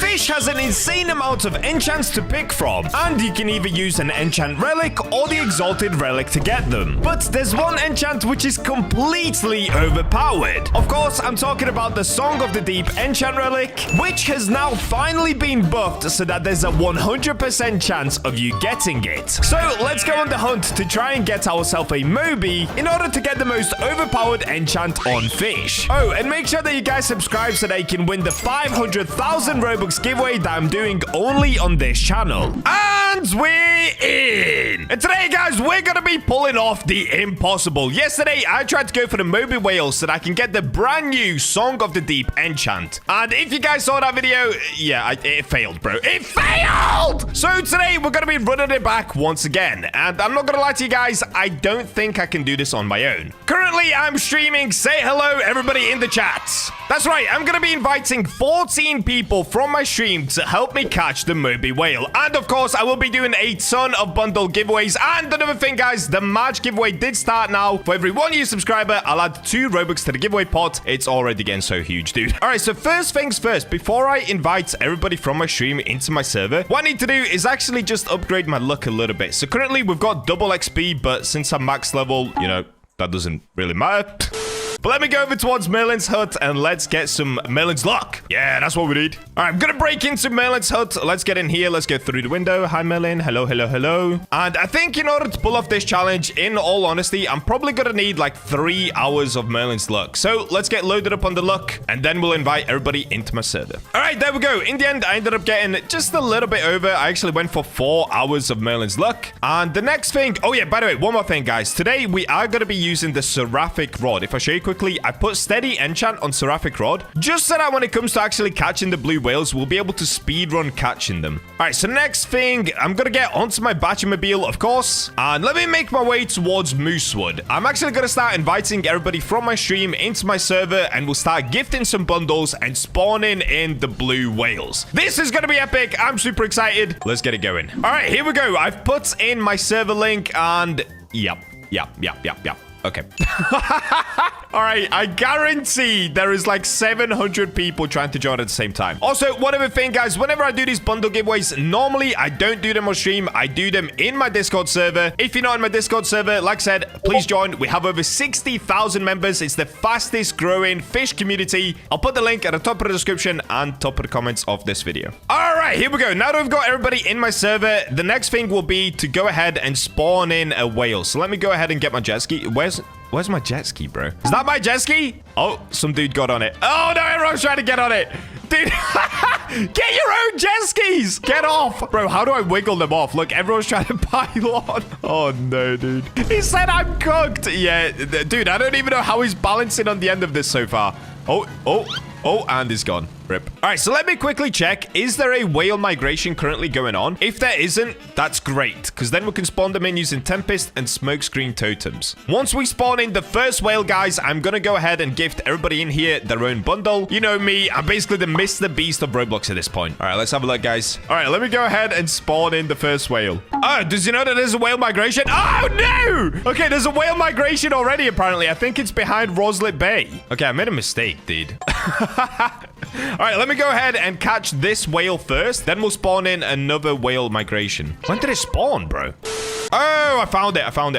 Fish has an insane amount of enchants to pick from, and you can either use an enchant relic or the exalted relic to get them. But there's one enchant which is completely overpowered. Of course, I'm talking about the Song of the Deep enchant relic, which has now finally been buffed so that there's a 100% chance of you getting it. So let's go on the hunt to try and get ourselves a Moby in order to get the most overpowered enchant on Fish. Oh, and make sure that you guys subscribe so that you can win the 500,000 Robux giveaway that I'm doing only on this channel. And we're in! And today, guys, we're gonna be pulling off the impossible. Yesterday, I tried to go for the Moby whale so that I can get the brand new Song of the Deep enchant. And if you guys saw that video, yeah, it failed, bro. It failed! So today, we're gonna be running it back once again. And I'm not gonna lie to you guys, I don't think I can do this on my own. Currently, I'm streaming. Say hello, everybody in the chats. That's right, I'm gonna be inviting 14 people from my stream to help me catch the Moby whale. And of course, I will be doing a ton of bundle giveaways. And another thing, guys, the March giveaway did start now. For every 1 new subscriber, I'll add 2 Robux to the giveaway pot. It's already getting so huge, dude. All right, so first things first, before I invite everybody from my stream into my server, what I need to do is actually just upgrade my luck a little bit. So currently, we've got double XP, but since I'm max level, you know, that doesn't really matter. But let me go over towards Merlin's hut and let's get some Merlin's luck. Yeah, that's what we need. All right, I'm going to break into Merlin's hut. Let's get in here. Let's go through the window. Hi, Merlin. Hello, hello, hello. And I think in order to pull off this challenge, in all honesty, I'm probably going to need like 3 hours of Merlin's luck. So let's get loaded up on the luck and then we'll invite everybody into my server. All right, there we go. In the end, I ended up getting just a little bit over. I actually went for 4 hours of Merlin's luck. And the next thing, oh yeah, by the way, one more thing, guys. Today, we are going to be using the Seraphic Rod. If I show you quickly, I put steady enchant on Seraphic Rod, just so that when it comes to actually catching the blue whales, we'll be able to speedrun catching them. All right, so next thing, I'm going to get onto my BachaMobile, of course, and let me make my way towards Moosewood. I'm actually going to start inviting everybody from my stream into my server, and we'll start gifting some bundles and spawning in the blue whales. This is going to be epic. I'm super excited. Let's get it going. All right, here we go. I've put in my server link, and yep. Okay. All right, I guarantee there is like 700 people trying to join at the same time. Also, one other thing, guys, whenever I do these bundle giveaways, normally I don't do them on stream. I do them in my Discord server. If you're not in my Discord server, like I said, please join. We have over 60,000 members. It's the fastest growing fish community. I'll put the link at the top of the description and top of the comments of this video. All right, here we go. Now that we've got everybody in my server, the next thing will be to go ahead and spawn in a whale. So let me go ahead and get my jet ski. Where's my jet ski, bro? Is that my jet ski? Oh, some dude got on it. Oh, no, everyone's trying to get on it. Dude, get your own jet skis. Get off. Bro, how do I wiggle them off? Look, everyone's trying to pile on. Oh, no, dude. He said I'm cooked. Yeah, dude, I don't even know how he's balancing on the end of this so far. Oh, and he's gone. Rip. All right, so let me quickly check. Is there a whale migration currently going on? If there isn't, that's great, because then we can spawn them in using Tempest and Smokescreen totems. Once we spawn in the first whale, guys, I'm going to go ahead and gift everybody in here their own bundle. You know me, I'm basically the Mr. Beast of Roblox at this point. All right, let's have a look, guys. All right, let me go ahead and spawn in the first whale. Oh, does you know that there's a whale migration? Oh, no! Okay, there's a whale migration already, apparently. I think it's behind Roslet Bay. Okay, I made a mistake, dude. All right, let me go ahead and catch this whale first. Then we'll spawn in another whale migration. When did it spawn, bro? Oh, I found it. All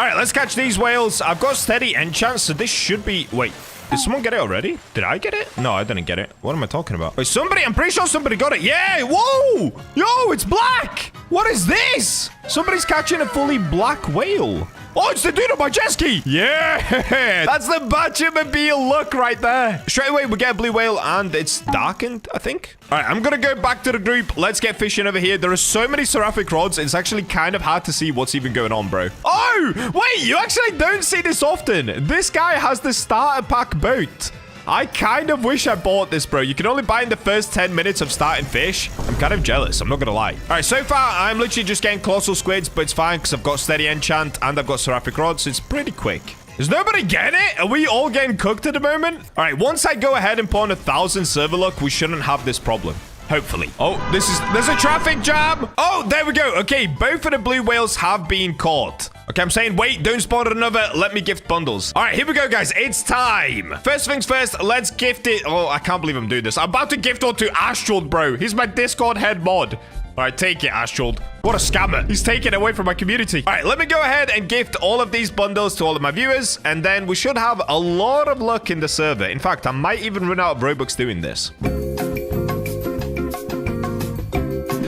right, let's catch these whales. I've got steady enchant, so this should be... Wait, did someone get it already? Did I get it? No, I didn't get it. What am I talking about? Wait, I'm pretty sure somebody got it. Yeah, whoa! Yo, it's black! What is this? Somebody's catching a fully black whale. Oh, it's the dude on my jet ski. Yeah, that's the BachaMobile look right there. Straight away, we get a blue whale and it's darkened, I think. All right, I'm going to go back to the group. Let's get fishing over here. There are so many Seraphic rods. It's actually kind of hard to see what's even going on, bro. Oh, wait, you actually don't see this often. This guy has the starter pack boat. I kind of wish I bought this, bro. You can only buy in the first 10 minutes of starting fish. I'm kind of jealous. I'm not going to lie. All right, so far, I'm literally just getting colossal squids, but it's fine because I've got steady enchant and I've got Seraphic rods, so it's pretty quick. Is nobody getting it? Are we all getting cooked at the moment? All right, once I go ahead and pawn 1,000 server luck, we shouldn't have this problem. Hopefully. Oh, there's a traffic jam. Oh, there we go. Okay, both of the blue whales have been caught. Okay, I'm saying wait, don't spawn another. Let me gift bundles. All right, here we go, guys. It's time. First things first, let's gift it. Oh, I can't believe I'm doing this. I'm about to gift one to Astral, bro. He's my Discord head mod. All right, take it, Astral. What a scammer. He's taking it away from my community. All right, let me go ahead and gift all of these bundles to all of my viewers, and then we should have a lot of luck in the server. In fact, I might even run out of Robux doing this.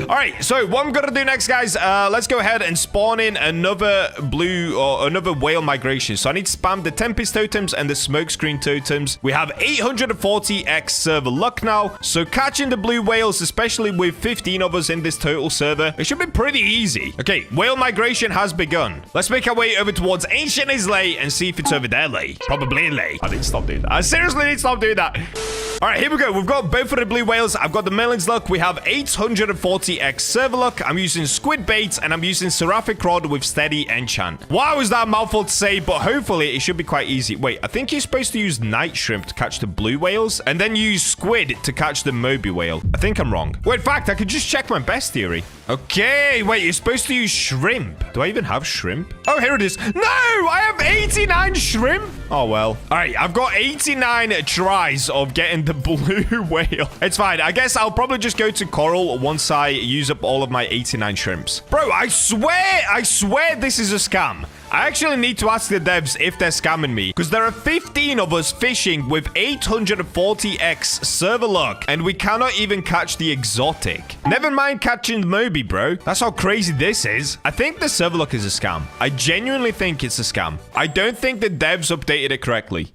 All right, so what I'm gonna do next, guys, let's go ahead and spawn in another blue or another whale migration. So I need to spam the Tempest totems and the smokescreen totems. We have 840x server luck now. So catching the blue whales, especially with 15 of us in this total server, it should be pretty easy. Okay, whale migration has begun. Let's make our way over towards Ancient Islay and see if it's over there, Lay. Probably Lay. I need to stop doing that. I seriously need to stop doing that. All right, here we go. We've got both of the blue whales. I've got the Merlin's luck. We have 840x server luck. I'm using squid bait, and I'm using seraphic rod with steady enchant. Wow, is that a mouthful to say, but hopefully it should be quite easy. Wait, I think you're supposed to use night shrimp to catch the blue whales, and then use squid to catch the Moby whale. I think I'm wrong. Well, in fact, I could just check my best theory. Okay, wait, you're supposed to use shrimp. Do I even have shrimp? Oh, here it is. No, I have 89 shrimp. Oh, well. All right, I've got 89 tries of getting the blue whale. It's fine. I guess I'll probably just go to coral once I use up all of my 89 shrimps. Bro, I swear this is a scam. I actually need to ask the devs if they're scamming me, because there are 15 of us fishing with 840x server luck, and we cannot even catch the exotic. Never mind catching the Moby, bro. That's how crazy this is. I think the server luck is a scam. I genuinely think it's a scam. I don't think the devs updated it correctly.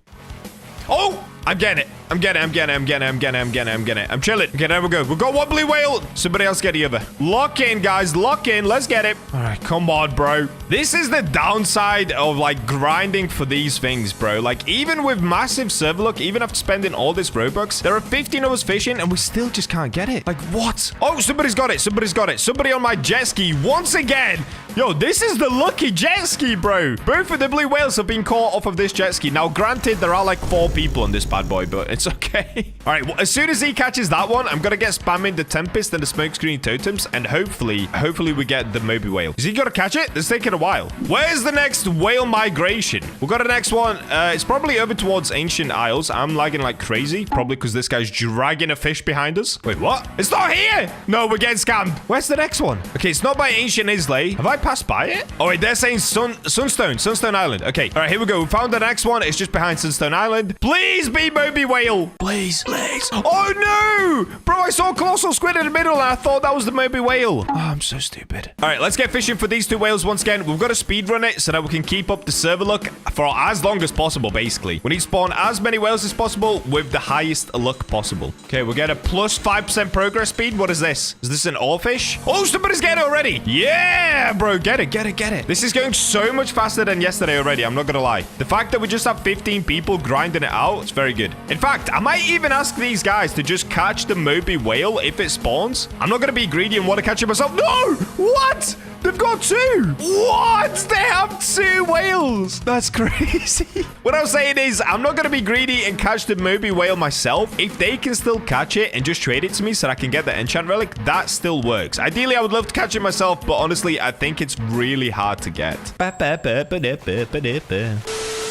Oh, I'm getting it. I'm getting it. I'm chilling. Okay, there we go. We've got one blue whale. Somebody else get the other. Lock in, guys. Lock in. Let's get it. All right, come on, bro. This is the downside of, like, grinding for these things, bro. Like, even with massive server luck, even after spending all this Robux, there are 15 of us fishing, and we still just can't get it. Like, what? Oh, somebody's got it. Somebody's got it. Somebody on my jet ski once again. Yo, this is the lucky jet ski, bro. Both of the blue whales have been caught off of this jet ski. Now, granted, there are, like, 4 people on this bad boy, but it's okay. All right, well, as soon as he catches that one, I'm gonna get spamming the Tempest and the smokescreen totems, and hopefully we get the Moby whale. Is he gonna catch it? It's taking a while. Where's the next whale migration? We've got the next one. It's probably over towards Ancient Isles. I'm lagging like crazy, probably because this guy's dragging a fish behind us. Wait, what? It's not here. No, we're getting scammed. Where's the next one? Okay, it's not by Ancient Islay. Have I passed by it? Oh, wait, they're saying Sunstone Island. Okay, all right, here we go. We found the next one. It's just behind Sunstone Island. Please be Moby whale. Please. Oh, no. Bro, I saw a colossal squid in the middle, and I thought that was the Moby whale. Oh, I'm so stupid. All right, let's get fishing for these 2 whales once again. We've got to speedrun it so that we can keep up the server luck for as long as possible, basically. We need to spawn as many whales as possible with the highest luck possible. Okay, we'll get a plus 5% progress speed. What is this? Is this an oarfish? Oh, somebody's getting it already. Yeah, bro. Get it. This is going so much faster than yesterday already. I'm not going to lie. The fact that we just have 15 people grinding it out, it's very good. In fact, I might even ask these guys to just catch the Moby whale if it spawns. I'm not going to be greedy and want to catch it myself. No! What? They've got 2. What? They have 2 whales. That's crazy. What I'm saying is, I'm not going to be greedy and catch the Moby whale myself. If they can still catch it and just trade it to me so that I can get the enchant relic, that still works. Ideally, I would love to catch it myself, but honestly, I think it's really hard to get.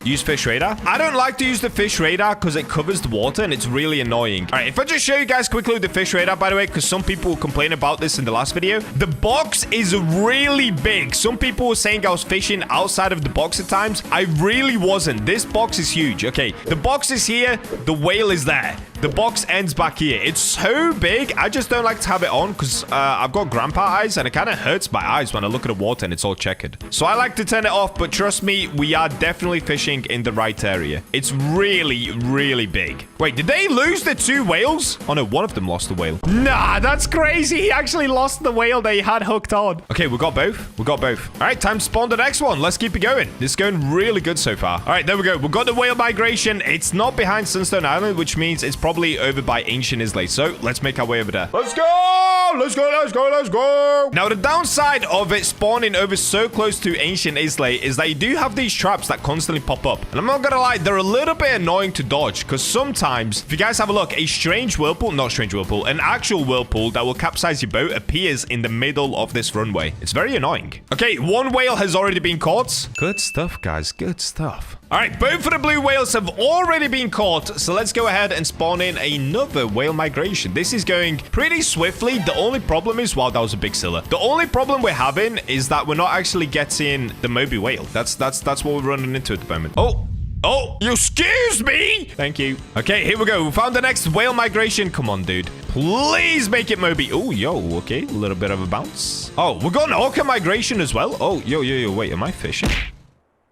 Use fish radar. I don't like to use the fish radar because it covers the water and it's really annoying. All right, if I just show you guys quickly the fish radar, by the way, because some people complain about this in the last video. The box is really big. Some people were saying I was fishing outside of the box at times. I really wasn't. This box is huge. Okay, the box is here. The whale is there. The box ends back here. It's so big. I just don't like to have it on because I've got grandpa eyes and it kind of hurts my eyes when I look at the water and it's all checkered. So I like to turn it off, but trust me, we are definitely fishing in the right area. It's really, really big. Wait, did they lose the 2 whales? Oh no, one of them lost the whale. Nah, that's crazy. He actually lost the whale they had hooked on. Okay, we got both. We got both. All right, time to spawn the next one. Let's keep it going. This is going really good so far. All right, there we go. We've got the whale migration. It's not behind Sunstone Island, which means it's probably over by Ancient Islay. So let's make our way over there. Let's go! go. Let's go, let's go, let's go. Now, the downside of it spawning over so close to Ancient Islay is that you do have these traps that constantly pop up. And I'm not gonna lie, they're a little bit annoying to dodge because sometimes, if you guys have a look, a strange whirlpool, not strange whirlpool, an actual whirlpool that will capsize your boat appears in the middle of this runway. It's very annoying. Okay, one whale has already been caught. Good stuff, guys. Good stuff. All right, both of the blue whales have already been caught, so let's go ahead and spawn in another whale migration. This is going pretty swiftly. The only problem is, wow, that was a big Silla. The only problem we're having is that we're not actually getting the Moby whale. That's what we're running into at the moment. Oh, excuse me. Thank you. Okay, here we go. We found the next whale migration. Come on, dude. Please make it Moby. Oh, yo, okay. A little bit of a bounce. Oh, we got an orca migration as well. Oh, yo. Wait, am I fishing?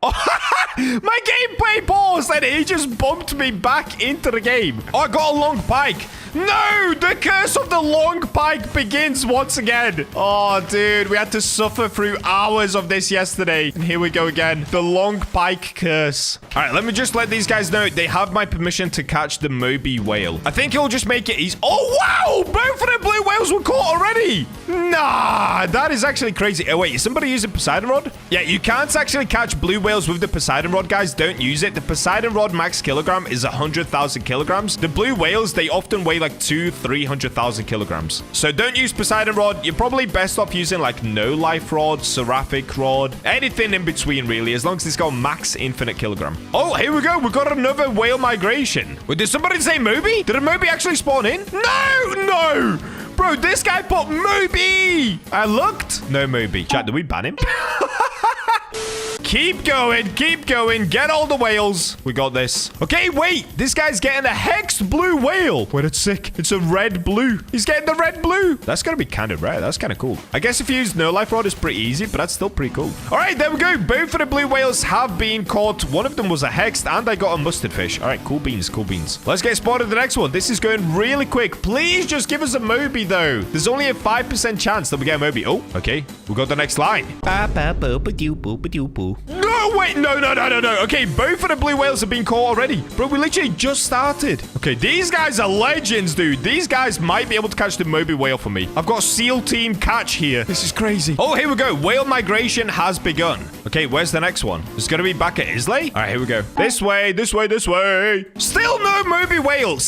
Oh, my gameplay paused and he just bumped me back into the game. Oh, I got a long pike. No, the curse of the long pike begins once again. Oh, dude, we had to suffer through hours of this yesterday. And here we go again. The long pike curse. All right, let me just let these guys know they have my permission to catch the Moby whale. I think he'll just make it easy. Oh, wow, both of the blue whales were caught already. Nah, that is actually crazy. Oh, wait, is somebody using Poseidon rod? Yeah, you can't actually catch blue whales with the Poseidon rod, guys. Don't use it. The Poseidon rod max kilogram is 100,000 kilograms. The blue whales, they often weigh like 200,000-300,000 kilograms. So don't use Poseidon rod. You're probably best off using like no life rod, seraphic rod, anything in between really, as long as it's got max infinite kilogram. Oh, here we go. We got another whale migration. Wait, did somebody say Moby? Did a Moby actually spawn in? No. Bro, this guy put Moby. I looked. No Moby. Chat, did we ban him? Keep going. Get all the whales. We got this. Okay, wait. This guy's getting a hexed blue whale. Wait, it's sick. It's a red blue. He's getting the red blue. That's gonna be kind of rare. That's kind of cool. I guess if you use no life rod, it's pretty easy, but that's still pretty cool. All right, there we go. Both of the blue whales have been caught. One of them was a hexed, and I got a mustard fish. All right, cool beans. Let's get spotted the next one. This is going really quick. Please just give us a Moby, though. There's only a 5% chance that we get a Moby. Oh, okay. We got the next line. No, wait, no. Okay, both of the blue whales have been caught already. Bro, we literally just started. Okay, these guys are legends, dude. These guys might be able to catch the Moby whale for me. I've got SEAL team catch here. This is crazy. Oh, here we go. Whale migration has begun. Okay, where's the next one? It's gonna be back at Islay. All right, here we go. This way. Still no Moby whale.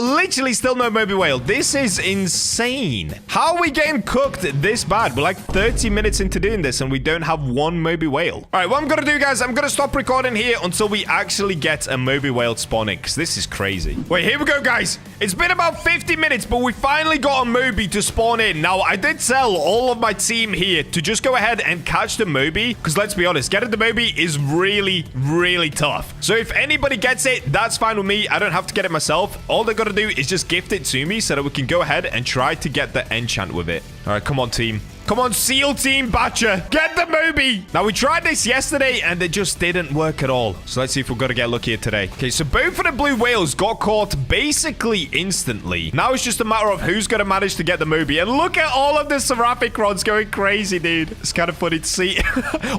Literally still no Moby whale. This is insane. How are we getting cooked this bad? We're like 30 minutes into doing this and we don't have one Moby whale. All right, what I'm gonna do, guys, I'm gonna stop recording here until we actually get a Moby whale spawning, because this is crazy. Wait, here we go, guys. It's been about 50 minutes, but we finally got a Moby to spawn in. Now, I did tell all of my team here to just go ahead and catch the Moby, because let's be honest, getting the Moby is really, really tough. So if anybody gets it, that's fine with me. I don't have to get it myself. All they gotta do is just gift it to me so that we can go ahead and try to get the enchant with it. All right, come on, team. Come on, SEAL team Bacha. Get the Moby. Now, we tried this yesterday, and it just didn't work at all. So let's see if we're going to get luckier today. Okay, so both of the blue whales got caught basically instantly. Now it's just a matter of who's going to manage to get the Moby. And look at all of the seraphic rods going crazy, dude. It's kind of funny to see.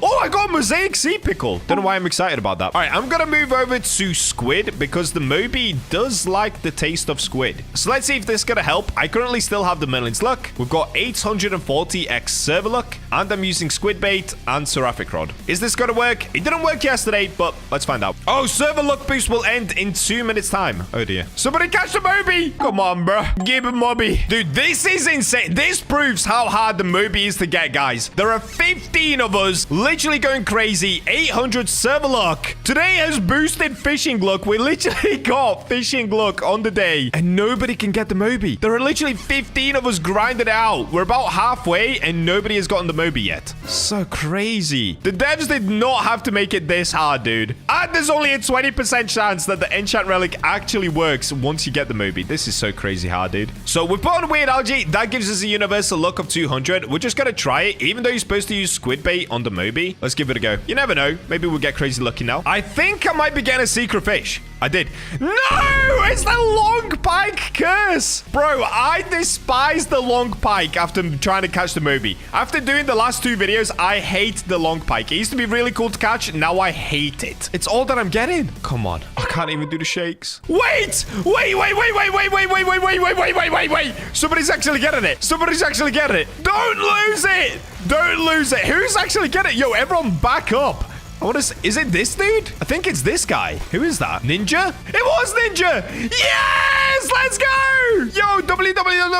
Oh, I got a mosaic sea pickle. Don't know why I'm excited about that. All right, I'm going to move over to squid because the Moby does like the taste of squid. So let's see if this is going to help. I currently still have the millions luck. We've got 840x server luck, and I'm using squid bait and seraphic rod. Is this gonna work? It didn't work yesterday, but let's find out. Oh, server luck boost will end in 2 minutes time. Oh dear. Somebody catch the Moby. Come on, bro. Give him Moby. Dude, this is insane. This proves how hard the Moby is to get, guys. There are 15 of us literally going crazy. 800 server luck. Today has boosted fishing luck. We literally got fishing luck on the day, and nobody can get the Moby. There are literally 15 of us grinding it out. We're about halfway, and nobody has gotten the Moby yet. So crazy. The devs did not have to make it this hard, dude. And there's only a 20% chance that the enchant relic actually works once you get the Moby. This is so crazy hard, dude. So we put on weird algae. That gives us a universal luck of 200. We're just gonna try it, even though you're supposed to use squid bait on the Moby. Let's give it a go. You never know. Maybe we'll get crazy lucky now. I think I might be getting a secret fish. I did. No! It's the long pike curse! Bro, I despise the long pike after trying to catch the Moby. Moby. After doing the last 2 videos, I hate the long pike. It used to be really cool to catch. Now I hate it. It's all that I'm getting. Come on. I can't even do the shakes. Wait! Wait! Somebody's actually getting it. Somebody's actually getting it. Don't lose it. Don't lose it. Who's actually getting it? Yo, everyone back up. Is it this dude? I think it's this guy. Who is that? Ninja? It was Ninja! Yes! Let's go! Yo, www.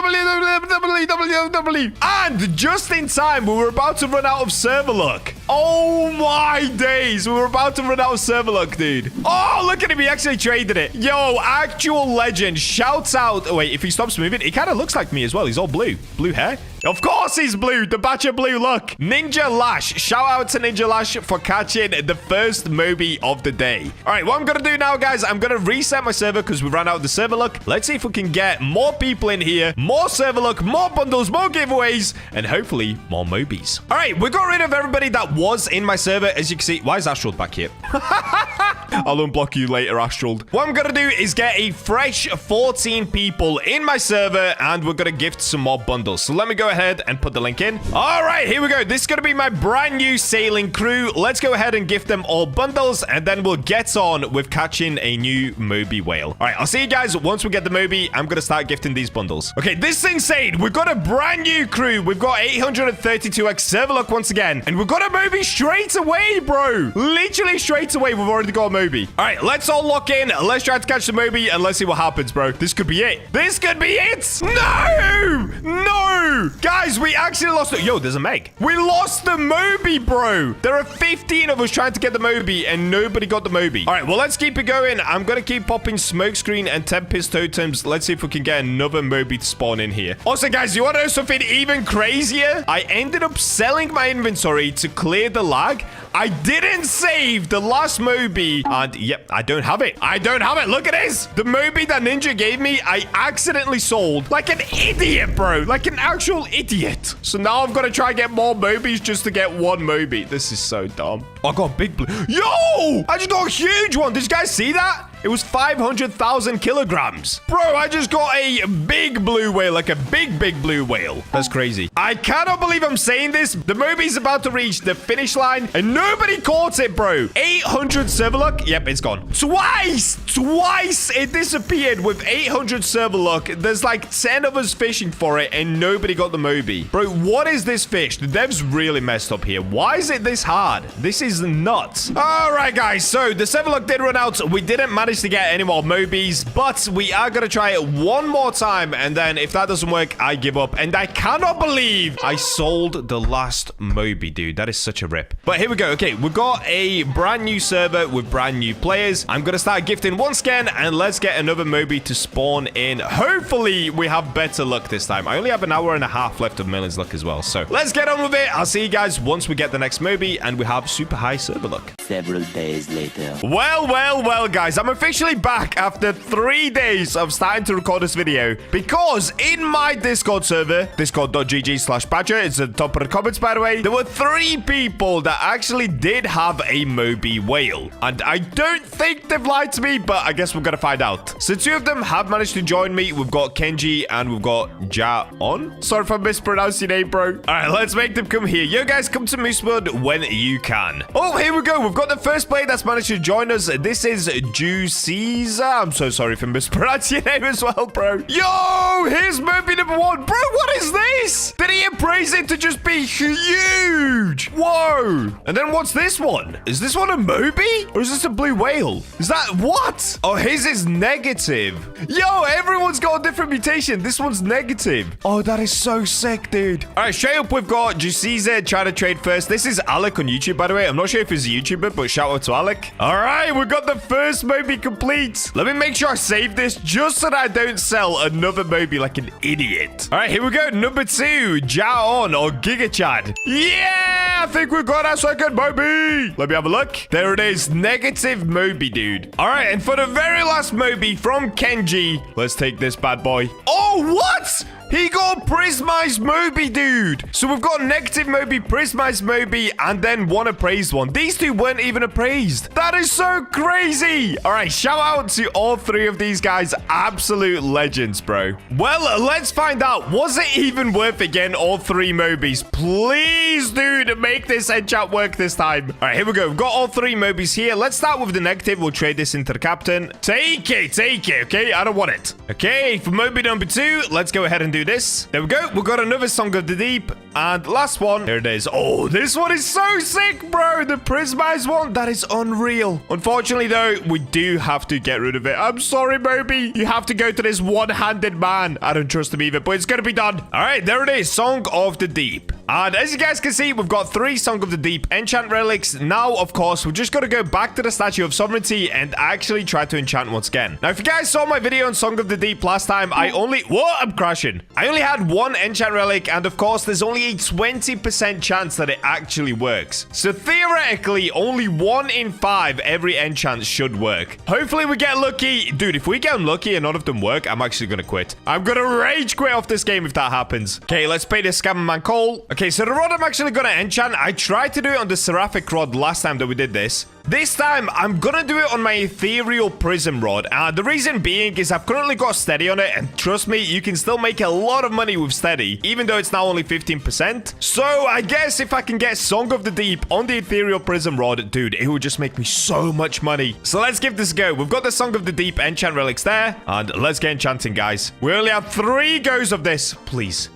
And just in time, we were about to run out of server luck. Oh my days. We were about to run out of server luck, dude. Oh, look at him. He actually traded it. Yo, actual legend. Shouts out. Oh, wait, if he stops moving, he kind of looks like me as well. He's all blue. Blue hair. Of course he's blue. The Bacha blue look. Ninja Lash. Shout out to Ninja Lash for catching the first Moby of the day. All right, what I'm going to do now, guys, I'm going to reset my server because we ran out of the server luck. Let's see if we can get more people in here, more server luck, more bundles, more giveaways, and hopefully more Mobies. All right, we got rid of everybody that was in my server. As you can see, why is Astral back here? I'll unblock you later, Astral. What I'm going to do is get a fresh 14 people in my server, and we're going to gift some more bundles. So let me go ahead and put the link in. All right, here we go. This is going to be my brand new sailing crew. Let's go ahead and gift them all bundles, and then we'll get on with catching a new Moby whale. All right, I'll see you guys once we get the Moby. I'm going to start gifting these bundles. Okay, this thing's insane. We've got a brand new crew. We've got 832x server luck once again, and we've got a Moby straight away, bro. Literally straight away, we've already got a Moby. All right, let's all lock in. Let's try to catch the Moby, and let's see what happens, bro. This could be it. This could be it. No! No! Guys, we actually lost it. Yo, there's a Meg. We lost the Moby, bro. There are 15 of us trying to get the Moby, and nobody got the Moby. All right, well, let's keep it going. I'm going to keep popping smokescreen and Tempest totems. Let's see if we can get another Moby to spawn in here. Also, guys, you want to know something even crazier? I ended up selling my inventory to clear the lag. I didn't save the last Moby, and yep, I don't have it. I don't have it. Look at this. The Moby that Ninja gave me, I accidentally sold like an idiot, bro. Like an actual idiot. So now I've got to try and get more Mobies just to get one Moby. This is so dumb. I got a big blue. Yo! I just got a huge one. Did you guys see that? It was 500,000 kilograms. Bro, I just got a big blue whale, like a big blue whale. That's crazy. I cannot believe I'm saying this. The Moby's about to reach the finish line, and nobody caught it, bro. 800 server luck. Yep, it's gone. Twice it disappeared with 800 server luck. There's like 10 of us fishing for it, and nobody got the Moby. Bro, what is this fish? The devs really messed up here. Why is it this hard? This is nuts. All right, guys. So the server luck did run out. We didn't manage to get any more Mobies, but we are going to try it one more time, and then if that doesn't work, I give up. And I cannot believe I sold the last Moby, dude. That is such a rip. But here we go. Okay, we've got a brand new server with brand new players. I'm going to start gifting once again, and let's get another Moby to spawn in. Hopefully, we have better luck this time. I only have an hour and a half left of Millions luck as well, so let's get on with it. I'll see you guys once we get the next Moby, and we have super high server luck. Several days later. Well, guys, I'm officially back after 3 days of starting to record this video, because in my Discord server, discord.gg/Bacha, it's at the top of the comments, by the way, there were 3 people that actually did have a Moby whale, and I don't think they've lied to me, but I guess we're gonna find out. So 2 of them have managed to join me. We've got Kenji and we've got Ja-on. Sorry if I mispronounced your name, bro. All right, let's make them come here. Yo, guys, come to Moosebud when you can. Oh, here we go. We've got the first player that's managed to join us. This is Juicyza. I'm so sorry for mispronouncing your name as well, bro. Yo, here's Moby number 1. Bro, what is this? Did he appraise it to just be huge? Whoa. And then what's this one? Is this one a Moby? Or is this a blue whale? Is that what? Oh, his is negative. Yo, everyone's got a different mutation. This one's negative. Oh, that is so sick, dude. All right, straight up, we've got Juicyza trying to trade first. This is Alec on YouTube, by the way. I'm not sure if he's a YouTuber, but shout out to Alec. All right, we got the first Moby complete. Let me make sure I save this just so that I don't sell another Moby like an idiot. All right, here we go. Number 2, Ja-on or Giga Chad. Yeah, I think we got our second Moby. Let me have a look. There it is. Negative Moby, dude. All right, and for the very last Moby from Kenji, let's take this bad boy. Oh, what? He got prismized Moby, dude. So we've got negative Moby, prismized Moby, and then one appraised one. These two weren't even appraised. That is so crazy. All right, shout out to all three of these guys. Absolute legends, bro. Well, let's find out. Was it even worth it getting all three Mobys? Please, dude, make this enchant work this time. All right, here we go. We've got all three Mobys here. Let's start with the negative. We'll trade this into the captain. Take it, okay? I don't want it. Okay, for Moby number 2, let's go ahead and do this. There we go. We've got another Song of the Deep. And last one. Here it is. Oh, this one is so sick, bro. The prismized one. That is unreal. Unfortunately, though, we do have to get rid of it. I'm sorry, Moby. You have to go to this one-handed man. I don't trust him either, but it's going to be done. All right, there it is. Song of the Deep. And as you guys can see, we've got 3 Song of the Deep enchant relics. Now, of course, we're just going to go back to the Statue of Sovereignty and actually try to enchant once again. Now, if you guys saw my video on Song of the Deep last time, I'm crashing. I only had 1 enchant relic, and of course, there's only a 20% chance that it actually works. So theoretically, only 1 in 5 every enchant should work. Hopefully, we get lucky. Dude, if we get unlucky and none of them work, I'm actually going to quit. I'm going to rage quit off this game if that happens. Okay, let's pay this scammer man call. Okay, so the rod I'm actually going to enchant. I tried to do it on the seraphic rod last time that we did this. This time, I'm gonna do it on my ethereal prism rod. The reason being is I've currently got steady on it, and trust me, you can still make a lot of money with steady, even though it's now only 15%. So I guess if I can get Song of the Deep on the ethereal prism rod, dude, it would just make me so much money. So let's give this a go. We've got the Song of the Deep enchant relics there, and let's get enchanting, guys. We only have 3 goes of this. Please.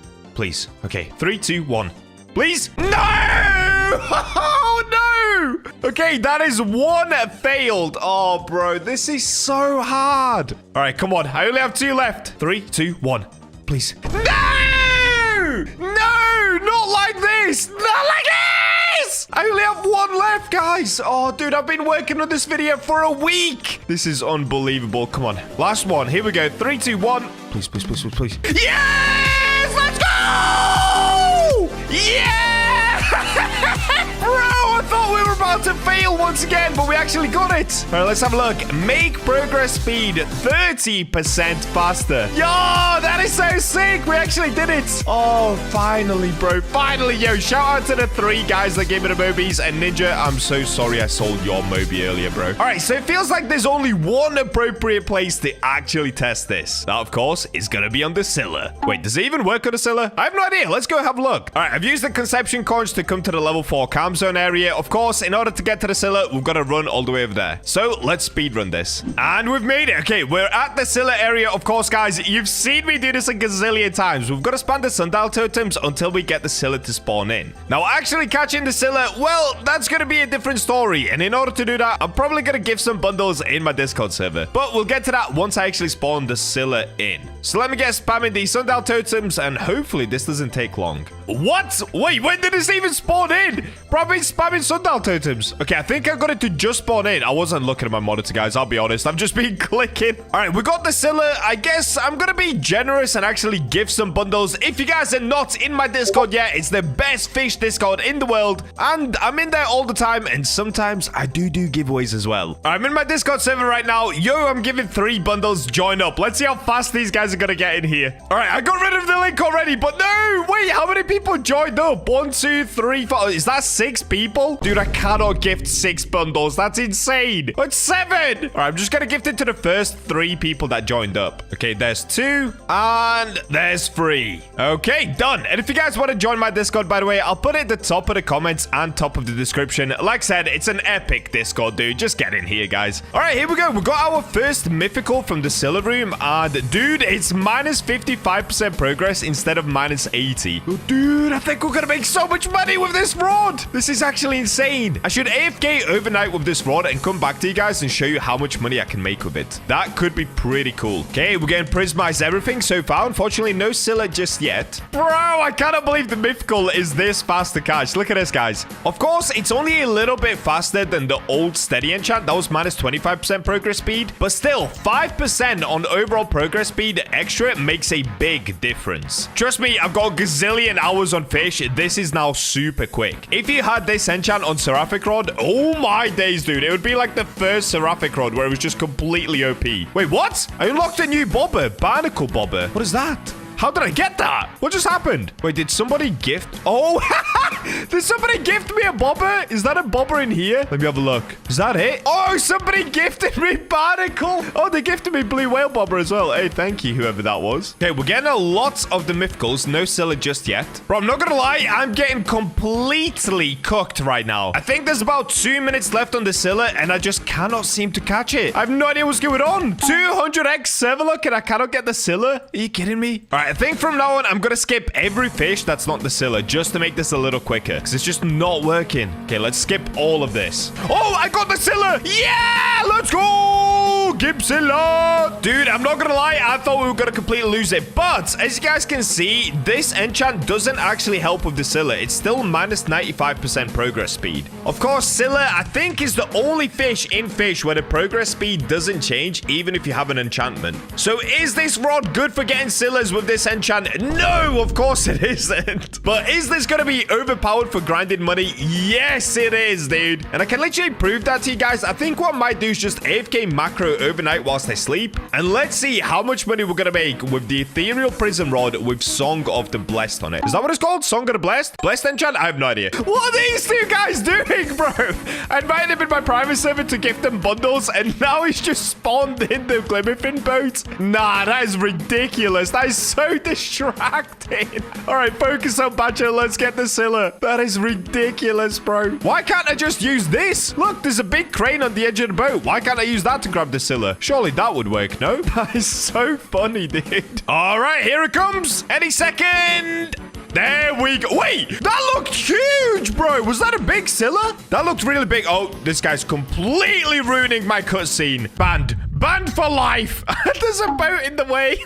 Okay, 3, 2, 1. Please. No! Oh, no! Okay, that is 1 failed. Oh, bro, this is so hard. All right, come on. I only have 2 left. 3, 2, 1. Please. No! No! Not like this! Not like this! I only have 1 left, guys. Oh, dude, I've been working on this video for a week. This is unbelievable. Come on. Last one. Here we go. 3, 2, 1. Please. Yes! Let's go! Yeah! Bro, I thought we were about to fail once again, but we actually got it. All right, let's have a look. Make progress speed 30% faster. Yo, that is so sick. We actually did it. Oh, finally, bro. Finally, yo. Shout out to the 3 guys that gave me the Mobies. And Ninja, I'm so sorry I sold your Moby earlier, bro. All right, so it feels like there's only 1 appropriate place to actually test this. That, of course, is going to be on the Silla. Wait, does it even work on the Silla? I have no idea. Let's go have a look. All right, I've used the conception coins to come to the level 4 calm zone area. Of course, in order to get to the Silla, we've got to run all the way over there. So let's speedrun this. And we've made it. Okay, we're at the Silla area. Of course, guys, you've seen me do this a gazillion times. We've got to spam the sundial totems until we get the Silla to spawn in. Now, actually catching the Silla, well, that's going to be a different story. And in order to do that, I'm probably going to give some bundles in my Discord server. But we'll get to that once I actually spawn the Silla in. So let me get spamming these sundial totems, and hopefully this doesn't take long. What? Wait, when did this even spawn in? Probably spamming sundial totems. Okay, I think I got it to just spawn in. I wasn't looking at my monitor, guys. I'll be honest. I've just been clicking. All right, we got the Silla. I guess I'm going to be generous and actually give some bundles. If you guys are not in my Discord yet, it's the best fish Discord in the world. And I'm in there all the time. And sometimes I do giveaways as well. I'm in my Discord server right now. Yo, I'm giving 3 bundles. Join up. Let's see how fast these guys are going to get in here. All right, I got rid of the link already. But no, wait, how many people joined up? 1, 2, 3, 4. Is that 6 people? Dude, I cannot gift 6 bundles. That's insane. It's 7. All right, I'm just going to gift it to the first 3 people that joined up. Okay, there's 2 and there's 3. Okay, done. And if you guys want to join my Discord, by the way, I'll put it at the top of the comments and top of the description. Like I said, it's an epic Discord, dude. Just get in here, guys. All right, here we go. We got our first mythical from the Silla room. And dude, it's minus 55% progress instead of minus 80. Oh, dude, I think we're going to make so much money with this rod. This is actually insane. I should AFK overnight with this rod and come back to you guys and show you how much money I can make with it. That could be pretty cool. Okay, we're getting prismized everything so far. Unfortunately, no Silla just yet. Bro, I cannot believe the mythical is this fast to catch. Look at this, guys. Of course, it's only a little bit faster than the old steady enchant. That was minus 25% progress speed. But still, 5% on overall progress speed extra makes a big difference. Trust me, I've got a gazillion hours on fish. This is now super quick. If you had this enchant on seraphic rod, oh my days, dude. It would be like the first seraphic rod where it was just completely OP. Wait, what? I unlocked a new bobber. Barnacle bobber. What is that? How did I get that? What just happened? Wait, did somebody gift? Oh, did somebody gift me a bobber? Is that a bobber in here? Let me have a look. Is that it? Oh, somebody gifted me barnacle. Oh, they gifted me blue whale bobber as well. Hey, thank you, whoever that was. Okay, we're getting a lot of the mythicals. No Silla just yet. Bro, I'm not gonna lie. I'm getting completely cooked right now. I think there's about 2 minutes left on the Silla, and I just cannot seem to catch it. I have no idea what's going on. 200x server look, and I cannot get the Silla. Are you kidding me? All right, I think from now on, I'm gonna skip every fish that's not the Silla just to make this a little quicker, because it's just not working. Okay, let's skip all of this. Oh, I got the Silla. Yeah, let's go. Give Silla. Dude, I'm not gonna lie. I thought we were gonna completely lose it, but as you guys can see, this enchant doesn't actually help with the Silla. It's still minus 95% progress speed. Of course, Silla, I think, is the only fish in fish where the progress speed doesn't change, even if you have an enchantment. So is this rod good for getting Sillas with this enchant? No, of course it isn't. But is this going to be overpowered for grinding money? Yes, it is, dude. And I can literally prove that to you guys. I think what I might do is just AFK macro overnight whilst I sleep. And let's see how much money we're going to make with the ethereal prism rod with Song of the Blessed on it. Is that what it's called? Song of the Blessed? Blessed enchant? I have no idea. What are these two guys doing, bro? I invited him in my private server to gift them bundles, and now he's just spawned in the Glimmerfin boat. Nah, that is ridiculous. That is so distracting. All right, focus on Bacha. Let's get the Silla. That is ridiculous, bro. Why can't I just use this? Look, there's a big crane on the edge of the boat. Why can't I use that to grab the Silla? Surely that would work, no? That is so funny, dude. All right, here it comes. Any second. There we go. Wait, that looked huge, bro. Was that a big Silla? That looked really big. Oh, this guy's completely ruining my cutscene. Banned. Banned for life. There's a boat in the way.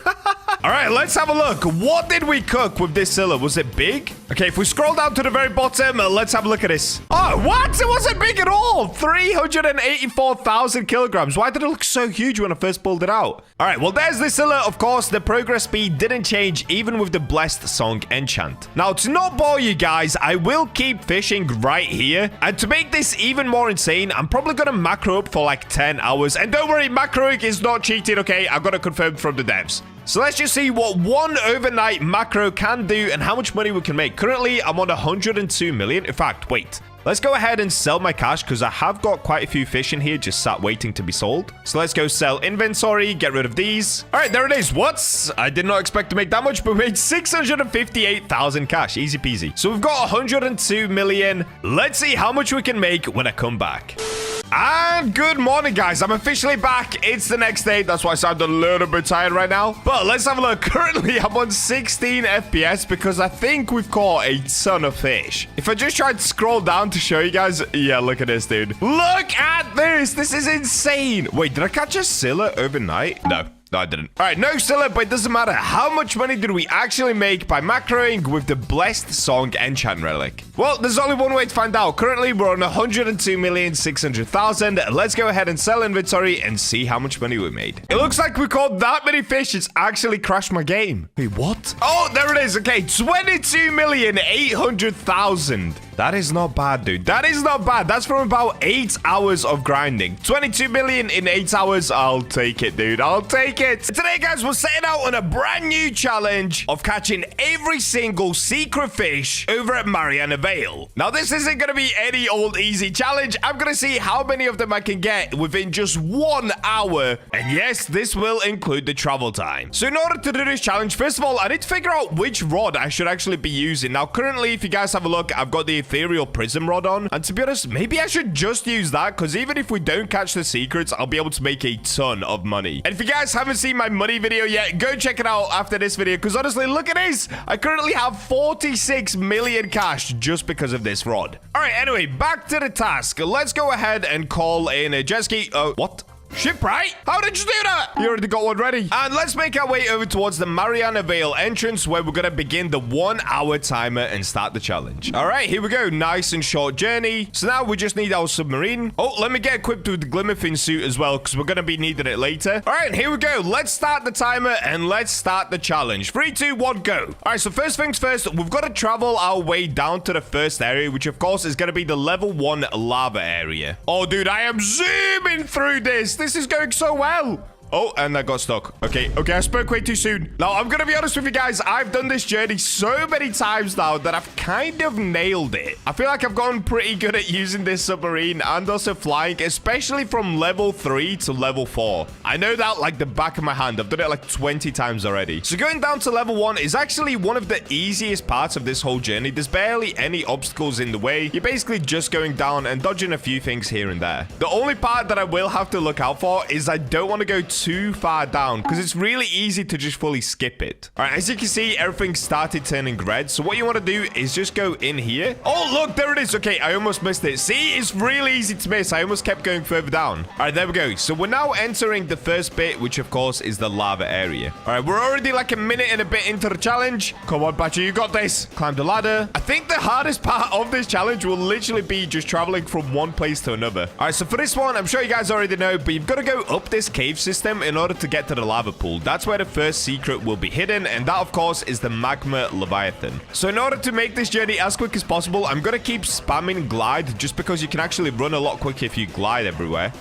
All right, let's have a look. What did we cook with this Silla? Was it big? Okay, if we scroll down to the very bottom, let's have a look at this. Oh, what? It wasn't big at all. 384,000 kilograms. Why did it look so huge when I first pulled it out? All right, well, there's the Silla. Of course, the progress speed didn't change even with the Blessed Song enchant. Now, to not bore you guys, I will keep fishing right here. And to make this even more insane, I'm probably going to macro up for like 10 hours. And don't worry, macroing is not cheating, okay? I've got it confirmed from the devs. So let's just see what one overnight macro can do and how much money we can make. Currently, I'm on 102 million. In fact, wait. Let's go ahead and sell my cash because I have got quite a few fish in here just sat waiting to be sold. So let's go sell inventory, get rid of these. All right, there it is. What? I did not expect to make that much, but we made 658,000 cash. Easy peasy. So we've got 102 million. Let's see how much we can make when I come back. And good morning, guys. I'm officially back. It's the next day. That's why I sound a little bit tired right now. But let's have a look. Currently, I'm on 16 FPS because I think we've caught a ton of fish. If I just try to scroll down to show you guys. Yeah, look at this, dude. Look at this. This is insane. Wait, did I catch a Silla overnight? No. No, I didn't. All right, no Silla, but it doesn't matter. How much money did we actually make by macroing with the Blessed Song Enchant Relic? Well, there's only one way to find out. Currently, we're on 102,600,000. Let's go ahead and sell inventory and see how much money we made. It looks like we caught that many fish. It's actually crashed my game. Wait, what? Oh, there it is. Okay, 22,800,000. That is not bad, dude. That is not bad. That's from about 8 hours of grinding. 22 million in 8 hours. I'll take it, dude. I'll take it. Today, guys, we're setting out on a brand new challenge of catching every single secret fish over at Mariana Veil. Now, this isn't going to be any old easy challenge. I'm going to see how many of them I can get within just 1 hour. And yes, this will include the travel time. So in order to do this challenge, first of all, I need to figure out which rod I should actually be using. Now, currently, if you guys have a look, I've got the ethereal prism rod on, and to be honest, maybe I should just use that because even if we don't catch the secrets, I'll be able to make a ton of money. And if you guys haven't seen my money video yet, go check it out after this video because honestly, look at this. I currently have 46 million cash just because of this rod. All right, anyway, back to the task. Let's go ahead and call in a jet ski. Oh, what? Shipwright? How did you do that? You already got one ready. And let's make our way over towards the Mariana Veil entrance where we're going to begin the 1 hour timer and start the challenge. All right, here we go. Nice and short journey. So now we just need our submarine. Oh, let me get equipped with the Glimmerfin suit as well because we're going to be needing it later. All right, here we go. Let's start the timer and let's start the challenge. 3, 2, 1, go. All right, so first things first, we've got to travel our way down to the first area, which of course is going to be the level 1 lava area. Oh, dude, I am zooming through this. This is going so well. Oh, and I got stuck. Okay, I spoke way too soon. Now, I'm gonna be honest with you guys. I've done this journey so many times now that I've kind of nailed it. I feel like I've gotten pretty good at using this submarine and also flying, especially from level 3 to level 4. I know that like the back of my hand. I've done it like 20 times already. So going down to level 1 is actually one of the easiest parts of this whole journey. There's barely any obstacles in the way. You're basically just going down and dodging a few things here and there. The only part that I will have to look out for is I don't want to go too far down because it's really easy to just fully skip it. All right, as you can see, everything started turning red. So what you want to do is just go in here. Oh, look, there it is. Okay, I almost missed it. See, it's really easy to miss. I almost kept going further down. All right, there we go. So we're now entering the first bit, which of course is the lava area. All right, we're already like a minute and a bit into the challenge. Come on, Bacha, you got this. Climb the ladder. I think the hardest part of this challenge will literally be just traveling from one place to another. All right, so for this one, I'm sure you guys already know, but you've got to go up this cave system in order to get to the lava pool. That's where the first secret will be hidden, and that, of course, is the magma leviathan. So in order to make this journey as quick as possible, I'm going to keep spamming glide just because you can actually run a lot quicker if you glide everywhere.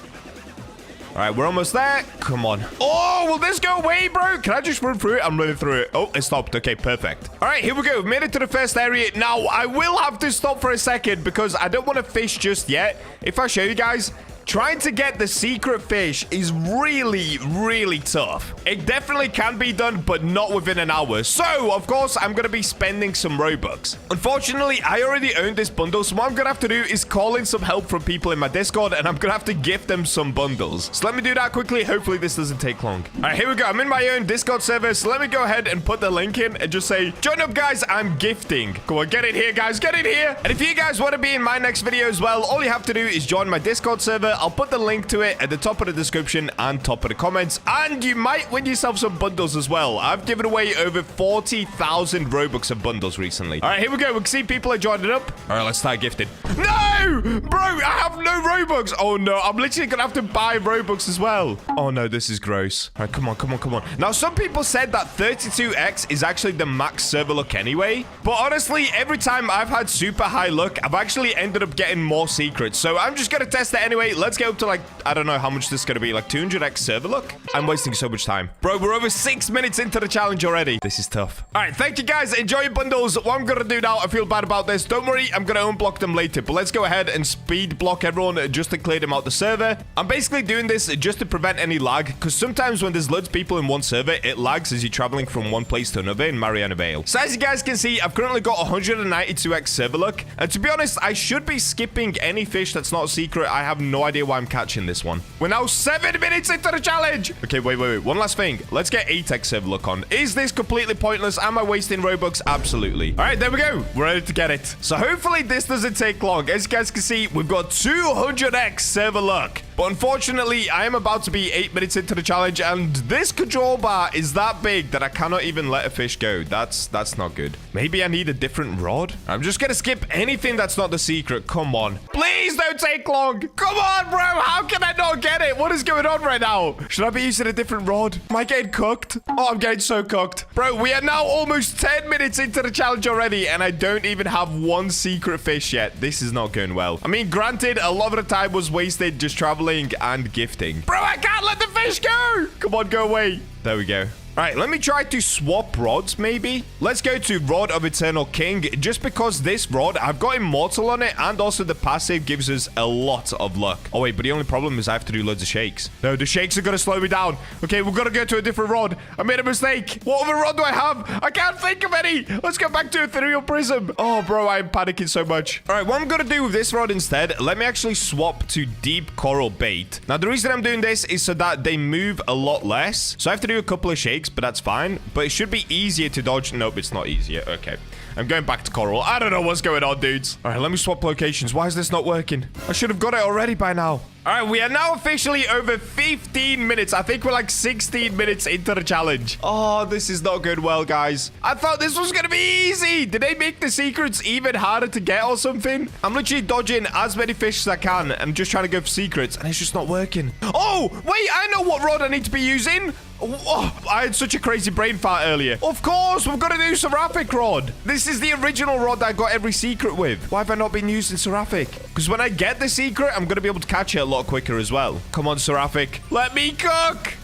All right, we're almost there. Come on. Oh, will this go away, bro? Can I just run through it? I'm running through it. Oh, it stopped. Okay, perfect. All right, here we go. We've made it to the first area. Now, I will have to stop for a second because I don't want to fish just yet. If I show you guys, trying to get the secret fish is really, really tough. It definitely can be done, but not within an hour. So, of course, I'm going to be spending some Robux. Unfortunately, I already own this bundle, so what I'm going to have to do is call in some help from people in my Discord, and I'm going to have to gift them some bundles. So let me do that quickly. Hopefully, this doesn't take long. All right, here we go. I'm in my own Discord server, so let me go ahead and put the link in and just say, join up, guys. I'm gifting. Come on, get in here, guys. Get in here. And if you guys want to be in my next video as well, all you have to do is join my Discord server. I'll put the link to it at the top of the description and top of the comments, and you might win yourself some bundles as well. I've given away over 40,000 Robux of bundles recently. All right, here we go. We can see people are joining up. All right, let's start gifting. No, bro, I have no Robux. Oh no, I'm literally gonna have to buy Robux as well. Oh no, this is gross. All right, come on, come on, come on. Now, some people said that 32x is actually the max server luck anyway, but honestly, every time I've had super high luck, I've actually ended up getting more secrets. So I'm just gonna test it anyway. Let's get up to like, I don't know how much this is going to be, like 200x server luck. I'm wasting so much time. Bro, we're over 6 minutes into the challenge already. This is tough. All right, thank you guys. Enjoy your bundles. What I'm going to do now, I feel bad about this. Don't worry, I'm going to unblock them later, but let's go ahead and speed block everyone just to clear them out the server. I'm basically doing this just to prevent any lag, because sometimes when there's loads of people in one server, it lags as you're traveling from one place to another in Mariana Veil. So as you guys can see, I've currently got 192x server luck, and to be honest, I should be skipping any fish that's not a secret. I have no idea why I'm catching this one. We're now 7 minutes into the challenge. Okay, wait. One last thing. Let's get 8x server luck on. Is this completely pointless? Am I wasting Robux? Absolutely. All right, there we go. We're ready to get it. So hopefully this doesn't take long. As you guys can see, we've got 200x server luck. But unfortunately, I am about to be 8 minutes into the challenge, and this control bar is that big that I cannot even let a fish go. That's not good. Maybe I need a different rod. I'm just gonna skip anything that's not the secret. Come on. Please don't take long. Come on, bro. How can I not get it? What is going on right now? Should I be using a different rod? Am I getting cooked? Oh, I'm getting so cooked. Bro, we are now almost 10 minutes into the challenge already, and I don't even have one secret fish yet. This is not going well. I mean, granted, a lot of the time was wasted just traveling and gifting. Bro, I can't let the fish go. Come on, go away. There we go. All right, let me try to swap rods, maybe. Let's go to Rod of Eternal King, just because this rod, I've got Immortal on it, and also the passive gives us a lot of luck. Oh, wait, but the only problem is I have to do loads of shakes. No, the shakes are going to slow me down. Okay, we've got to go to a different rod. I made a mistake. What other rod do I have? I can't think of any. Let's go back to Ethereal Prism. Oh, bro, I'm panicking so much. All right, what I'm going to do with this rod instead, let me actually swap to Deep Coral Bait. Now, the reason I'm doing this is so that they move a lot less. So I have to do a couple of shakes, but that's fine. But it should be easier to dodge. Nope, it's not easier. Okay. I'm going back to coral. I don't know what's going on, dudes. All right, let me swap locations. Why is this not working? I should have got it already by now. All right, we are now officially over 15 minutes. I think we're like 16 minutes into the challenge. Oh, this is not going well, guys. I thought this was going to be easy. Did they make the secrets even harder to get or something? I'm literally dodging as many fish as I can. I'm just trying to go for secrets, and it's just not working. Oh, wait, I know what rod I need to be using. Oh, I had such a crazy brain fart earlier. Of course, we've got to do Seraphic Rod. This is the original rod that I got every secret with. Why have I not been using Seraphic? Because when I get the secret, I'm going to be able to catch it a lot quicker as well. Come on, Seraphic. Let me cook.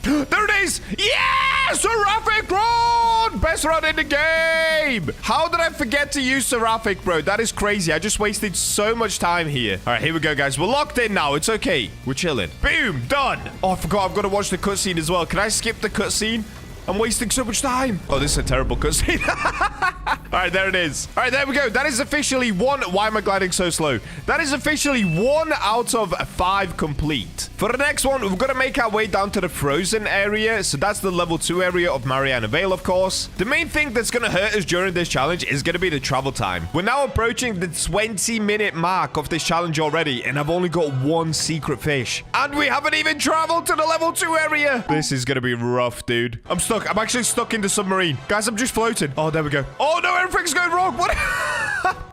There it is! Yeah! Seraphic rod! Best rod in the game! How did I forget to use Seraphic, bro? That is crazy. I just wasted so much time here. All right, here we go, guys. We're locked in now. It's okay. We're chilling. Boom! Done! Oh, I forgot. I've got to watch the cutscene as well. Can I skip the cutscene? I'm wasting so much time. Oh, this is a terrible cutscene. All right, there it is. All right, there we go. That is officially one. Why am I gliding so slow? That is officially 1 out of 5 complete. For the next one, we've got to make our way down to the frozen area. So that's the level 2 area of Mariana Veil, of course. The main thing that's going to hurt us during this challenge is going to be the travel time. We're now approaching the 20-minute mark of this challenge already, and I've only got 1 secret fish. And we haven't even traveled to the level 2 area. This is going to be rough, dude. I'm stuck. I'm actually stuck in the submarine. Guys, I'm just floating. Oh, there we go. Oh, no, everything's going wrong. What?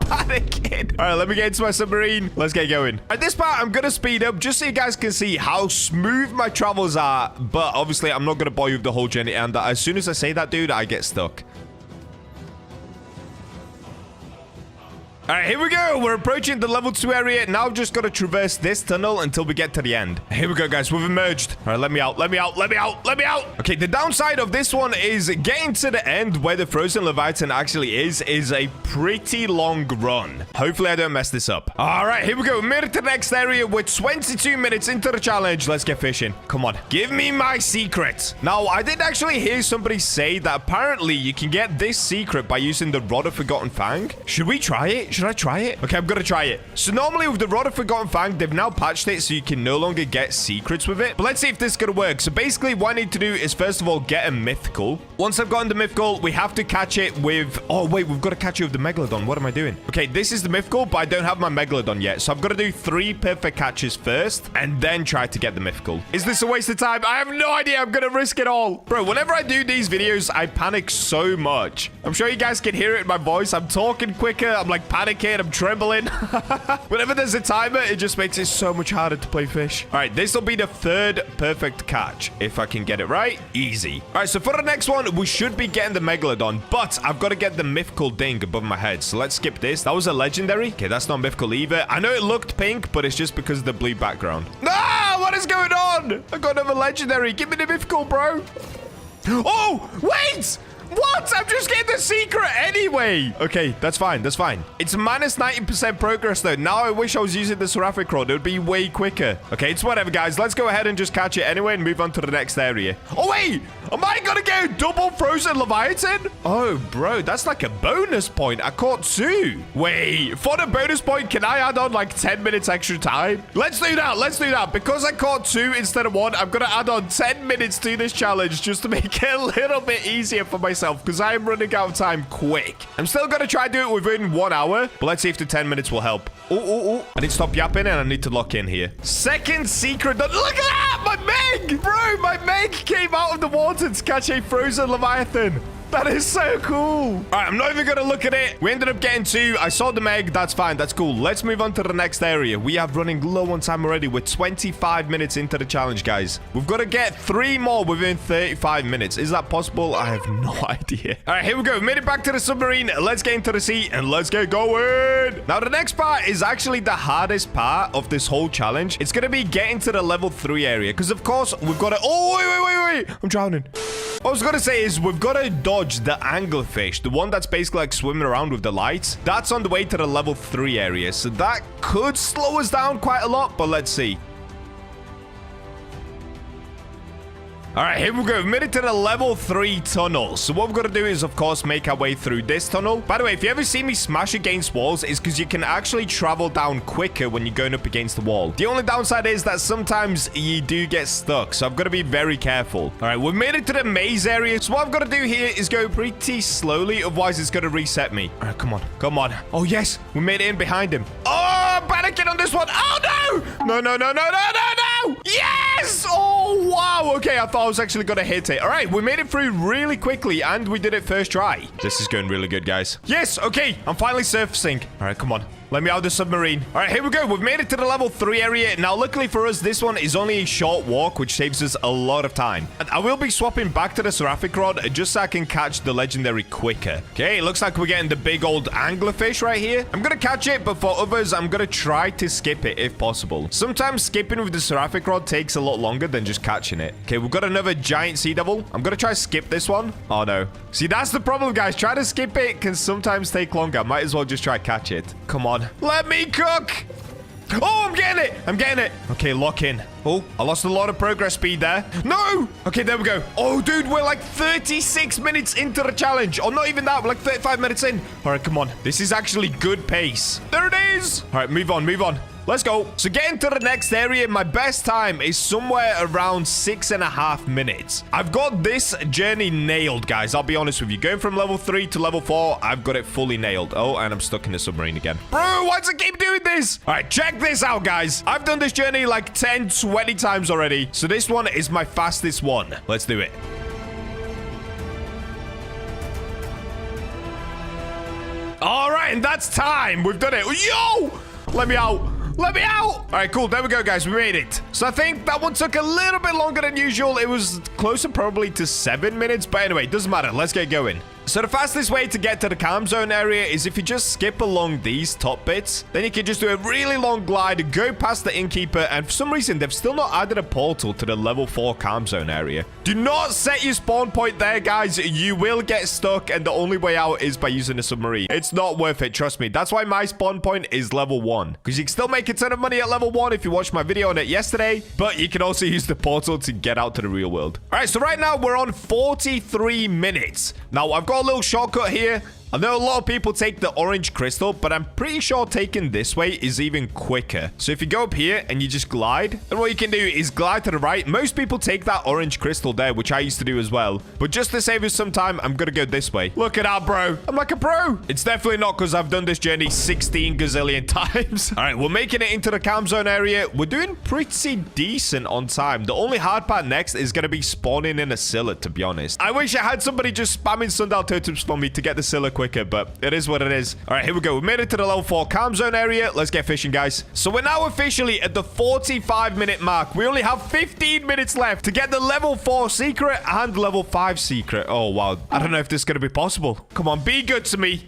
Panicking. All right, let me get into my submarine. Let's get going. At this part, I'm going to speed up just so you guys can see how smooth my travels are. But obviously, I'm not going to bore you with the whole journey. And as soon as I say that, dude, I get stuck. All right, here we go. We're approaching the level 2 area. Now I've just got to traverse this tunnel until we get to the end. Here we go, guys. We've emerged. All right, let me out. Let me out. Let me out. Let me out. Okay, the downside of this one is getting to the end where the frozen Leviathan actually is a pretty long run. Hopefully, I don't mess this up. All right, here we go. We made it to the next area. We're 22 minutes into the challenge. Let's get fishing. Come on. Give me my secret. Now, I did actually hear somebody say that apparently you can get this secret by using the Rod of Forgotten Fang. Should we try it? Should I try it? Okay, I'm gonna try it. So normally with the Rod of Forgotten Fang, they've now patched it so you can no longer get secrets with it. But let's see if this is gonna work. So basically what I need to do is first of all get a mythical. Once I've gotten the mythical, we have to catch it with... Oh, wait, we've got to catch it with the Megalodon. What am I doing? Okay, this is the mythical, but I don't have my Megalodon yet. So I've got to do 3 perfect catches first and then try to get the mythical. Is this a waste of time? I have no idea. I'm gonna risk it all. Bro, whenever I do these videos, I panic so much. I'm sure you guys can hear it in my voice. I'm talking quicker. I'm like panicking. I'm trembling. Whenever there's a timer, it just makes it so much harder to play fish. All right, this will be the 3rd perfect catch. If I can get it right, easy. All right, so for the next one, we should be getting the Megalodon, but I've got to get the mythical ding above my head. So let's skip this. That was a legendary. Okay, that's not mythical either. I know it looked pink, but it's just because of the blue background. Ah, what is going on? I got another legendary. Give me the mythical, bro. Oh, wait! What? I'm just getting the secret anyway. Okay, that's fine. That's fine. It's minus 90% progress, though. Now I wish I was using the Seraphic Rod. It would be way quicker. Okay, it's whatever, guys. Let's go ahead and just catch it anyway and move on to the next area. Oh, wait. Am I going to get double frozen Leviathan? Oh, bro, that's like a bonus point. I caught 2. Wait, for the bonus point, can I add on like 10 minutes extra time? Let's do that. Let's do that. Because I caught 2 instead of 1, I'm going to add on 10 minutes to this challenge just to make it a little bit easier for myself. Because I am running out of time quick. I'm still going to try to do it within 1 hour, but let's see if the 10 minutes will help. Oh. I need to stop yapping and I need to lock in here. 2nd secret. Look at that! My Meg! Bro, my Meg came out of the water to catch a frozen Leviathan. That is so cool. All right, I'm not even going to look at it. We ended up getting 2. I saw the Meg. That's fine. That's cool. Let's move on to the next area. We are running low on time already. We're 25 minutes into the challenge, guys. We've got to get 3 more within 35 minutes. Is that possible? I have no idea. All right, here we go. We made it back to the submarine. Let's get into the sea and let's get going. Now, the next part is actually the hardest part of this whole challenge. It's going to be getting to the level 3 area because, of course, we've got to... Oh, wait. I'm drowning. What I was going to say is we've got to dodge the anglerfish, the one that's basically like swimming around with the lights. That's on the way to the level 3 area. So that could slow us down quite a lot, but let's see. All right, here we go. We've made it to the level 3 tunnel. So what we're going to do is, of course, make our way through this tunnel. By the way, if you ever see me smash against walls, it's because you can actually travel down quicker when you're going up against the wall. The only downside is that sometimes you do get stuck. So I've got to be very careful. All right, we've made it to the maze area. So what I've got to do here is go pretty slowly. Otherwise, it's going to reset me. All right, come on. Come on. Oh, yes. We made it in behind him. Oh, I'm panicking on this one. Oh, no. No. Yes. Oh, wow. Okay, I thought I was actually going to hit it. All right, we made it through really quickly, and we did it first try. This is going really good, guys. Yes, okay. I'm finally surfacing. All right, come on. Let me out of the submarine. All right, here we go. We've made it to the level 3 area. Now, luckily for us, this one is only a short walk, which saves us a lot of time. And I will be swapping back to the seraphic rod just so I can catch the legendary quicker. Okay, it looks like we're getting the big old anglerfish right here. I'm going to catch it, but for others, I'm going to try to skip it if possible. Sometimes skipping with the seraphic rod takes a lot longer than just catching it. Okay, we've got another giant sea devil. I'm going to try to skip this one. Oh, no. See, that's the problem, guys. Trying to skip it can sometimes take longer. Might as well just try to catch it. Come on. Let me cook. Oh, I'm getting it. I'm getting it. Okay, lock in. Oh, I lost a lot of progress speed there. No. Okay, there we go. Oh, dude, we're like 36 minutes into the challenge. Or not even that. We're like 35 minutes in. All right, come on. This is actually good pace. There it is. All right, move on, move on. Let's go. So getting to the next area, my best time is somewhere around 6.5 minutes. I've got this journey nailed, guys. I'll be honest with you. Going from level 3 to level 4, I've got it fully nailed. Oh, and I'm stuck in the submarine again. Bro, why does it keep doing this? All right, check this out, guys. I've done this journey like 10, 20 times already. So this one is my fastest one. Let's do it. All right, and that's time. We've done it. Yo! Let me out. Let me out! All right, cool. There we go, guys. We made it. So I think that one took a little bit longer than usual. It was closer probably to 7 minutes. But anyway, it doesn't matter. Let's get going. So the fastest way to get to the calm zone area is if you just skip along these top bits. Then you can just do a really long glide, go past the innkeeper, and for some reason, they've still not added a portal to the level 4 calm zone area. Do not set your spawn point there, guys. You will get stuck, and the only way out is by using a submarine. It's not worth it, trust me. That's why my spawn point is level 1, because you can still make a ton of money at level 1 if you watched my video on it yesterday, but you can also use the portal to get out to the real world. All right, so right now, we're on 43 minutes. Now, I've got a little shortcut here. I know a lot of people take the orange crystal, but I'm pretty sure taking this way is even quicker. So if you go up here and you just glide, and what you can do is glide to the right. Most people take that orange crystal there, which I used to do as well. But just to save us some time, I'm going to go this way. Look at that, bro. I'm like a pro. It's definitely not because I've done this journey 16 gazillion times. All right, we're making it into the calm zone area. We're doing pretty decent on time. The only hard part next is going to be spawning in a Silla, to be honest. I wish I had somebody just spamming sundial totems for me to get the Silla quicker, but it is what it is. All right, here we go. We made it to the level 4 calm zone area. Let's get fishing, guys. So we're now officially at the 45-minute mark. We only have 15 minutes left to get the level 4 secret and level 5 secret. Oh, wow. I don't know if this is going to be possible. Come on, be good to me.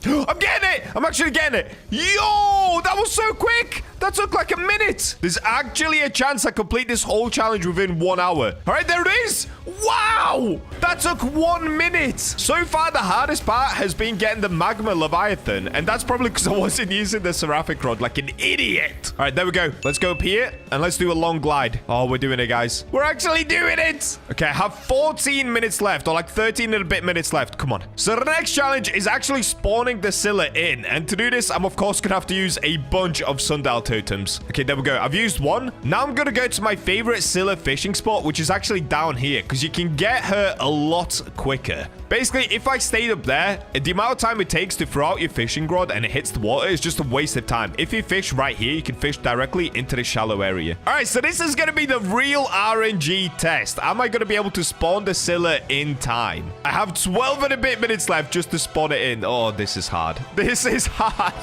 I'm getting it. I'm actually getting it. Yo, that was so quick. That took like a minute. There's actually a chance I complete this whole challenge within 1 hour. All right, there it is. Wow. That took 1 minute. So far, the hardest part has been getting the magma leviathan. And that's probably because I wasn't using the seraphic rod like an idiot. All right, there we go. Let's go up here and let's do a long glide. Oh, we're doing it, guys. We're actually doing it. Okay, I have 14 minutes left, or like 13 and a bit minutes left. Come on. So the next challenge is actually spawning the Silla in. And to do this, I'm of course going to have to use a bunch of sundial totems. Okay, there we go. I've used one. Now I'm going to go to my favorite Silla fishing spot, which is actually down here, because you can get her a lot quicker. Basically, if I stayed up there, the amount of time it takes to throw out your fishing rod and it hits the water is just a waste of time. If you fish right here, you can fish directly into the shallow area. All right, so this is going to be the real RNG test. Am I going to be able to spawn the Silla in time? I have 12 and a bit minutes left just to spawn it in. Oh, this is hard. This is hard.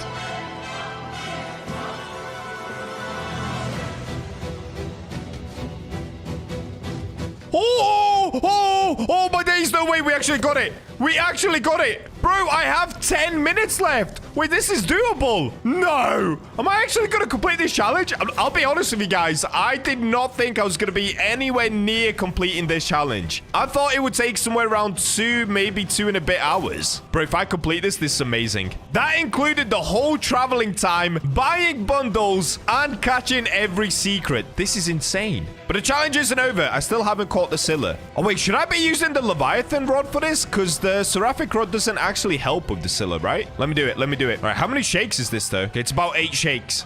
Oh, my days. No way. We actually got it. We actually got it. Bro, I have 10 minutes left. Wait, this is doable. No. Am I actually going to complete this challenge? I'll be honest with you guys. I did not think I was going to be anywhere near completing this challenge. I thought it would take somewhere around 2, maybe 2 and a bit hours. Bro, if I complete this, this is amazing. That included the whole traveling time, buying bundles, and catching every secret. This is insane. But the challenge isn't over. I still haven't caught the Silla. Oh, wait, should I be using the Leviathan rod for this? Because the Seraphic rod doesn't actually help with the Silla, right? Let me do it. Let me do it. All right, how many shakes is this, though? Okay, it's about 8 shakes.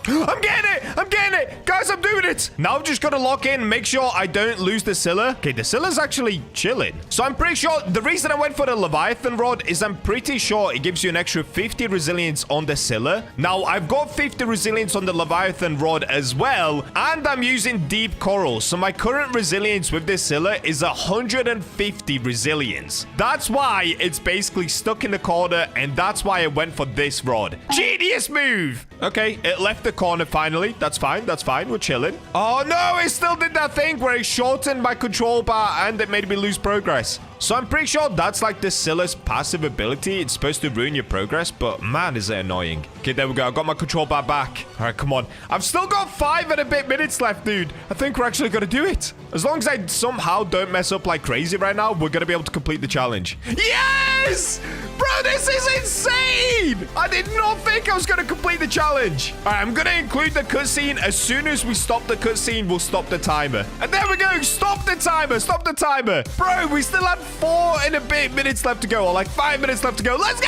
I'm getting it. I'm getting it. Guys, I'm doing it. Now I've just got to lock in, make sure I don't lose the Silla. Okay, the Silla's actually chilling. So I'm pretty sure the reason I went for the Leviathan rod is I'm pretty sure it gives you an extra 50 resilience on the Silla. Now, I've got 50 resilience on the Leviathan rod as well, and I'm using deep coral. So my current resilience with this Silla is 150 resilience. That's why it's basically stuck in the corner, and that's why I went for this rod. Genius move. Okay, it left the corner finally. That's fine. That's fine. We're chilling. Oh, no, it still did that thing where it shortened my control bar and it made me lose progress. So I'm pretty sure that's like the Silla's passive ability. It's supposed to ruin your progress, but man, is it annoying. Okay, there we go. I got my control bar back. All right, come on. I've still got 5 and a bit minutes left, dude. I think we're actually going to do it. As long as I somehow don't mess up like crazy right now, we're going to be able to complete the challenge. Yes! Bro, this is insane! I did not think I was going to complete the challenge. All right, I'm going to include the cutscene. As soon as we stop the cutscene, we'll stop the timer. And there we go. Stop the timer. Stop the timer. Bro, we still had 4 and a bit minutes left to go, or like 5 minutes left to go. Let's go!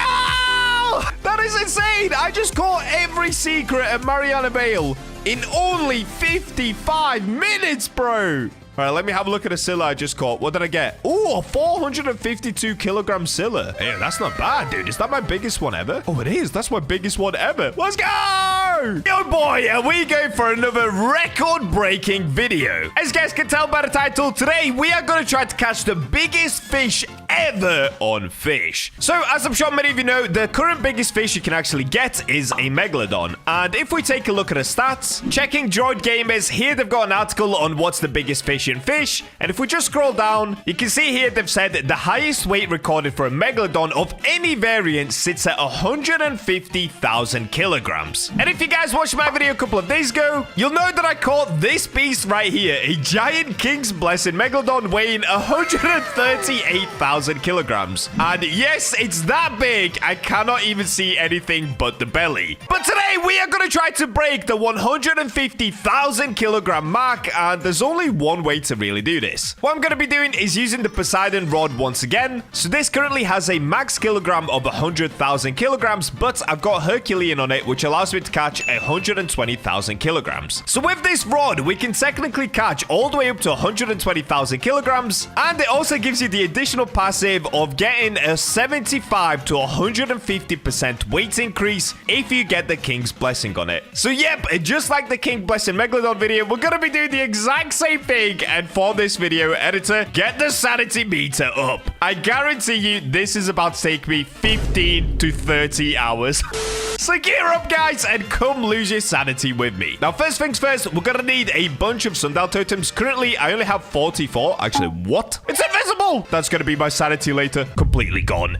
That is insane. I just caught every secret at Mariana Veil in only 55 minutes, bro. All right, let me have a look at the Silla I just caught. What did I get? Oh, a 452 kilogram Silla. Hey, that's not bad, dude. Is that my biggest one ever? Oh, it is. That's my biggest one ever. Let's go! Oh, boy, are we going for another record-breaking video? As you guys can tell by the title, today we are going to try to catch the biggest fish ever on fish. So, as I'm sure many of you know, the current biggest fish you can actually get is a Megalodon. And if we take a look at the stats, checking Droid Gamers, here they've got an article on what's the biggest fish in fish, and if we just scroll down, you can see here they've said that the highest weight recorded for a Megalodon of any variant sits at 150,000 kilograms. And if you guys watched my video a couple of days ago, you'll know that I caught this beast right here, a giant King's Blessing Megalodon weighing 138,000 kilograms. And yes, it's that big, I cannot even see anything but the belly. But today we are going to try to break the 150,000 kilogram mark, and there's only one way to really do this. What I'm going to be doing is using the Poseidon rod once again. So this currently has a max kilogram of 100,000 kilograms, but I've got Herculean on it, which allows me to catch 120,000 kilograms. So with this rod, we can technically catch all the way up to 120,000 kilograms, and it also gives you the additional passive of getting a 75 to 150% weight increase if you get the King's Blessing on it. So yep, just like the King Blessing Megalodon video, we're going to be doing the exact same thing. And for this video, editor, get the sanity meter up. I guarantee you this is about to take me 15 to 30 hours. So gear up, guys, and come lose your sanity with me. Now, first things first, we're going to need a bunch of sundial totems. Currently, I only have 44. Actually, what? It's invisible! That's going to be my sanity later. Completely gone.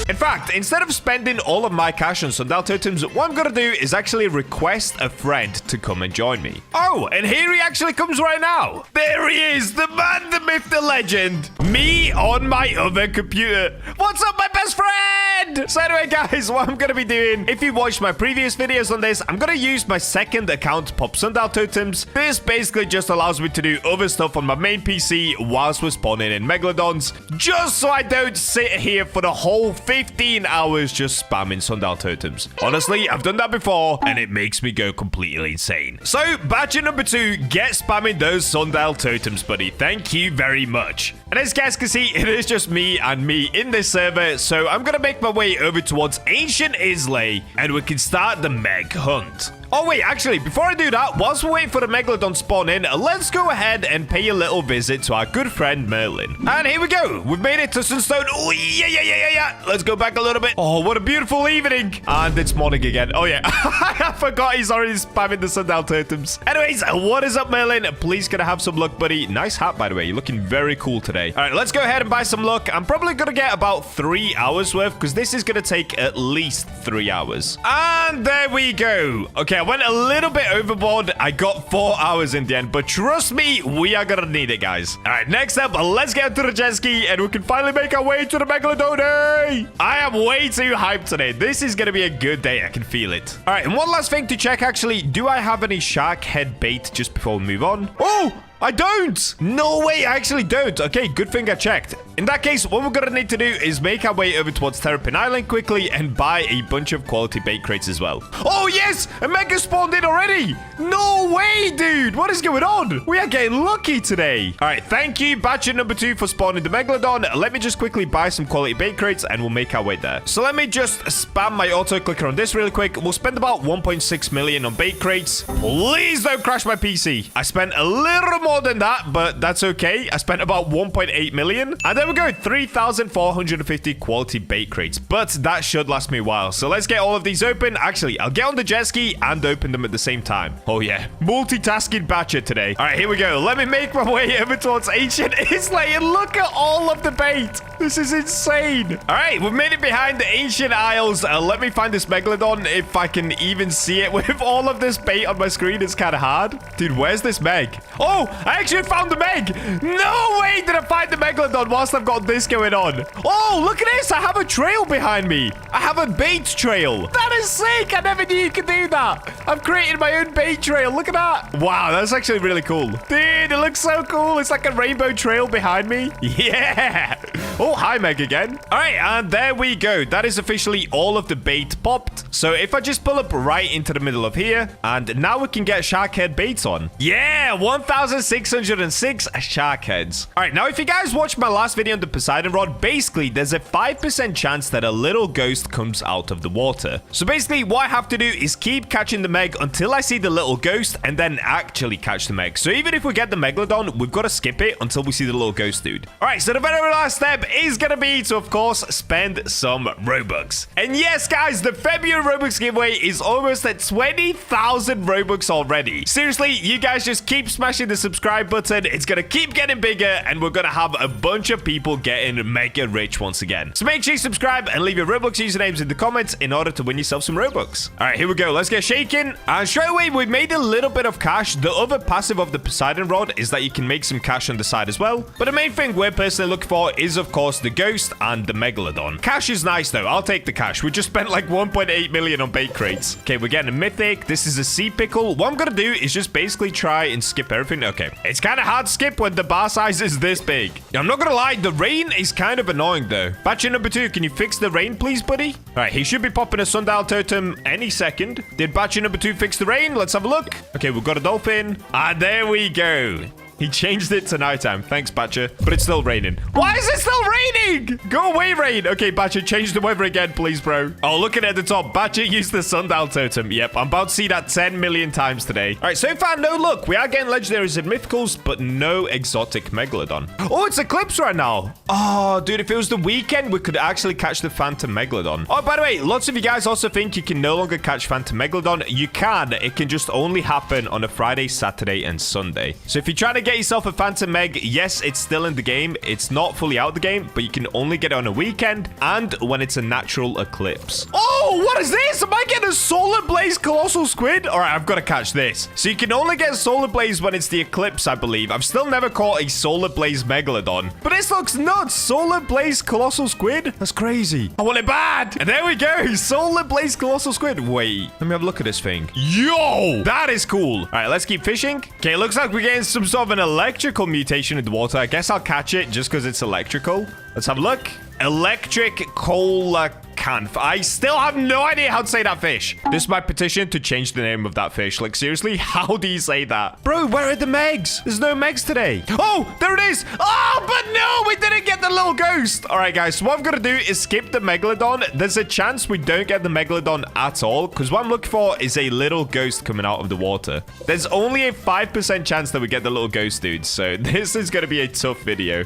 In fact, instead of spending all of my cash on sundial totems, what I'm going to do is actually request a friend to come and join me. Oh, and here he actually comes right now. There he is, the man, the myth, the legend. Me on my other computer. What's up, my best friend? So anyway, guys, what I'm going to be doing, if you watched my previous videos on this, I'm going to use my second account to pop sundial totems. This basically just allows me to do other stuff on my main PC whilst we're spawning in Megalodons, just so I don't sit here for the whole 15 hours just spamming sundial totems. Honestly, I've done that before, and it makes me go completely insane. So, Bacha number 2, get spamming those sundial totems, buddy. Thank you very much. And as you guys can see, it is just me and me in this server, so I'm gonna make my way over towards Ancient Islay, and we can start the Meg Hunt. Oh, wait, actually, before I do that, whilst we wait for the Megalodon spawn in, let's go ahead and pay a little visit to our good friend Merlin. And here we go. We've made it to Sunstone. Oh, yeah. Let's go back a little bit. Oh, what a beautiful evening. And it's morning again. Oh, yeah. I forgot he's already spamming the sundial totems. Anyways, what is up, Merlin? Please, can I have some luck, buddy? Nice hat, by the way. You're looking very cool today. All right, let's go ahead and buy some luck. I'm probably going to get about 3 hours worth, because this is going to take at least 3 hours. And there we go. Okay, I went a little bit overboard. I got 4 hours in the end, but trust me, we are gonna need it, guys. All right, next up, let's get to the jet ski, and we can finally make our way to the Megalodon. I am way too hyped today. This is gonna be a good day. I can feel it. All right, and one last thing to check, actually. Do I have any shark head bait just before we move on? Oh! I don't. No way, I actually don't. Okay, good thing I checked. In that case, what we're gonna need to do is make our way over towards Terrapin Island quickly and buy a bunch of quality bait crates as well. Oh, yes! A mega spawned in already! No way, dude! What is going on? We are getting lucky today. All right, thank you, Bacha number 2, for spawning the Megalodon. Let me just quickly buy some quality bait crates and we'll make our way there. So let me just spam my auto clicker on this really quick. We'll spend about 1.6 million on bait crates. Please don't crash my PC. I spent a little more than that, but that's okay. I spent about 1.8 million. And there we go, 3,450 quality bait crates. But that should last me a while. So let's get all of these open. Actually, I'll get on the jet ski and open them at the same time. Oh yeah, multitasking Bacha today. All right, here we go. Let me make my way over towards Ancient Islay and look at all of the bait. This is insane. All right, we've made it behind the Ancient Isles. Let me find this Megalodon if I can even see it with all of this bait on my screen. It's kind of hard. Dude, where's this Meg? Oh, I actually found the Meg. No way did I find the Megalodon whilst I've got this going on. Oh, look at this. I have a trail behind me. I have a bait trail. That is sick. I never knew you could do that. I've created my own bait trail. Look at that. Wow, that's actually really cool. Dude, it looks so cool. It's like a rainbow trail behind me. Yeah. Oh, hi, Meg again. All right, and there we go. That is officially all of the bait popped. So if I just pull up right into the middle of here, and now we can get shark head baits on. Yeah, 1,606 shark heads. All right, now if you guys watched my last video on the Poseidon rod, basically there's a 5% chance that a little ghost comes out of the water. So basically what I have to do is keep catching the Meg until I see the little ghost and then actually catch the Meg. So even if we get the Megalodon, we've got to skip it until we see the little ghost dude. All right, so the very last step is going to be to, of course, spend some Robux. And yes, guys, the February Robux giveaway is almost at 20,000 Robux already. Seriously, you guys just keep smashing the subscribe button. It's going to keep getting bigger and we're going to have a bunch of people getting mega rich once again. So make sure you subscribe and leave your Roblox usernames in the comments in order to win yourself some Robux. All right, here we go. Let's get shaking. And straight away, we made a little bit of cash. The other passive of the Poseidon rod is that you can make some cash on the side as well. But the main thing we're personally looking for is, of course, the ghost and the Megalodon. Cash is nice, though. I'll take the cash. We just spent like 1.8 million on bait crates. Okay, we're getting a mythic. This is a sea pickle. What I'm going to do is just basically try and skip everything. Okay, it's kind of hard to skip when the bar size is this big. I'm not going to lie. The rain is kind of annoying, though. Bacha number 2, can you fix the rain, please, buddy? All right, he should be popping a sundial totem any second. Did Bacha number 2 fix the rain? Let's have a look. Okay, we've got a dolphin. And there we go. He changed it to nighttime. Thanks, Bacha. But it's still raining. Why is it still raining? Go away, rain. Okay, Bacha, change the weather again, please, bro. Oh, look at the top. Bacha used the sundial totem. Yep, I'm about to see that 10 million times today. All right, so far, no luck. We are getting legendaries and mythicals, but no exotic Megalodon. Oh, it's Eclipse right now. Oh, dude, if it was the weekend, we could actually catch the Phantom Megalodon. Oh, by the way, lots of you guys also think you can no longer catch Phantom Megalodon. You can. It can just only happen on a Friday, Saturday, and Sunday. So if you're trying to get yourself a Phantom Meg, yes, it's still in the game. It's not fully out the game, but you can only get it on a weekend and when it's a natural eclipse. Oh, what is this? Am I getting a Solar Blaze Colossal Squid? All right, I've got to catch this. So you can only get Solar Blaze when it's the eclipse, I believe. I've still never caught a Solar Blaze Megalodon, but this looks nuts. Solar Blaze Colossal Squid? That's crazy. I want it bad. And there we go. Solar Blaze Colossal Squid. Wait, let me have a look at this thing. Yo, that is cool. All right, let's keep fishing. Okay, it looks like we're getting some sort of an electrical mutation in the water. I guess I'll catch it just because it's electrical. Let's have a look. Electric coelacanth. I still have no idea how to say that fish. This is my petition to change the name of that fish. Like, seriously, how do you say that? Bro, where are the Megs? There's no Megs today. Oh, there it is. Oh, but no, we didn't get the little ghost. All right, guys, so what I'm going to do is skip the Megalodon. There's a chance we don't get the Megalodon at all because what I'm looking for is a little ghost coming out of the water. There's only a 5% chance that we get the little ghost dude. So this is going to be a tough video.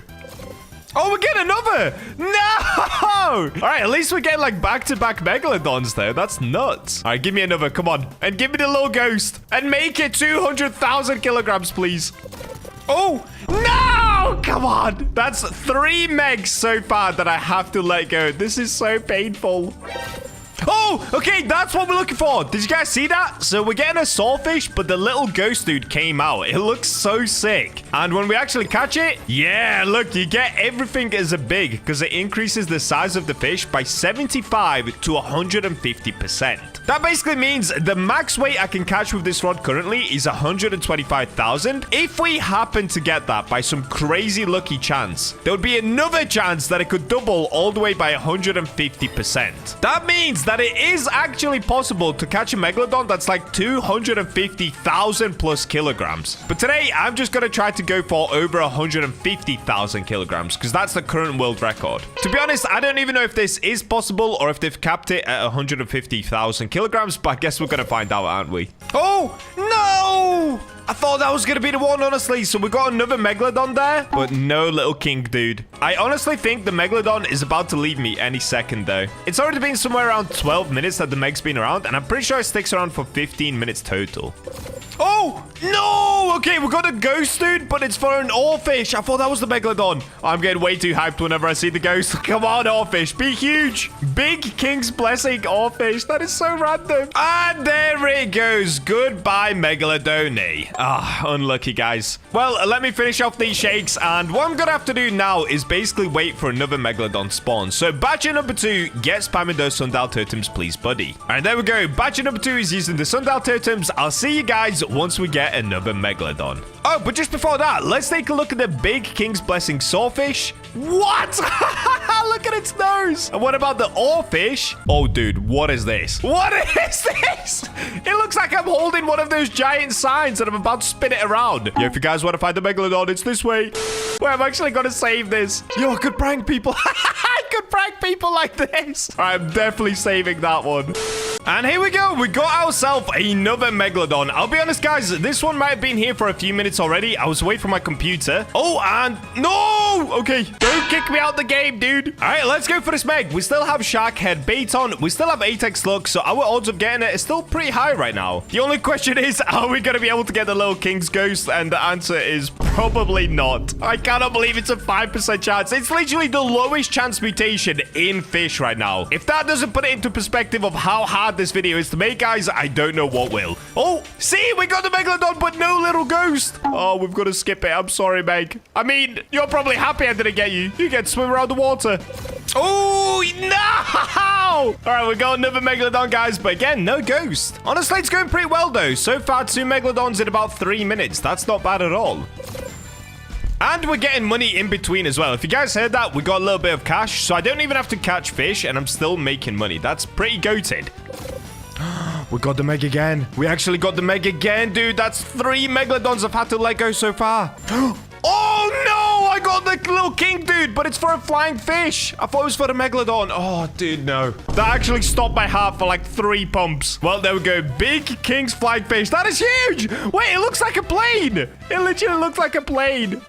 Oh, we're getting another. No. All right, at least we're getting like back-to-back Megalodons, though. That's nuts. All right, give me another. Come on. And give me the little ghost. And make it 200,000 kilograms, please. Oh, no. Come on. That's 3 Megs so far that I have to let go. This is so painful. Oh, Oh, okay, that's what we're looking for. Did you guys see that? So we're getting a sawfish, but the little ghost dude came out. It looks so sick. And when we actually catch it, yeah, look, you get everything as a big because it increases the size of the fish by 75 to 150%. That basically means the max weight I can catch with this rod currently is 125,000. If we happen to get that by some crazy lucky chance, there would be another chance that it could double all the way by 150%. That means that it is actually possible to catch a Megalodon that's like 250,000 plus kilograms. But today, I'm just going to try to go for over 150,000 kilograms because that's the current world record. To be honest, I don't even know if this is possible or if they've capped it at 150,000 kilograms, but I guess we're going to find out, aren't we? Oh, no! I thought that was going to be the one, honestly. So we got another Megalodon there, but no little king dude. I honestly think the Megalodon is about to leave me any second, though. It's already been somewhere around 12 minutes that the Meg's been around, and I'm pretty sure it sticks around for 15 minutes total. Oh, no! Okay, we got a ghost dude, but it's for an oarfish. I thought that was the Megalodon. I'm getting way too hyped whenever I see the ghost. Come on, oarfish. Be huge. Big King's Blessing oarfish. That is so random. And there it goes. Goodbye, Megalodon. Ah, unlucky, guys. Well, let me finish off these shakes, and what I'm gonna have to do now is basically wait for another Megalodon spawn. So, Bacha number 2, get spamming those sundial totems, please, buddy. All right, there we go. Bacha number 2 is using the sundial totems. I'll see you guys once we get another Megalodon. Oh, but just before that, let's take a look at the Big King's Blessing Sawfish. What? Look at its nose. And what about the oarfish? Oh, dude, what is this? What is this? It looks like I'm holding one of those giant signs and I'm about to spin it around. Yo, if you guys want to find the Megalodon, it's this way. Wait, I'm actually going to save this. Yo, I could prank people. I could prank people like this. All right, I'm definitely saving that one. And here we go. We got ourselves another Megalodon. I'll be honest, guys. This one might have been here for a few minutes already. I was away from my computer. Oh, and no. Okay. Don't kick me out the game, dude. All right, let's go for this Meg. We still have Shark Head Bait on. We still have Atex Luck. So our odds of getting it is still pretty high right now. The only question is, are we going to be able to get the little King's Ghost? And the answer is probably not. I cannot believe it's a 5% chance. It's literally the lowest chance mutation in fish right now. If that doesn't put it into perspective of how hard this video is to make, guys, I don't know what will. Oh, see, we got the Megalodon, but no little ghost. Oh, we've got to skip it. I'm sorry, Meg. I mean, you're probably happy I didn't get you. You get to swim around the water. Oh, no! All right, we got another Megalodon, guys, but again, no ghost. Honestly, it's going pretty well, though. So far, 2 Megalodons in about 3 minutes. That's not bad at all. And we're getting money in between as well. If you guys heard that, we got a little bit of cash. So I don't even have to catch fish, and I'm still making money. That's pretty goated. We got the Meg again. We actually got the Meg again, dude. That's 3 Megalodons I've had to let go so far. Oh, no! I got the little king, dude, but it's for a flying fish. I thought it was for the Megalodon. Oh, dude, no. That actually stopped my heart for like 3 pumps. Well, there we go. Big King's flying fish. That is huge. Wait, it looks like a plane. It literally looks like a plane.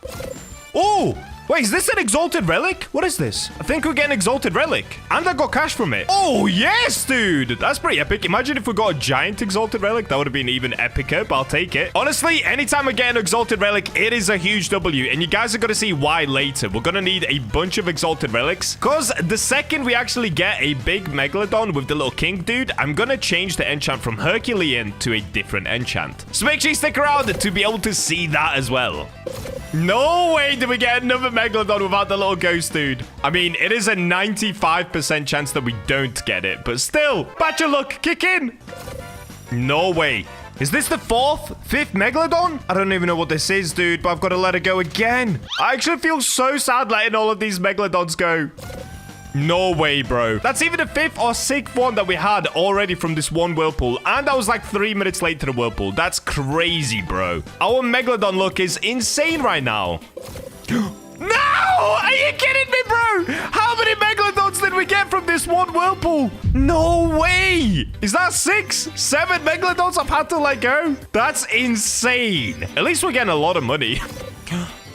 Oh, wait, is this an exalted relic? What is this? I think we're getting exalted relic. And I got cash from it. Oh, yes, dude. That's pretty epic. Imagine if we got a giant exalted relic. That would have been even epicer, but I'll take it. Honestly, anytime we get an exalted relic, it is a huge W. And you guys are going to see why later. We're going to need a bunch of exalted relics. Because the second we actually get a big Megalodon with the little king dude, I'm going to change the enchant from Herculean to a different enchant. So make sure you stick around to be able to see that as well. No way did we get another Megalodon without the little ghost dude. I mean, it is a 95% chance that we don't get it, but still, Bacha luck, kick in. No way. Is this the 4th, 5th Megalodon? I don't even know what this is, dude, but I've got to let it go again. I actually feel so sad letting all of these Megalodons go. No way, bro. That's even the 5th or 6th one that we had already from this one whirlpool. And I was like 3 minutes late to the whirlpool. That's crazy, bro. Our Megalodon look is insane right now. No! Are you kidding me, bro? How many Megalodons did we get from this one whirlpool? No way! Is that 6, 7 Megalodons I've had to let go? That's insane. At least we're getting a lot of money.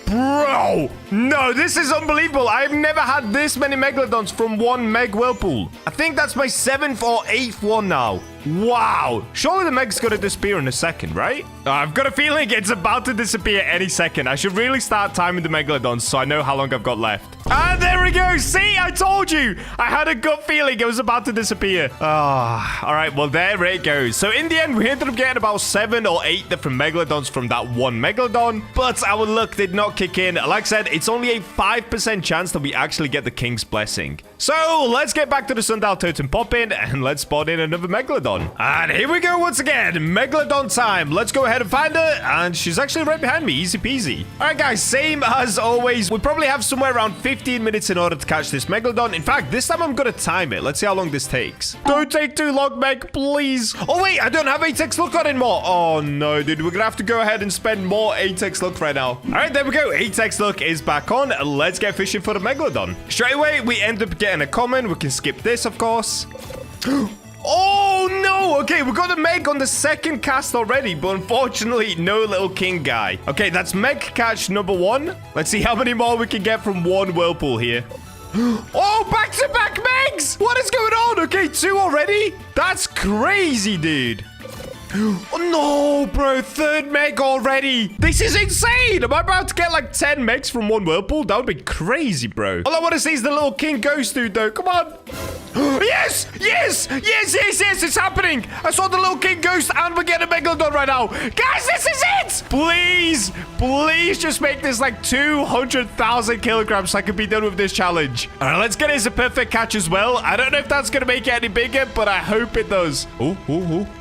Bro, No, this is unbelievable. I've never had this many Megalodons from one Meg Whirlpool. I think that's my 7th or 8th one now. Wow. Surely the Meg's going to disappear in a second, right? I've got a feeling it's about to disappear any second. I should really start timing the Megalodons so I know how long I've got left. And there we go. See, I told you. I had a gut feeling it was about to disappear. All right, well, there it goes. So in the end, we ended up getting about 7 or 8 different Megalodons from that one Megalodon. But our luck did not kick in. Like I said, it's only a 5% chance that we actually get the King's Blessing. So let's get back to the Sundial Totem pop-in and let's spawn in another Megalodon. And here we go once again. Megalodon time. Let's go ahead and find her. And she's actually right behind me. Easy peasy. All right, guys. Same as always. We probably have somewhere around 15 minutes in order to catch this Megalodon. In fact, this time I'm going to time it. Let's see how long this takes. Don't take too long, Meg, please. Oh, wait. I don't have Atex Luck on anymore. Oh, no, dude. We're going to have to go ahead and spend more Atex Luck right now. All right, there we go. Atex Luck is back on. Let's get fishing for the Megalodon. Straight away, we end up getting a common. We can skip this, of course. Oh, no. Okay, we got a Meg on the second cast already, but unfortunately, no little king guy. Okay, that's Meg catch number 1. Let's see how many more we can get from one Whirlpool here. Oh, back-to-back Megs! What is going on? Okay, 2 already? That's crazy, dude. Oh, no, bro. 3rd Meg already. This is insane. Am I about to get like 10 Megs from one Whirlpool? That would be crazy, bro. All I want to see is the little king ghost dude, though. Come on. Yes! Yes! Yes, yes, yes! It's happening! I saw the little king ghost and we're getting a Megalodon right now. Guys, this is it! Please, please just make this like 200,000 kilograms so I can be done with this challenge. All right, let's get it as a perfect catch as well. I don't know if that's going to make it any bigger, but I hope it does. Oh.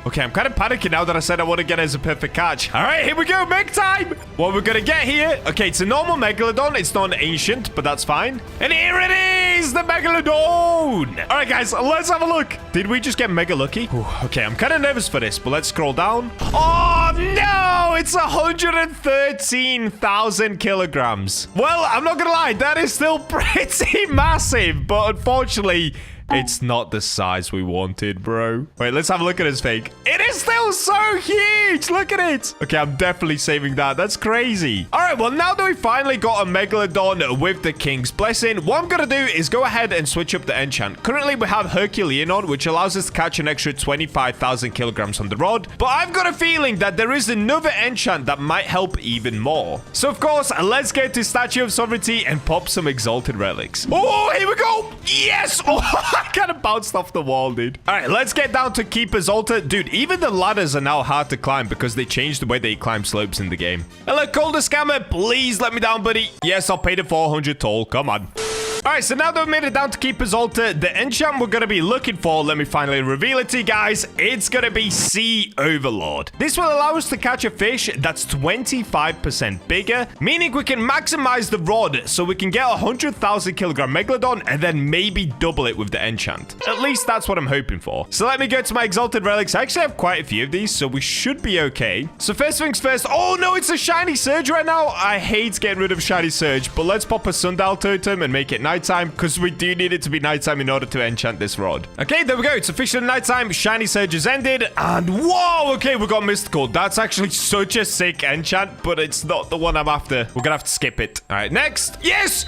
Okay, I'm kind of panicking now that I said I want to get it as a perfect catch. All right, here we go. Meg time! What we're going to get here... Okay, it's a normal Megalodon. It's not an ancient, but that's fine. And here it is! The Megalodon! All right, guys, let's have a look. Did we just get mega lucky? Whew, okay, I'm kind of nervous for this, but let's scroll down. Oh, no! It's 113,000 kilograms. Well, I'm not gonna lie. That is still pretty massive, but unfortunately... It's not the size we wanted, bro. Wait, let's have a look at his fake. It is still so huge. Look at it. Okay, I'm definitely saving that. That's crazy. All right, well, now that we finally got a Megalodon with the King's Blessing, what I'm going to do is go ahead and switch up the enchant. Currently, we have Herculean on, which allows us to catch an extra 25,000 kilograms on the rod. But I've got a feeling that there is another enchant that might help even more. So, of course, let's get to Statue of Sovereignty and pop some Exalted Relics. Oh, here we go. Yes. Oh, I kind of bounced off the wall, dude. All right, let's get down to Keeper's Altar. Dude, even the ladders are now hard to climb because they changed the way they climb slopes in the game. Hello, Calder Scammer. Please let me down, buddy. Yes, I'll pay the 400 toll. Come on. All right, so now that we've made it down to Keeper's Altar, the enchant we're going to be looking for, let me finally reveal it to you guys. It's going to be Sea Overlord. This will allow us to catch a fish that's 25% bigger, meaning we can maximize the rod so we can get a 100,000 kilogram Megalodon and then maybe double it with the enchant. At least that's what I'm hoping for. So let me go to my Exalted Relics. I actually have quite a few of these, so we should be okay. So first things first. Oh, no, it's a Shiny Surge right now. I hate getting rid of Shiny Surge, but let's pop a Sundial Totem and make it nighttime because we do need it to be nighttime in order to enchant this rod. Okay, there we go. It's officially nighttime. Shiny Surge has ended. And whoa, okay, we got Mystical. That's actually such a sick enchant, but it's not the one I'm after. We're gonna have to skip it. All right, next. Yes.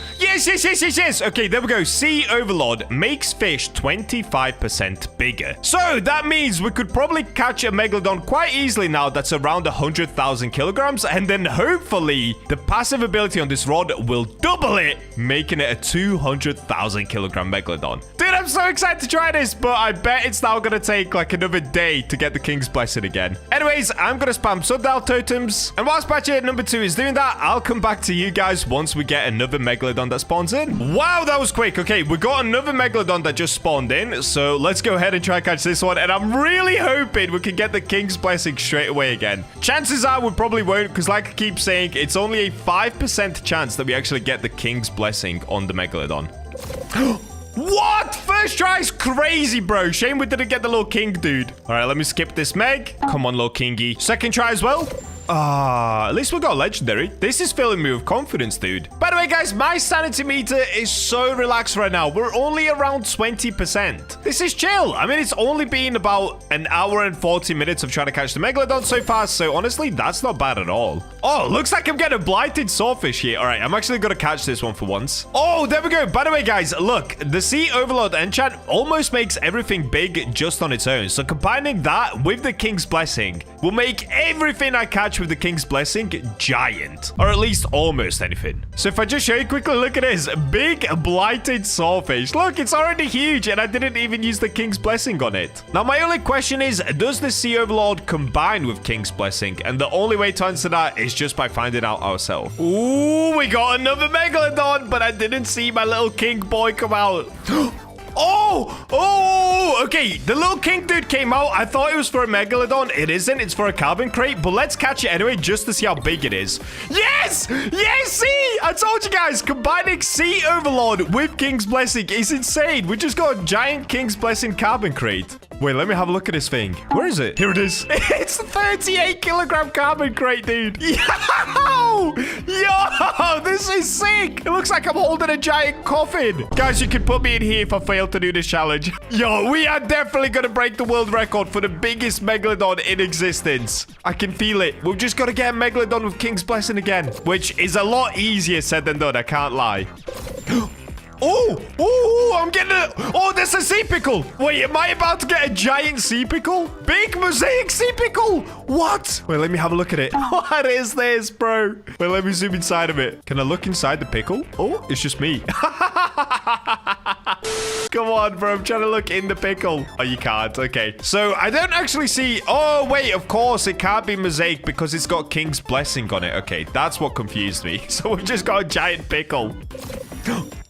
Okay, there we go. Sea Overlord makes fish 25% bigger. So that means we could probably catch a Megalodon quite easily now that's around 100,000 kilograms. And then hopefully the passive ability on this rod will double it, making it a 200,000 kilogram Megalodon. Dude, I'm so excited to try this, but I bet it's now gonna take like another day to get the King's Blessing again. Anyways, I'm gonna spam Sundial Totems, and whilst Bacha number 2 is doing that, I'll come back to you guys once we get another Megalodon that spawns in. Wow, that was quick. Okay, we got another Megalodon that just spawned in, so let's go ahead and try and catch this one, and I'm really hoping we can get the King's Blessing straight away again. Chances are we probably won't, because like I keep saying, it's only a 5% chance that we actually get the King's Blessing on the Megalodon. What? First try is crazy, bro. Shame we didn't get the little king, dude. All right, let me skip this Meg. Come on, little kingy. Second try as well. At least we got legendary. This is filling me with confidence, dude. By the way, guys, my sanity meter is so relaxed right now. We're only around 20%. This is chill. I mean, it's only been about an hour and 40 minutes of trying to catch the Megalodon so far. So honestly, that's not bad at all. Oh, looks like I'm getting a blighted sawfish here. All right, I'm actually going to catch this one for once. Oh, there we go. By the way, guys, look, the Sea Overlord enchant almost makes everything big just on its own. So combining that with the King's Blessing will make everything I catch with the King's Blessing giant, or at least almost anything. So if I just show you quickly, look at this big blighted sawfish. Look, it's already huge, and I didn't even use the King's Blessing on it. Now, my only question is, does the Sea Overlord combine with King's Blessing? And the only way to answer that is just by finding out ourselves. Ooh, we got another Megalodon, but I didn't see my little king boy come out. Oh, okay. The little king dude came out. I thought it was for a Megalodon. It isn't. It's for a carbon crate, but let's catch it anyway just to see how big it is. Yes! Yes, see? I told you guys, combining Sea Overlord with King's Blessing is insane. We just got a giant King's Blessing carbon crate. Wait, let me have a look at this thing. Where is it? Here it is. It's a 38 kilogram carbon crate, dude. Yo! Yo! This is sick. It looks like I'm holding a giant coffin. Guys, you can put me in here if I fail to do this challenge. Yo, we are definitely going to break the world record for the biggest Megalodon in existence. I can feel it. We've just got to get a Megalodon with King's Blessing again, which is a lot easier said than done. I can't lie. Oh, I'm getting a... Oh, there's a sea pickle. Wait, am I about to get a giant sea pickle? Big mosaic sea pickle. What? Wait, let me have a look at it. What is this, bro? Wait, let me zoom inside of it. Can I look inside the pickle? Oh, it's just me. Come on, bro. I'm trying to look in the pickle. Oh, you can't. Okay. So I don't actually see... Oh, wait. Of course, it can't be mosaic because it's got King's Blessing on it. Okay, that's what confused me. So we've just got a giant pickle.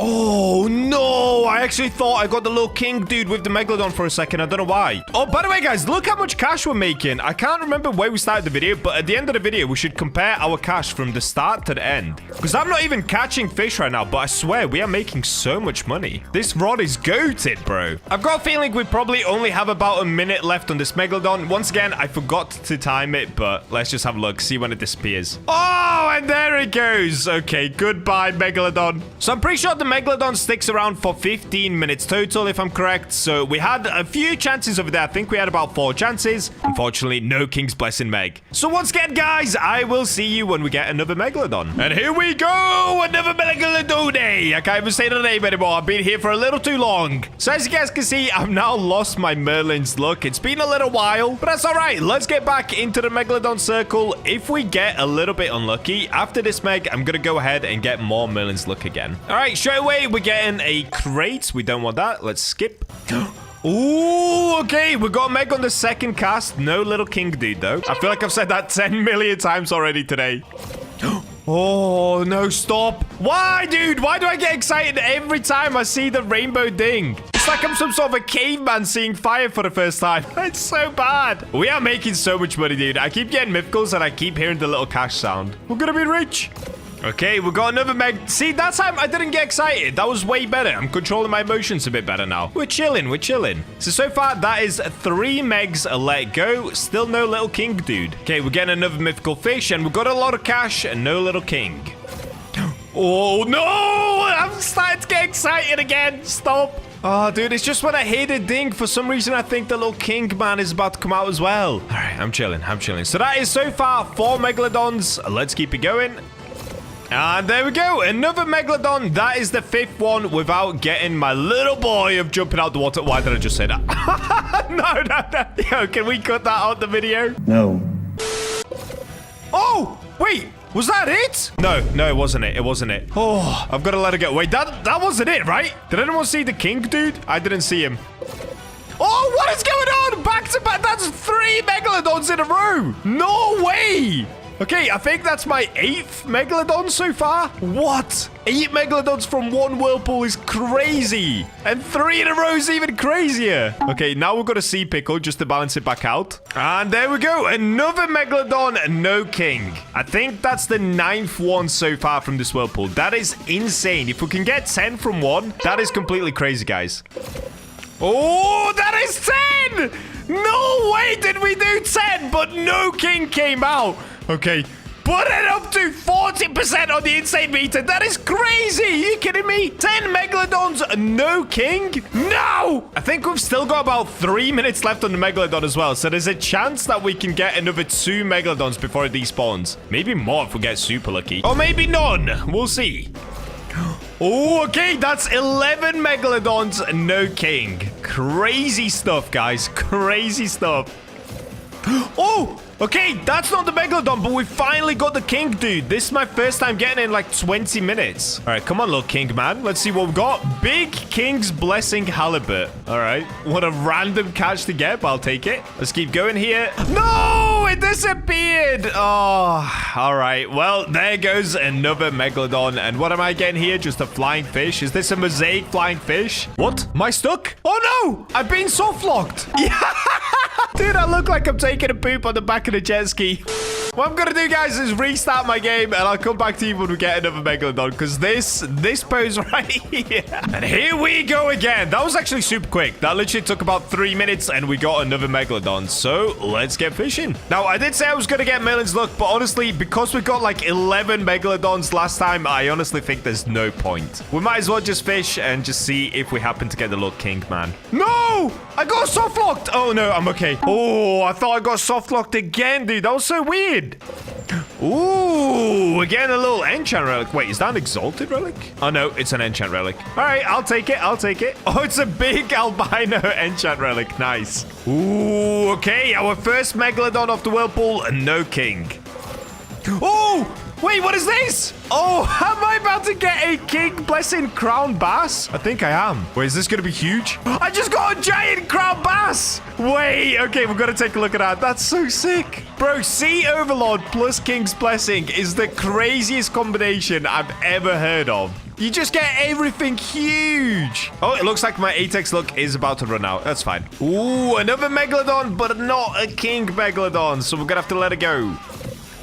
Oh, no. I actually thought I got the little king dude with the Megalodon for a second. I don't know why. Oh, by the way, guys, look how much cash we're making. I can't remember where we started the video, but at the end of the video, we should compare our cash from the start to the end. Because I'm not even catching fish right now, but I swear we are making so much money. This rod is goated, bro. I've got a feeling we probably only have about a minute left on this Megalodon. Once again, I forgot to time it, but let's just have a look, see when it disappears. Oh, and there it goes. Okay, goodbye, Megalodon. So I'm pretty sure the Megalodon sticks around for 15 minutes total, if I'm correct. So we had a few chances over there. I think we had about 4 chances. Unfortunately, no King's Blessing Meg. So once again, guys, I will see you when we get another Megalodon. And here we go, another Megalodon day. I can't even say the name anymore. I've been here for a little too long. So as you guys can see, I've now lost my Merlin's luck. It's been a little while, but that's all right. Let's get back into the Megalodon circle. If we get a little bit unlucky, after this Meg, I'm going to go ahead and get more Merlin's luck again. All right, straight away, we're getting a crate. We don't want that. Let's skip. Ooh, okay. We got Meg on the second cast. No little king dude, though. I feel like I've said that 10 million times already today. Oh, no, stop. Why, dude? Why do I get excited every time I see the rainbow ding? It's like I'm some sort of a caveman seeing fire for the first time. It's so bad. We are making so much money, dude. I keep getting mythicals and I keep hearing the little cash sound. We're gonna be rich. Okay, we got another Meg. See, that time I didn't get excited. That was way better. I'm controlling my emotions a bit better now. We're chilling. We're chilling. So far, that is 3 Megs let go. Still no little king dude. Okay, we're getting another mythical fish, and we've got a lot of cash and no little king. Oh, no! I'm starting to get excited again. Stop. Oh, dude, it's just when I hear the ding, for some reason, I think the little king man is about to come out as well. All right, I'm chilling. I'm chilling. So that is so far 4 Megalodons. Let's keep it going. And there we go. Another Megalodon. That is the 5th one without getting my little boy of jumping out the water. Why did I just say that? No. Yo, can we cut that out the video? No. Oh, wait. Was that it? No, it wasn't it. It wasn't it. Oh, I've got to let it go. Wait, that wasn't it, right? Did anyone see the king dude? I didn't see him. Oh, what is going on? Back to back. That's 3 Megalodons in a row. No way. Okay, I think that's my 8th Megalodon so far. What? 8 Megalodons from one whirlpool is crazy. And 3 in a row is even crazier. Okay, now we've got a sea pickle just to balance it back out. And there we go. Another Megalodon, no king. I think that's the 9th one so far from this whirlpool. That is insane. If we can get 10 from one, that is completely crazy, guys. Oh, that is 10! No way did we do 10, but no king came out. Okay. Put it up to 40% on the insane meter. That is crazy. Are you kidding me? 10 Megalodons, no king? No! I think we've still got about 3 minutes left on the Megalodon as well. So there's a chance that we can get another 2 Megalodons before it despawns. Maybe more if we get super lucky. Or maybe none. We'll see. Oh, okay. That's 11 Megalodons, no king. Crazy stuff, guys. Crazy stuff. Oh! Okay, that's not the Megalodon, but we finally got the king, dude. This is my first time getting it in like 20 minutes. All right, come on, little king man. Let's see what we've got. Big King's Blessing Halibut. All right, what a random catch to get, but I'll take it. Let's keep going here. No, it disappeared. Oh, all right. Well, there goes another Megalodon. And what am I getting here? Just a flying fish. Is this a mosaic flying fish? What? Am I stuck? Oh, no. I've been soft locked. Yeah. Dude, I look like I'm taking a poop on the back of the jet ski. What I'm gonna do, guys, is restart my game, and I'll come back to you when we get another Megalodon, because this pose right here. And here we go again. That was actually super quick. That literally took about 3 minutes, and we got another Megalodon. So let's get fishing. Now, I did say I was gonna get millions luck, but honestly, because we got like 11 Megalodons last time, I honestly think there's no point. We might as well just fish and just see if we happen to get the little king man. No! I got soft locked. Oh, no, I'm okay. Oh, I thought I got soft locked again, dude. That was so weird. Ooh, we're getting a little enchant relic. Wait, is that an exalted relic? Oh, no, it's an enchant relic. All right, I'll take it. I'll take it. Oh, it's a big albino enchant relic. Nice. Ooh, okay. Our first Megalodon off the whirlpool and no king. Oh, wait, what is this? Oh, am I about to get a King Blessing Crown Bass? I think I am. Wait, is this going to be huge? I just got a giant Crown Bass. Wait, okay, we've got to take a look at that. That's so sick. Bro, Sea Overlord plus King's Blessing is the craziest combination I've ever heard of. You just get everything huge. Oh, it looks like my Apex luck is about to run out. That's fine. Ooh, another Megalodon, but not a King Megalodon. So we're going to have to let it go.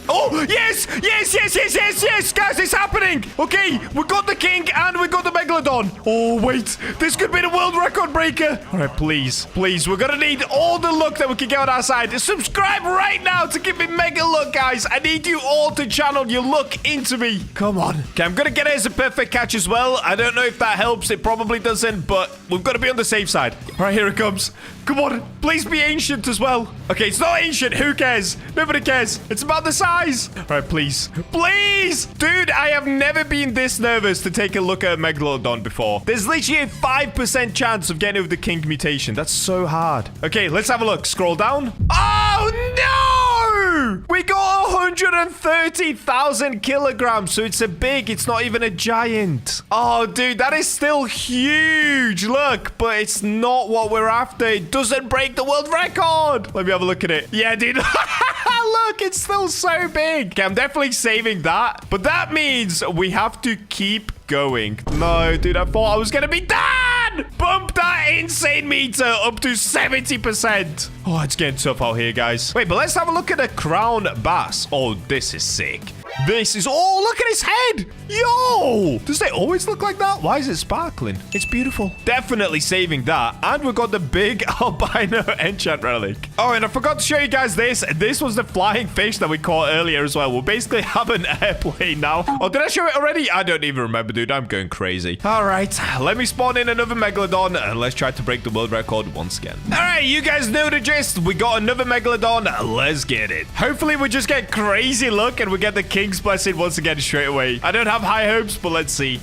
Oh, yes, yes, yes, yes, yes, yes, guys, it's happening. Okay, we got the king and we got the Megalodon. Oh, wait, this could be the world record breaker. All right, please, please, we're gonna need all the luck that we can get on our side. Subscribe right now to give me mega luck, guys. I need you all to channel your luck into me. Come on. Okay, I'm gonna get it as a perfect catch as well. I don't know if that helps. It probably doesn't, but we've got to be on the safe side. All right, here it comes. Come on, please be ancient as well. Okay, it's not ancient. Who cares? Nobody cares. It's about the size. All right, please. Please. Dude, I have never been this nervous to take a look at a Megalodon before. There's literally a 5% chance of getting over the king mutation. That's so hard. Okay, let's have a look. Scroll down. Oh, no! We got 130,000 kilograms, so it's a big. It's not even a giant. Oh, dude, that is still huge. Look, but it's not what we're after. It doesn't break the world record. Let me have a look at it. Yeah, dude. Look, it's still so big. Okay, I'm definitely saving that. But that means we have to keep going. No, dude, I thought I was going to be done. Bump that insane meter up to 70%. Oh, it's getting tough out here, guys. Wait, but let's have a look at the crown bass. Oh, this is sick. This is... Oh, look at his head. Yo! Does it always look like that? Why is it sparkling? It's beautiful. Definitely saving that. And we've got the big albino enchant relic. Oh, and I forgot to show you guys this. This was the flying fish that we caught earlier as well. We'll basically have an airplane now. Oh, did I show it already? I don't even remember, dude. I'm going crazy. All right. Let me spawn in another Megalodon and let's try to break the world record once again. All right. You guys know the gist. We got another Megalodon. Let's get it. Hopefully, we just get crazy luck and we get the King's Blessing once again straight away. I don't have high hopes, but let's see.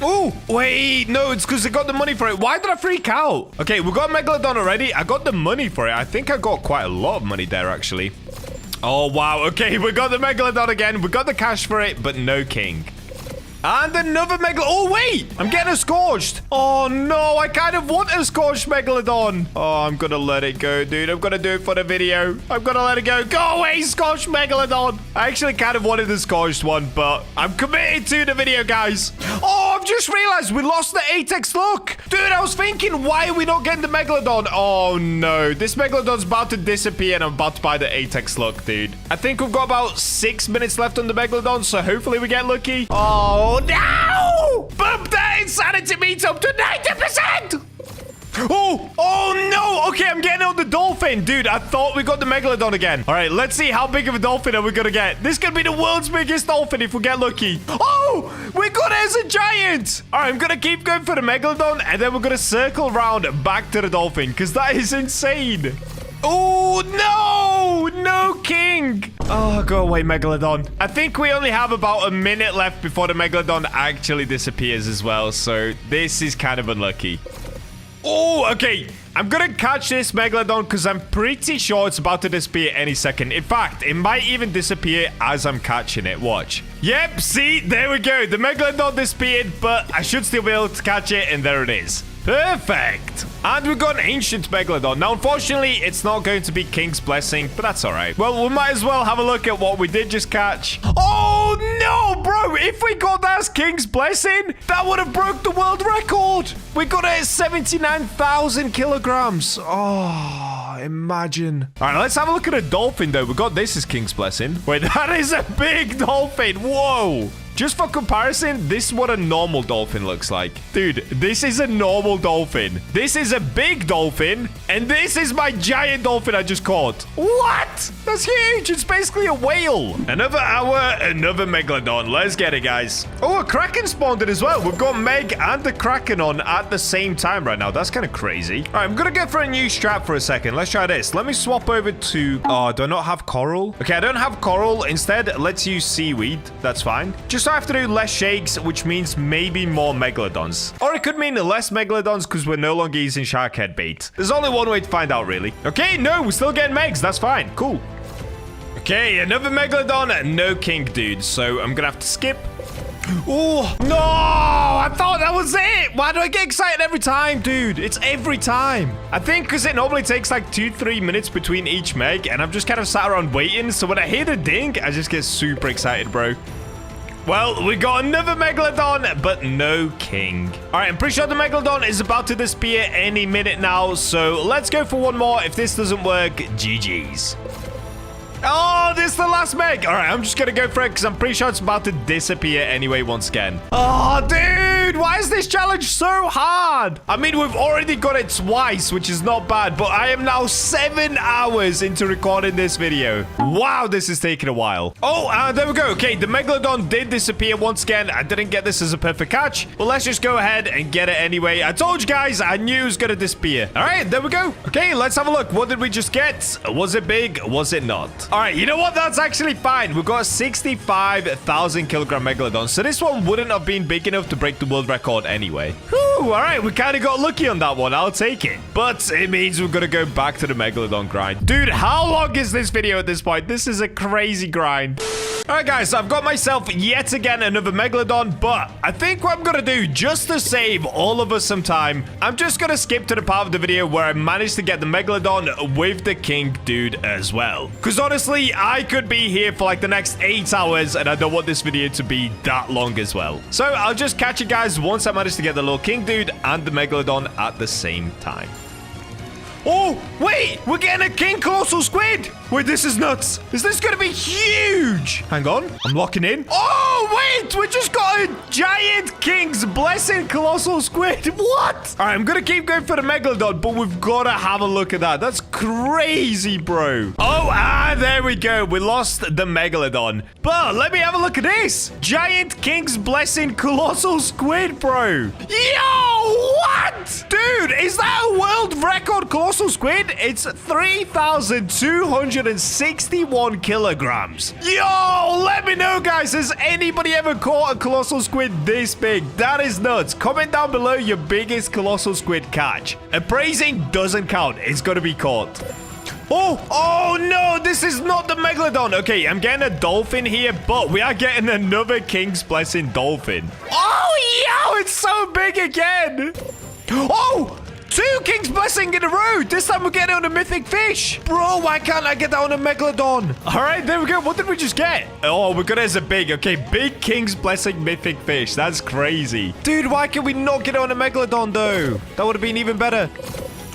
Oh, wait. No, it's because I got the money for it. Why did I freak out? Okay, we got Megalodon already. I got the money for it. I think I got quite a lot of money there, actually. Oh, wow. Okay, we got the Megalodon again. We got the cash for it, but no king. And another Megalodon. Oh, wait. I'm getting a scorched. Oh, no. I kind of want a scorched Megalodon. Oh, I'm going to let it go, dude. I'm going to do it for the video. I'm going to let it go. Go away, scorched Megalodon. I actually kind of wanted the scorched one, but I'm committed to the video, guys. Oh, I've just realized we lost the Apex luck. Dude, I was thinking, why are we not getting the Megalodon? Oh, no. This Megalodon's about to disappear, and I'm about to buy the Apex luck, dude. I think we've got about 6 minutes left on the Megalodon, so hopefully we get lucky. Oh, no! Bump that insanity meter up to 90%! Oh no. Okay, I'm getting on the dolphin. Dude, I thought we got the Megalodon again. All right, let's see how big of a dolphin are we going to get. This could be the world's biggest dolphin if we get lucky. Oh, we got it as a giant. All right, I'm going to keep going for the Megalodon, and then we're going to circle around back to the dolphin because that is insane. Oh, no! No king! Oh, go away, Megalodon. I think we only have about a minute left before the Megalodon actually disappears as well, so this is kind of unlucky. Oh, okay. I'm gonna catch this Megalodon because I'm pretty sure it's about to disappear any second. In fact, it might even disappear as I'm catching it. Watch. Yep, see? There we go. The Megalodon disappeared, but I should still be able to catch it, and there it is. Perfect. And we've got an ancient Megalodon. Now, unfortunately, it's not going to be King's Blessing, but that's all right. Well, we might as well have a look at what we did just catch. Oh, no, bro. If we got that as King's Blessing, that would have broke the world record. We got it at 79,000 kilograms. Oh, imagine. All right, let's have a look at a dolphin, though. We got this as King's Blessing. Wait, that is a big dolphin. Whoa. Just for comparison, this is what a normal dolphin looks like. Dude, this is a normal dolphin. This is a big dolphin. And this is my giant dolphin I just caught. What? That's huge. It's basically a whale. Another hour, another Megalodon. Let's get it, guys. Oh, a Kraken spawned in as well. We've got Meg and the Kraken on at the same time right now. That's kind of crazy. All right, I'm going to go for a new strat for a second. Let's try this. Let me swap over to... Oh, do I not have coral? Okay, I don't have coral. Instead, let's use seaweed. That's fine. Just so I have to do less shakes, which means maybe more Megalodons. Or it could mean less Megalodons because we're no longer using shark head bait. There's only one way to find out, really. Okay, no, we're still getting Megs. That's fine. Cool. Okay, another Megalodon. No king, dude. So I'm going to have to skip. Oh, no! I thought that was it! Why do I get excited every time, dude? It's every time. I think because it normally takes like 2-3 minutes between each Meg, and I'm just kind of sat around waiting. So when I hear the ding, I just get super excited, bro. Well, we got another Megalodon, but no king. All right, I'm pretty sure the Megalodon is about to disappear any minute now, so let's go for one more. If this doesn't work, GG's. Oh, this is the last Meg. All right, I'm just going to go for it because I'm pretty sure it's about to disappear anyway once again. Oh, dude, why is this challenge so hard? I mean, we've already got it twice, which is not bad, but I am now 7 hours into recording this video. Wow, this is taking a while. Oh, there we go. Okay, the Megalodon did disappear once again. I didn't get this as a perfect catch, but let's just go ahead and get it anyway. I told you guys, I knew it was going to disappear. All right, there we go. Okay, let's have a look. What did we just get? Was it big? Was it not? All right, you know what? That's actually fine. We've got a 65,000 kilogram Megalodon, so this one wouldn't have been big enough to break the world record anyway. Whew, all right, we kind of got lucky on that one. I'll take it. But it means we're going to go back to the Megalodon grind. Dude, how long is this video at this point? This is a crazy grind. All right, guys, so I've got myself yet again another Megalodon, but I think what I'm going to do, just to save all of us some time, I'm just going to skip to the part of the video where I managed to get the Megalodon with the king dude as well. Because honestly, I could be here for like the next 8 hours, and I don't want this video to be that long as well. So I'll just catch you guys once I manage to get the little king dude and the Megalodon at the same time. Oh, wait, we're getting a king colossal squid. Wait, this is nuts. Is this going to be huge? Hang on, I'm locking in. Oh, wait, we just got a giant king's blessing colossal squid. What? All right, I'm going to keep going for the Megalodon, but we've got to have a look at that. That's crazy, bro. Oh, there we go. We lost the Megalodon. But let me have a look at this. Giant king's blessing colossal squid, bro. Yo, what? Dude, is that a world record colossal squid? It's 3,261 kilograms. Yo, let me know, guys. Has anybody ever caught a colossal squid this big? That is nuts. Comment down below your biggest colossal squid catch. Appraising doesn't count. It's got to be caught. Oh no, this is not the Megalodon. Okay, I'm getting a dolphin here, but we are getting another King's Blessing dolphin. Oh, yo, it's so big again. Oh, 2 King's Blessing in a row. This time we're getting on a mythic fish. Bro, why can't I get that on a Megalodon? All right, there we go. What did we just get? Oh, we got it as a big. Okay, big King's Blessing mythic fish. That's crazy. Dude, why can we not get it on a Megalodon, though? That would have been even better.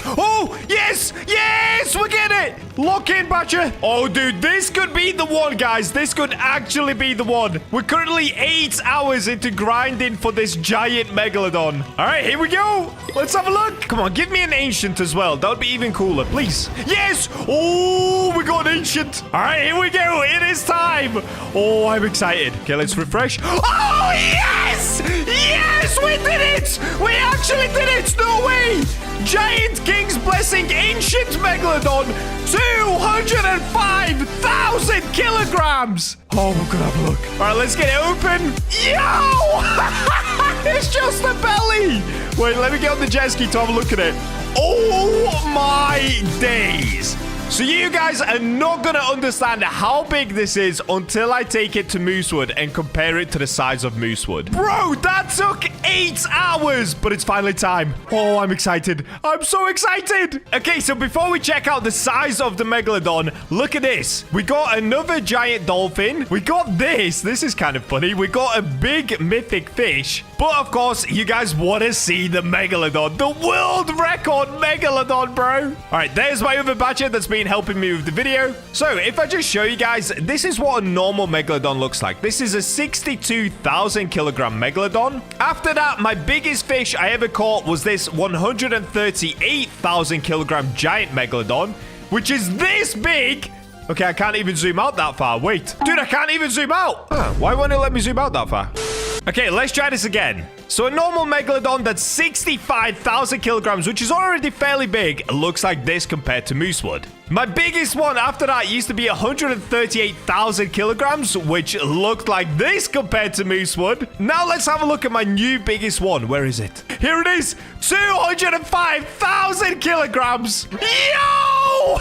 Oh, yes, yes, we get it. Lock in, Bacha. Oh, dude, this could be the one, guys. This could actually be the one. We're currently 8 hours into grinding for this giant Megalodon. All right, here we go. Let's have a look. Come on, give me an ancient as well. That would be even cooler, please. Yes. Oh, we got an ancient. All right, here we go. It is time. Oh, I'm excited. Okay, let's refresh. Oh, yes. Yes, we did it. We actually did it. No way. Giant King's Blessing Ancient Megalodon. 205,000 kilograms. Oh, we're gonna have a look. All right, let's get it open. Yo! It's just a belly. Wait, let me get on the jet ski to have a look at it. Oh, my days. So you guys are not going to understand how big this is until I take it to Moosewood and compare it to the size of Moosewood. Bro, that took 8 hours, but it's finally time. Oh, I'm excited. I'm so excited. Okay, so before we check out the size of the Megalodon, look at this. We got another giant dolphin. We got this. This is kind of funny. We got a big mythic fish. But of course, you guys want to see the Megalodon. The world record Megalodon, bro. All right, there's my other Bacha that's been helping me with the video. So if I just show you guys, this is what a normal Megalodon looks like. This is a 62,000 kilogram Megalodon. After that, my biggest fish I ever caught was this 138,000 kilogram giant Megalodon, which is this big. Okay, I can't even zoom out that far. Wait. Dude, I can't even zoom out. Why won't it let me zoom out that far? Okay, let's try this again. So a normal Megalodon that's 65,000 kilograms, which is already fairly big, looks like this compared to Moosewood. My biggest one after that used to be 138,000 kilograms, which looked like this compared to Moosewood. Now let's have a look at my new biggest one. Where is it? Here it is. 205,000 kilograms. Yo!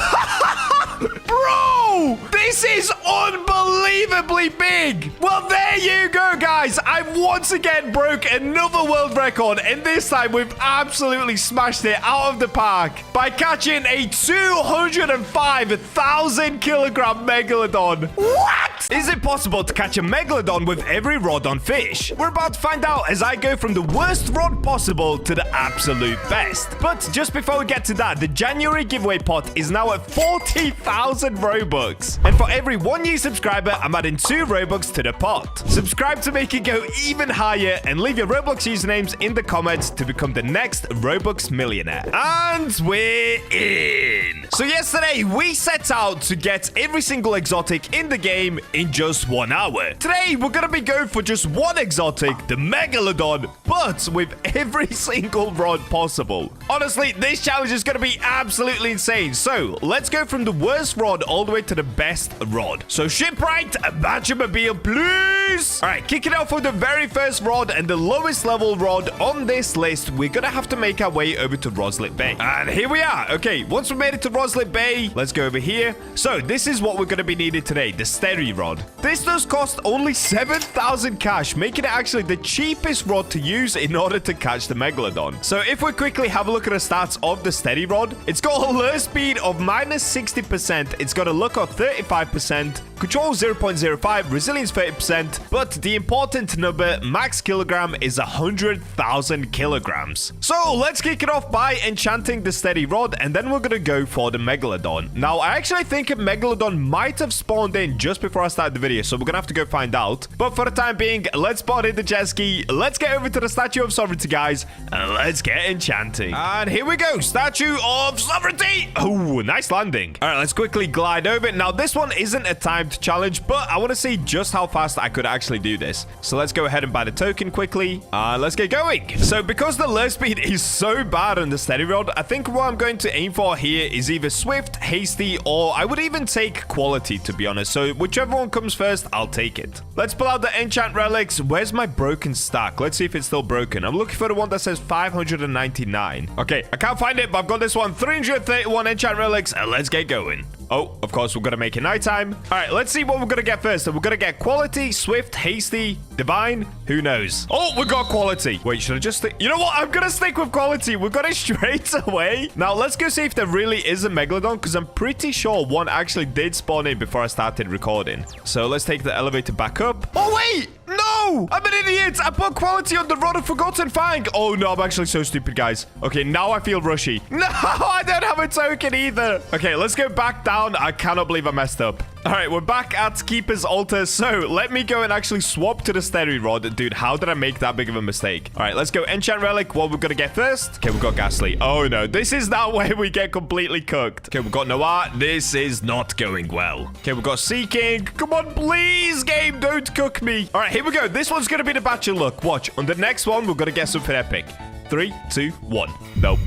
Bro! This is unbelievably big. Well, there you go, guys. I've once again broke another world record, and this time we've absolutely smashed it out of the park by catching a 205,000 kilogram Megalodon. What? Is it possible to catch a Megalodon with every rod on fish? We're about to find out as I go from the worst rod possible to the absolute best. But just before we get to that, the January giveaway pot is now at 40,000 Robux. And for every 1 new subscriber, I'm adding 2 Robux to the pot. Subscribe to make it go even higher and leave your Roblox usernames in the comments to become the next Robux millionaire. And we're in. So yesterday, we set out to get every single exotic in the game in just 1 hour. Today, we're going to be going for just one exotic, the Megalodon, but with every single rod possible. Honestly, this challenge is going to be absolutely insane. So let's go from the worst rod all the way to the best rod. So shipwright, BachaMobile, please. All right, kick it out for the very first rod and the lowest level rod on this list. We're going to have to make our way over to Roslet Bay. And here we are. Okay, once we made it to Roslet Bay, let's go over here. So this is what we're going to be needing today, the steady rod. This does cost only 7,000 cash, making it actually the cheapest rod to use in order to catch the Megalodon. So if we quickly have a look at the stats of the steady rod, it's got a lure speed of minus 60%. It's got a look of 35%, control 0.05, resilience 30%, but the important number, max kilogram, is 100,000 kilograms. So let's kick it off by enchanting the steady rod, and then we're gonna go for the Megalodon. Now, I actually think a Megalodon might have spawned in just before I started the video, so we're gonna have to go find out. But for the time being, let's spot in the jet ski, let's get over to the Statue of Sovereignty, guys, and let's get enchanting. And here we go, Statue of Sovereignty. Oh, nice landing. All right, let's quickly glide over. Now, this one isn't a timed challenge, but I want to see just how fast I could actually do this. So let's go ahead and buy the token quickly. Let's get going. So because the lure speed is so bad on the steady rod, I think what I'm going to aim for here is either swift, hasty, or I would even take quality, to be honest. So whichever one comes first, I'll take it. Let's pull out the enchant relics. Where's my broken stack? Let's see if it's still broken. I'm looking for the one that says 599. Okay, I can't find it, but I've got this one. 331 enchant relics, and let's get going. Oh, of course, we're going to make it nighttime. All right, let's see what we're going to get first. So we're going to get quality, swift, hasty, divine. Who knows? Oh, we got quality. Wait, should I just stick? You know what? I'm going to stick with quality. We got it straight away. Now, let's go see if there really is a Megalodon, because I'm pretty sure one actually did spawn in before I started recording. So let's take the elevator back up. Oh, wait. No! No! I'm an idiot! I put quality on the Rod of Forgotten Fang! Oh, no, I'm actually so stupid, guys. Okay, now I feel rushy. No, I don't have a token either. Okay, let's go back down. I cannot believe I messed up. All right, we're back at Keeper's Altar. So let me go and actually swap to the Steady Rod. Dude, how did I make that big of a mistake? All right, let's go Enchant Relic. What we're going to get first? Okay, we've got Ghastly. Oh, no. This is that way we get completely cooked. Okay, we've got Noir. This is not going well. Okay, we've got Seeking. Come on, please, game. Don't cook me. All right, here we go. This one's going to be the Bacha luck. Watch. On the next one, we're going to get something epic. 3, 2, 1. Nope.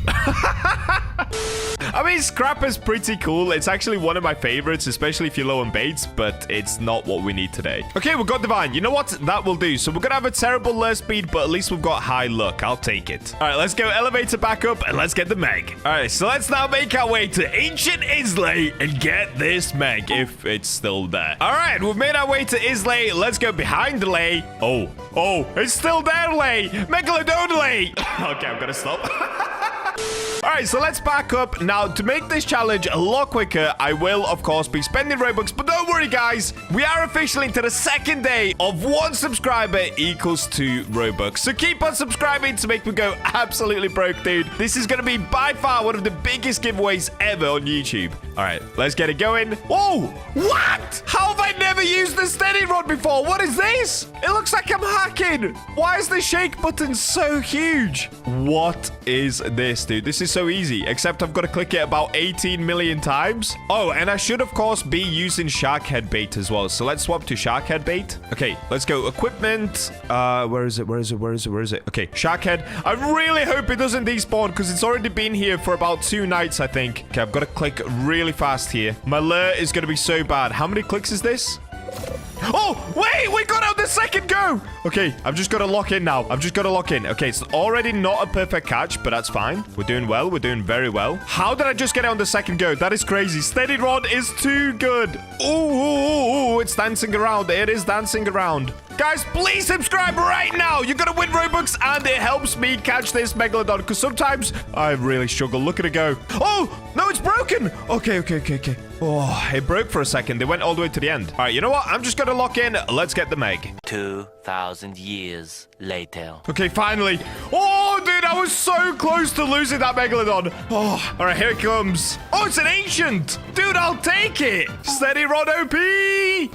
I mean, Scrap is pretty cool. It's actually one of my favorites, especially if you're low on baits, but it's not what we need today. Okay, we've got Divine. You know what? That will do. So we're going to have a terrible lure speed, but at least we've got high luck. I'll take it. All right, let's go elevator back up, and let's get the Meg. All right, so let's now make our way to Ancient Islay and get this Meg, if it's still there. All right, we've made our way to Islay. Let's go behind the Lay. Oh, it's still there, Lay. Megalodon Lay. Okay, I'm going to stop. All right, so let's back up. Now, to make this challenge a lot quicker, I will, of course, be spending Robux. But don't worry, guys. We are officially into the second day of 1 subscriber equals 2 Robux. So keep on subscribing to make me go absolutely broke, dude. This is going to be by far one of the biggest giveaways ever on YouTube. All right, let's get it going. Whoa, what? How have I never used the Steady Rod before? What is this? It looks like I'm hacking. Why is the shake button so huge? What is this, dude? This is so easy, except I've got to click it about 18 million times. Oh, and I should, of course, be using Shark Head Bait as well. So let's swap to Shark Head Bait. Okay, let's go. Equipment. Where is it? Okay, Shark Head. I really hope it doesn't despawn because it's already been here for about 2 nights, I think. Okay, I've got to click really fast here. My lure is going to be so bad. How many clicks is this? Oh, wait, we got out the second go. Okay, I've just got to lock in now. Okay, it's already not a perfect catch, but that's fine. We're doing well. We're doing very well. How did I just get it on the second go? That is crazy. Steady Rod is too good. Ooh, it's dancing around. It is dancing around. Guys, please subscribe right now. You're going to win Robux, and it helps me catch this Megalodon, because sometimes I really struggle. Look at it go. Oh, no, it's broken. Okay. Oh, it broke for a second. They went all the way to the end. All right, you know what? I'm just going to lock in. Let's get the Meg. 2,000 years later. Okay, finally. Oh, dude, I was so close to losing that Megalodon. Oh, all right, here it comes. Oh, it's an Ancient. Dude, I'll take it. Steady Rod OP.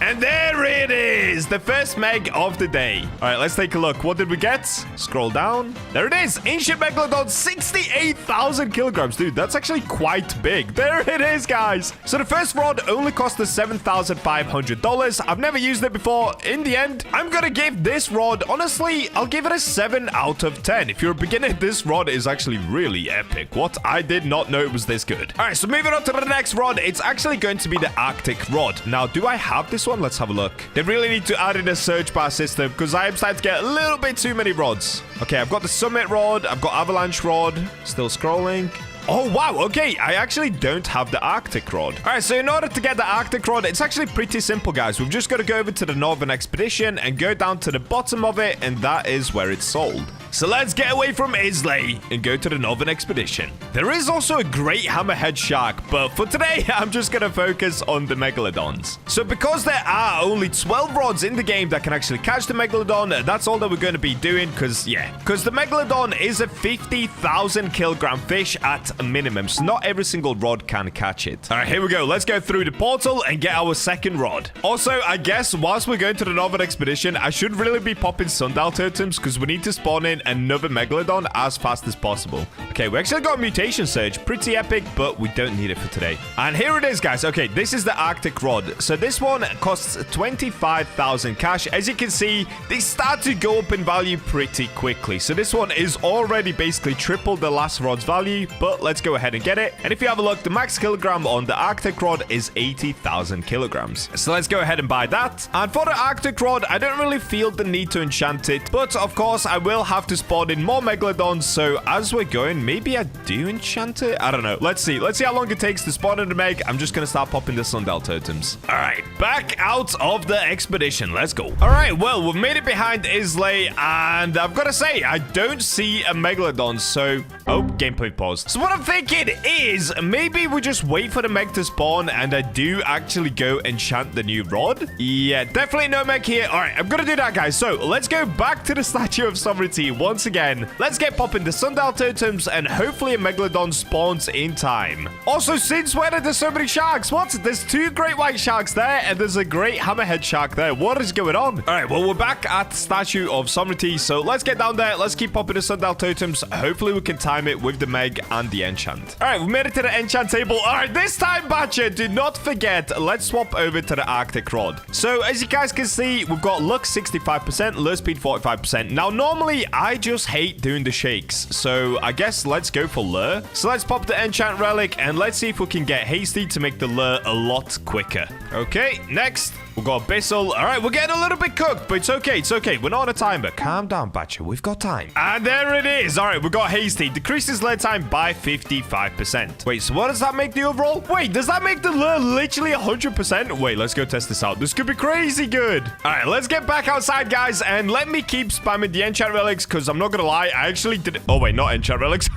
And there it is. The first Meg of the day. All right, let's take a look. What did we get? Scroll down. There it is. Ancient Megalodon, 68,000 kilograms. Dude, that's actually quite big. There it is, guys. So the first rod only cost us $7,500. I've never used it before. In the end, I'm going to give this rod, honestly, I'll give it a 7 out of 10. If you're a beginner, this rod is actually really epic. What? I did not know it was this good. All right, so moving on to the next rod. It's actually going to be the Arctic rod. Now, do I have this one? Let's have a look. They really need to add in a search bar system because I am starting to get a little bit too many rods. Okay, I've got the Summit rod. I've got Avalanche rod. Still scrolling. Oh, wow. Okay, I actually don't have the Arctic rod. All right, so in order to get the Arctic rod, it's actually pretty simple, guys. We've just got to go over to the Northern Expedition and go down to the bottom of it, and that is where it's sold. So let's get away from Islay and go to the Northern Expedition. There is also a great hammerhead shark, but for today, I'm just going to focus on the Megalodons. So because there are only 12 rods in the game that can actually catch the Megalodon, that's all that we're going to be doing because the Megalodon is a 50,000 kilogram fish at a minimum, so not every single rod can catch it. All right, here we go. Let's go through the portal and get our second rod. Also, I guess whilst we're going to the Northern Expedition, I should really be popping sundial totems because we need to spawn in another Megalodon as fast as possible. Okay, we actually got a mutation surge. Pretty epic, but we don't need it for today. And here it is, guys. Okay, this is the Arctic rod. So this one costs 25,000 cash. As you can see, they start to go up in value pretty quickly. So this one is already basically triple the last rod's value, but let's go ahead and get it. And if you have a look, the max kilogram on the Arctic rod is 80,000 kilograms. So let's go ahead and buy that. And for the Arctic rod, I don't really feel the need to enchant it, but of course, I will have to spawn in more Megalodons. So as we're going, maybe I do enchant it. I don't know. Let's see how long it takes to spawn in the Meg. I'm just gonna start popping the sundial totems. All right, back out of the expedition. Let's go. All right, well, we've made it behind Islay, and I've got to say, I don't see a Megalodon. So Oh, gameplay pause. So what I'm thinking is maybe we just wait for the Meg to spawn and I do actually go enchant the new rod. Yeah, definitely no Meg here. All right, I'm going to do that, guys. So let's go back to the Statue of Sovereignty once again. Let's get popping the sundial totems and hopefully a Megalodon spawns in time. Also, since when are there so many sharks? What? There's 2 great white sharks there and there's a great hammerhead shark there. What is going on? All right, well, we're back at Statue of Sovereignty. So let's get down there. Let's keep popping the sundial totems. Hopefully we can time it with the Meg and the enchant. All right, we made it to the enchant table. All right, this time, Bacha, do not forget, let's swap over to the Arctic rod. So as you guys can see, we've got luck 65%, lure speed 45%. Now, normally, I just hate doing the shakes. So I guess let's go for lure. So let's pop the enchant relic and let's see if we can get hasty to make the lure a lot quicker. Okay, next. We've got Abyssal. All right, we're getting a little bit cooked, but it's okay. It's okay. We're not on a timer. Calm down, Bacha. We've got time. And there it is. All right, we got Hasty. Decreases lure time by 55%. Wait, so what does that make the overall? Wait, does that make the lure literally 100%? Wait, let's go test this out. This could be crazy good. All right, let's get back outside, guys, and let me keep spamming the enchant relics, because I'm not going to lie. I actually did it. Oh, wait, not enchant relics.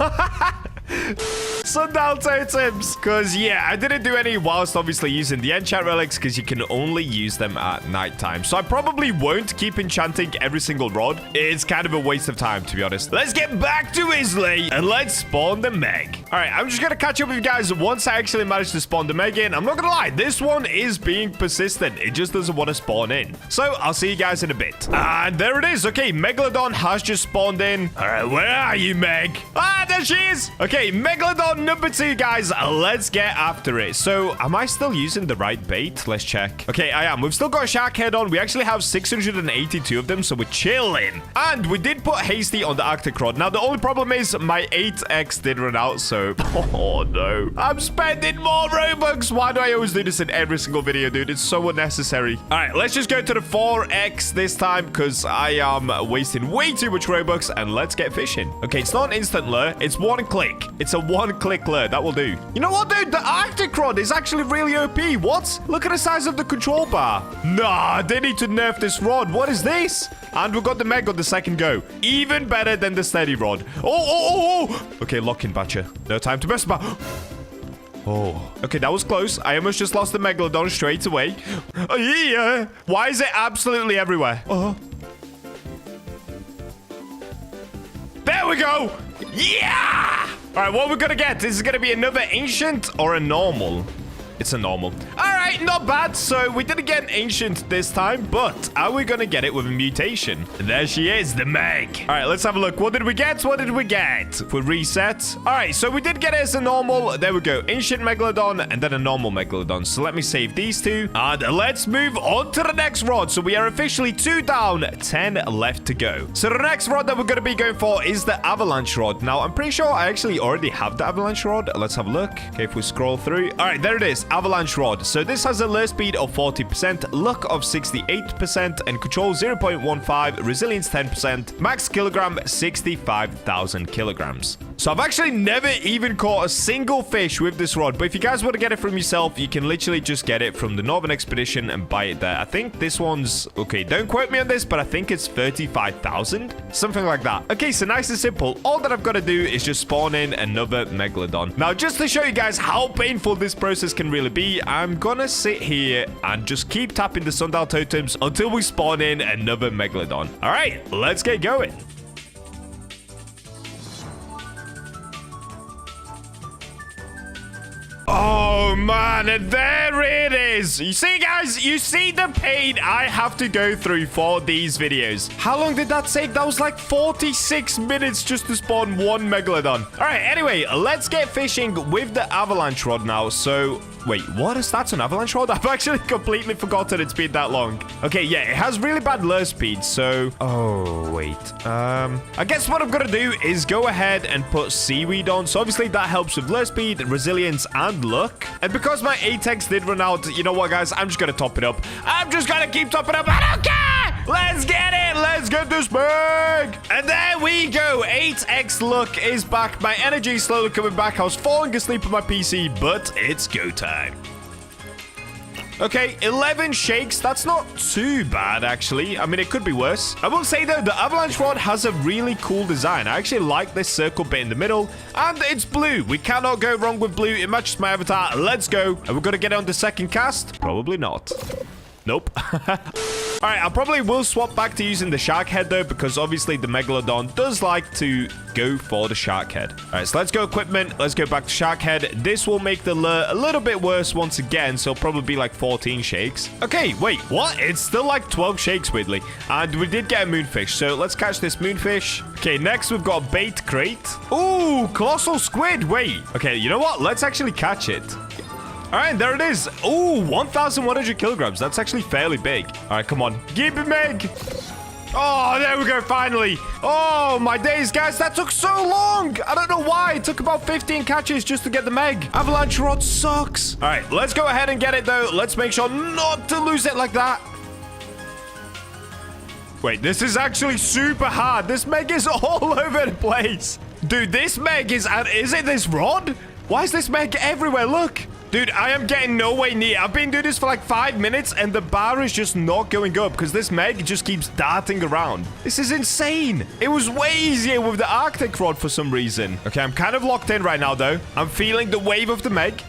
Sundial totems, because yeah, I didn't do any whilst obviously using the enchant relics, because you can only use them at nighttime. So I probably won't keep enchanting every single rod. It's kind of a waste of time, to be honest. Let's get back to Islay and let's spawn the Meg. All right, I'm just gonna catch up with you guys once I actually manage to spawn the Meg in. I'm not gonna lie, this one is being persistent. It just doesn't want to spawn in. So I'll see you guys in a bit. And there it is. Okay, Megalodon has just spawned in. All right, where are you, Meg? Ah, there she is. Okay, Megalodon number 2, guys. Let's get after it. So am I still using the right bait? Let's check. Okay, I am. We've still got a shark head on. We actually have 682 of them, so we're chilling. And we did put hasty on the Arctic rod. Now, the only problem is my 8x did run out, so oh no. I'm spending more Robux. Why do I always do this in every single video, dude? It's so unnecessary. All right, let's just go to the 4x this time, because I am wasting way too much Robux, and let's get fishing. Okay, it's not an instant lure. It's 1 click. It's a 1-click lure. That will do. You know what, dude? The Arctic rod is actually really OP. What? Look at the size of the control bar. Nah, they need to nerf this rod. What is this? And we got the Meg on the second go. Even better than the steady rod. Oh. Okay, lock in, Bacha. No time to mess about. Oh, okay, that was close. I almost just lost the Megalodon straight away. Oh, yeah. Why is it absolutely everywhere? Oh. There we go. Yeah! All right, what we're going to get? Is it going to be another ancient or a normal? It's a normal. All right, not bad. So we didn't get an ancient this time, but are we going to get it with a mutation? And there she is, the Meg. All right, let's have a look. What did we get? What did we get? If we reset. All right, so we did get it as a normal. There we go. Ancient Megalodon and then a normal Megalodon. So let me save these 2. And let's move on to the next rod. So we are officially 2 down, 10 left to go. So the next rod that we're going to be going for is the Avalanche rod. Now, I'm pretty sure I actually already have the Avalanche rod. Let's have a look. Okay, if we scroll through. All right, there it is. Avalanche rod. So this has a lure speed of 40%, luck of 68%, and control 0.15, resilience 10%, max kilogram 65,000 kilograms. So I've actually never even caught a single fish with this rod, but if you guys want to get it from yourself, you can literally just get it from the Northern Expedition and buy it there. I think this one's, okay, don't quote me on this, but I think it's 35,000, something like that. Okay, so nice and simple. All that I've got to do is just spawn in another Megalodon. Now, just to show you guys how painful this process can really be, I'm gonna sit here and just keep tapping the sundial totems until we spawn in another Megalodon. All right, let's get going. Oh, man, and there it is. You see, guys, you see the pain I have to go through for these videos. How long did that take? That was like 46 minutes just to spawn 1 Megalodon. All right, anyway, let's get fishing with the Avalanche rod now. So, wait, what is that, an Avalanche rod? I've actually completely forgotten it's been that long. Okay, yeah, it has really bad lure speed, so... Oh, wait. I guess what I'm gonna do is go ahead and put seaweed on. So, obviously, that helps with lure speed, resilience, and luck. And because my 8x did run out, you know what, guys? I'm just gonna top it up. I'm just gonna keep topping up. I don't care! Let's get it! Let's get this bag! And there we go. 8x luck is back. My energy is slowly coming back. I was falling asleep on my PC, but it's go time. Okay, 11 shakes. That's not too bad, actually. I mean, it could be worse. I will say, though, the Avalanche Rod has a really cool design. I actually like this circle bit in the middle, and it's blue. We cannot go wrong with blue. It matches my avatar. Let's go. Are we going to get on the second cast? Probably not. Nope. All right, I probably will swap back to using the shark head, though, because obviously the Megalodon does like to go for the shark head. All right, so let's go equipment. Let's go back to shark head. This will make the lure a little bit worse once again, so it'll probably be like 14 shakes. Okay, wait, what? It's still like 12 shakes, weirdly. And we did get a moonfish, so let's catch this moonfish. Okay, next we've got a bait crate. Ooh, colossal squid. Wait. Okay, you know what? Let's actually catch it. All right, there it is. Ooh, 1,100 kilograms. That's actually fairly big. All right, come on. Give it, Meg. Oh, there we go, finally. Oh, my days, guys. That took so long. I don't know why. It took about 15 catches just to get the Meg. Avalanche Rod sucks. All right, let's go ahead and get it, though. Let's make sure not to lose it like that. Wait, this is actually super hard. This Meg is all over the place. Dude, this Meg is... Is it this rod? Why is this Meg everywhere? Look. Dude, I am getting no way near. I've been doing this for like 5 minutes, and the bar is just not going up because this Meg just keeps darting around. This is insane. It was way easier with the Arctic Rod for some reason. Okay, I'm kind of locked in right now, though. I'm feeling the wave of the Meg.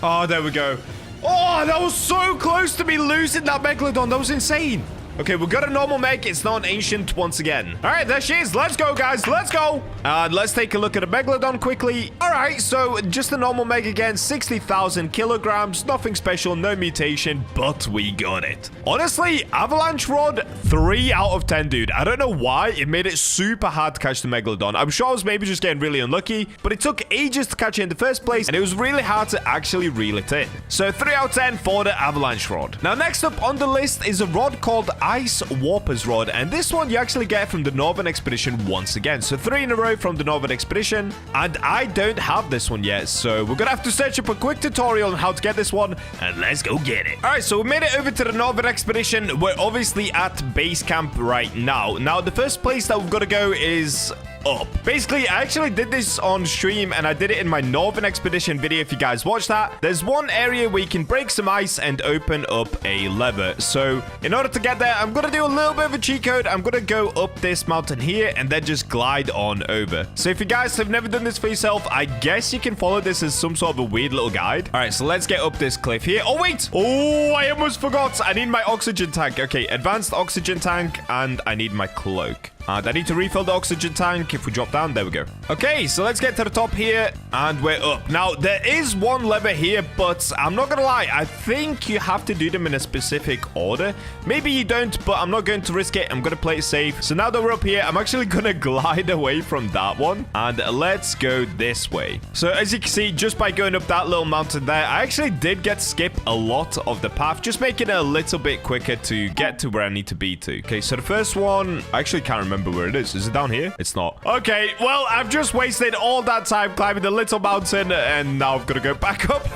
Oh, there we go. Oh, that was so close to me losing that Megalodon. That was insane. Okay, we got a normal Meg. It's not an ancient once again. All right, there she is. Let's go, guys. Let's go. Let's take a look at a Megalodon quickly. All right, so just a normal Meg again. 60,000 kilograms. Nothing special. No mutation, but we got it. Honestly, Avalanche Rod, 3 out of 10, dude. I don't know why. It made it super hard to catch the Megalodon. I'm sure I was maybe just getting really unlucky, but it took ages to catch it in the first place, and it was really hard to actually reel it in. So 3 out of 10 for the Avalanche Rod. Now, next up on the list is a rod called Ice Warper's Rod, and this one you actually get from the Northern Expedition once again. So 3 in a row from the Northern Expedition, and I don't have this one yet, so we're gonna have to search up a quick tutorial on how to get this one, and let's go get it. All right, so we made it over to the Northern Expedition. We're obviously at base camp right now. Now, the first place that we've got to go is up. Basically, I actually did this on stream, and I did it in my Northern Expedition video if you guys watched that. There's one area where you can break some ice and open up a lever. So in order to get there, I'm gonna do a little bit of a cheat code. I'm gonna go up this mountain here and then just glide on over. So if you guys have never done this for yourself, I guess you can follow this as some sort of a weird little guide. All right, so let's get up this cliff here. Oh wait, oh, I almost forgot. I need my oxygen tank. Okay, advanced oxygen tank, and I need my cloak. And I need to refill the oxygen tank. If we drop down, there we go. Okay, so let's get to the top here, and we're up. Now, there is one lever here, but I'm not gonna lie. I think you have to do them in a specific order. Maybe you don't, but I'm not going to risk it. I'm gonna play it safe. So now that we're up here, I'm actually gonna glide away from that one, and let's go this way. So as you can see, just by going up that little mountain there, I actually did get to skip a lot of the path, just making it a little bit quicker to get to where I need to be to. Okay, so the first one, I actually can't remember where it is. Is it down here? It's not. Okay, well, I've just wasted all that time climbing the little mountain, and now I've got to go back up.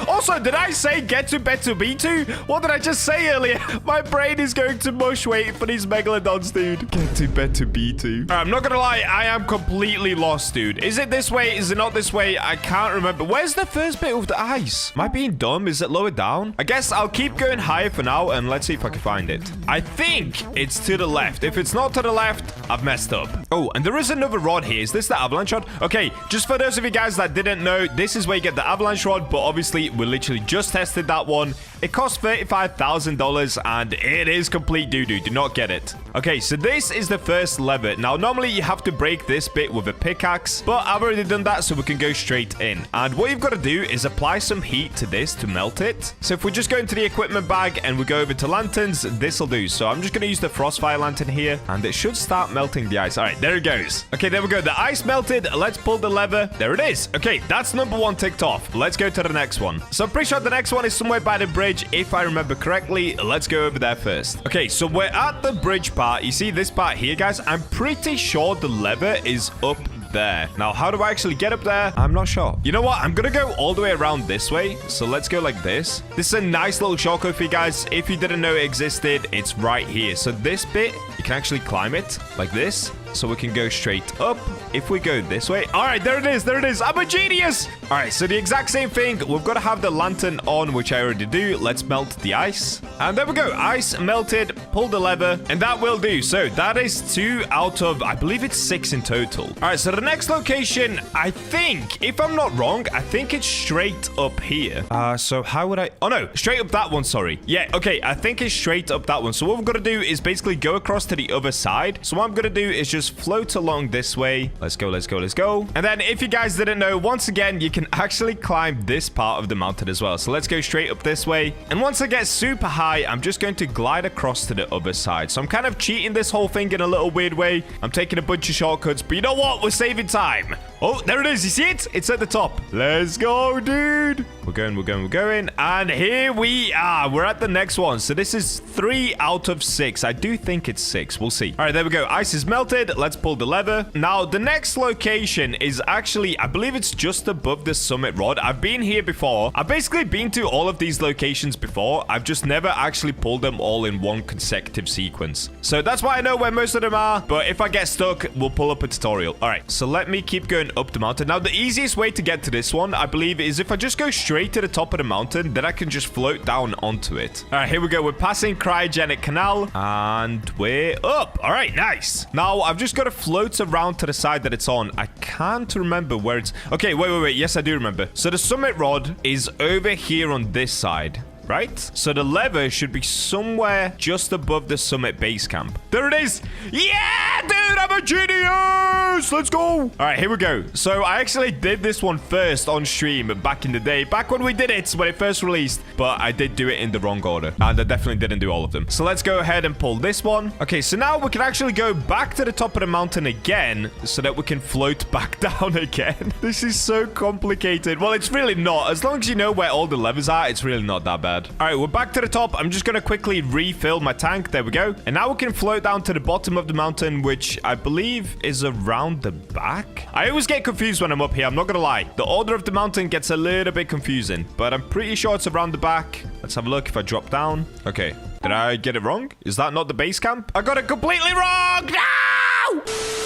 Also, did I say get to bed to B2? What did I just say earlier? My brain is going to mush waiting for these Megalodons, dude. Get to bed to B2. All right, I'm not gonna lie. I am completely lost, dude. Is it this way? Is it not this way? I can't remember. Where's the first bit of the ice? Am I being dumb? Is it lower down? I guess I'll keep going higher for now, and let's see if I can find it. I think it's to the left. If it's not to the left, I've messed up. Oh, and there is another rod here. Is this the Avalanche Rod? Okay, just for those of you guys that didn't know, this is where you get the Avalanche Rod, but obviously, we literally just tested that one. It costs $35,000, and it is complete doo-doo. Do not get it. Okay, so this is the first lever. Now, normally, you have to break this bit with a pickaxe, but I've already done that, so we can go straight in. And what you've got to do is apply some heat to this to melt it. So if we just go into the equipment bag and we go over to lanterns, this will do. So I'm just going to use the Frostfire lantern here, and it should start melting the ice. All right, there it goes. Okay, there we go. The ice melted. Let's pull the lever. There it is. Okay, that's number 1 ticked off. Let's go to the next one. So I'm pretty sure the next one is somewhere by the bridge, if I remember correctly. Let's go over there first. Okay, so we're at the bridge part. You see this part here, guys? I'm pretty sure the lever is up there. Now, how do I actually get up there? I'm not sure. You know what? I'm gonna go all the way around this way. So let's go like this. This is a nice little shortcut for you guys. If you didn't know it existed, it's right here. So this bit, you can actually climb it like this. so we can go straight up. If we go this way. All right, there it is. There it is. I'm a genius. All right, so the exact same thing. We've got to have the lantern on, which I already do. Let's melt the ice. And there we go. Ice melted. Pull the lever, and that will do. So that is 2 out of, I believe it's 6 in total. All right, so the next location, I think, if I'm not wrong, I think it's straight up here. So how would I... Oh, no. Straight up that one, sorry. Yeah, okay. I think it's straight up that one. So what we've got to do is basically go across to the other side. So what I'm going to do is just float along this way. Let's go, let's go, let's go. And then if you guys didn't know, once again, you can actually climb this part of the mountain as well. So let's go straight up this way. And once I get super high, I'm just going to glide across to the other side. So I'm kind of cheating this whole thing in a little weird way. I'm taking a bunch of shortcuts, but you know what? We're saving time. Oh, there it is. You see it? It's at the top. Let's go, dude. We're going, we're going, we're going. And here we are. We're at the next one. So this is 3 out of 6. I do think it's 6. We'll see. All right, there we go. Ice is melted. Let's pull the lever. Now, the next location is actually, I believe it's just above the summit rod. I've been here before. I've basically been to all of these locations before. I've just never actually pulled them all in one consecutive sequence. So that's why I know where most of them are. But if I get stuck, we'll pull up a tutorial. All right, so let me keep going up the mountain. Now, the easiest way to get to this one, I believe, is if I just go straight to the top of the mountain, then I can just float down onto it. All right, here we go. We're passing Cryogenic Canal, and we're up. All right, nice. Now, I've just got to float around to the side that it's on. I can't remember where it's... Okay, wait. Yes, I do remember. So the summit rod is over here on this side. Right? So the lever should be somewhere just above the summit base camp. There it is. Yeah, dude, I'm a genius. Let's go. All right, here we go. So I actually did this one first on stream back in the day, back when we did it, when it first released, but I did do it in the wrong order, and I definitely didn't do all of them. So let's go ahead and pull this one. Okay, so now we can actually go back to the top of the mountain again so that we can float back down again. This is so complicated. Well, it's really not. As long as you know where all the levers are, it's really not that bad. All right, we're back to the top. I'm just going to quickly refill my tank. There we go. And now we can float down to the bottom of the mountain, which I believe is around the back. I always get confused when I'm up here. I'm not going to lie. The order of the mountain gets a little bit confusing, but I'm pretty sure it's around the back. Let's have a look if I drop down. Okay. Did I get it wrong? Is that not the base camp? I got it completely wrong. No!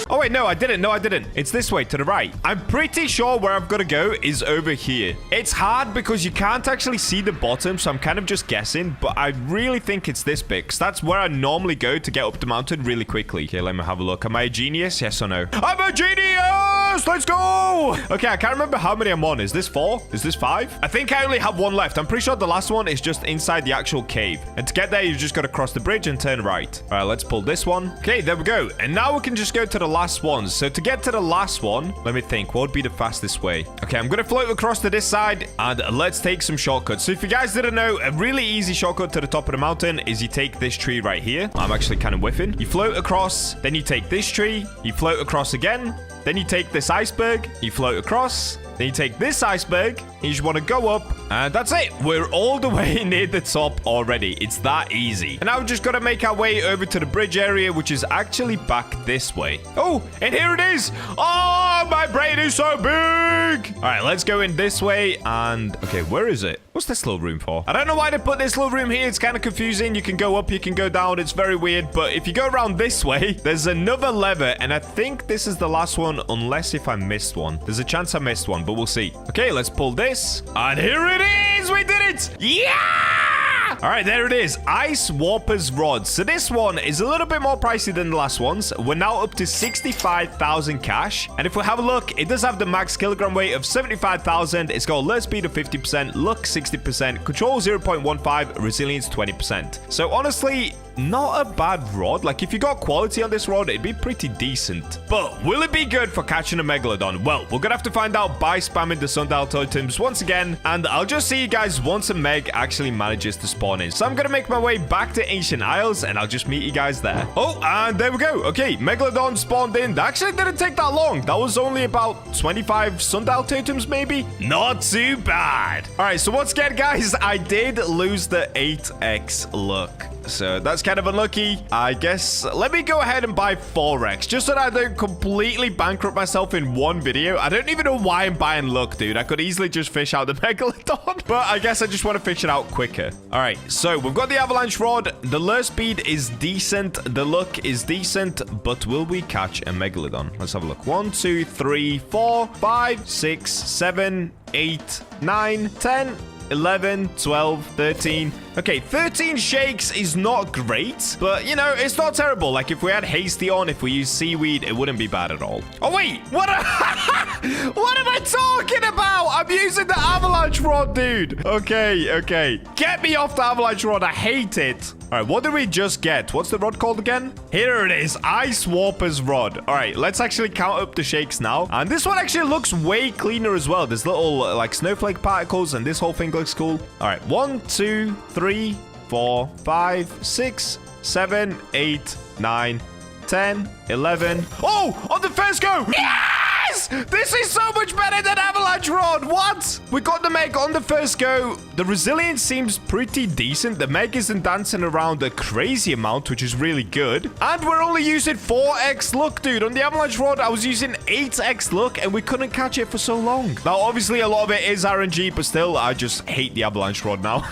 Oh, wait, no, I didn't. No, I didn't. It's this way to the right. I'm pretty sure where I've got to go is over here. It's hard because you can't actually see the bottom, so I'm kind of just guessing, but I really think it's this bit, because that's where I normally go to get up the mountain really quickly. Okay, let me have a look. Am I a genius? Yes or no? I'm a genius! Let's go! Okay, I can't remember how many I'm on. Is this 4? Is this 5? I think I only have 1 left. I'm pretty sure the last one is just inside the actual cave. And to get there, you've just got to cross the bridge and turn right. All right, let's pull this one. Okay, there we go. And now we can just go to the last ones. So to get to the last one, let me think. What would be the fastest way? Okay, I'm going to float across to this side, and let's take some shortcuts. So if you guys didn't know, a really easy shortcut to the top of the mountain is you take this tree right here. I'm actually kind of whiffing. You float across, then you take this tree, you float across again, then you take this iceberg, you float across, then you take this iceberg, and you just want to go up, and that's it. We're all the way near the top already. It's that easy. And now we've just got to make our way over to the bridge area, which is actually back this way. Oh, and here it is. Oh, my brain is so big. All right, let's go in this way, and okay, where is it? What's this little room for? I don't know why they put this little room here. It's kind of confusing. You can go up, you can go down. It's very weird, but if you go around this way, there's another lever, and I think this is the last one, unless if I missed one. There's a chance I missed one, but we'll see. Okay, let's pull this, and here it is. We did it. Yeah! All right, there it is. Ice Warper's Rod. So this one is a little bit more pricey than the last ones. We're now up to 65,000 cash. And if we have a look, it does have the max kilogram weight of 75,000. It's got alert speed of 50%, luck 60%, control 0.15, resilience 20%. So honestly, not a bad rod. Like, if you got quality on this rod, it'd be pretty decent. But will it be good for catching a Megalodon? Well, we're gonna have to find out by spamming the sundial totems once again, and I'll just see you guys once a Meg actually manages to spawn in. So I'm gonna make my way back to Ancient Isles, and I'll just meet you guys there. Oh, and there we go. Okay, Megalodon spawned in. That actually didn't take that long. That was only about 25 sundial totems, maybe? Not too bad. All right, so once again, guys, I did lose the 8x luck. So that's kind of unlucky. I guess let me go ahead and buy 4x just so that I don't completely bankrupt myself in one video. I don't even know why I'm buying luck, dude. I could easily just fish out the Megalodon, but I guess I just want to fish it out quicker. All right, so we've got the Avalanche rod. The lure speed is decent. The luck is decent, but will we catch a Megalodon? Let's have a look. 1, 2, 3, 4, 5, 6, 7, 8, 9, 10, 11, 12, 13. Okay, 13 shakes is not great, but, you know, it's not terrible. Like, if we had hasty on, if we use seaweed, it wouldn't be bad at all. Oh, wait. What am I talking about? I'm using the avalanche rod, dude. Okay. Get me off the avalanche rod. I hate it. All right, what did we just get? What's the rod called again? Here it is. Ice Warper's rod. All right, let's actually count up the shakes now. And this one actually looks way cleaner as well. There's little, like, snowflake particles, and this whole thing looks cool. All right, 1, 2, 3, 4, 5, 6, 7, 8, 9, 10, 11. Oh, on the first go. Yes! This is so much better than avalanche rod. What? We got the Meg on the first go. The resilience seems pretty decent. The Meg isn't dancing around a crazy amount, which is really good. And we're only using 4x luck, dude. On the avalanche rod, I was using 8x luck, and we couldn't catch it for so long. Now, obviously, a lot of it is RNG, but still, I just hate the avalanche rod now.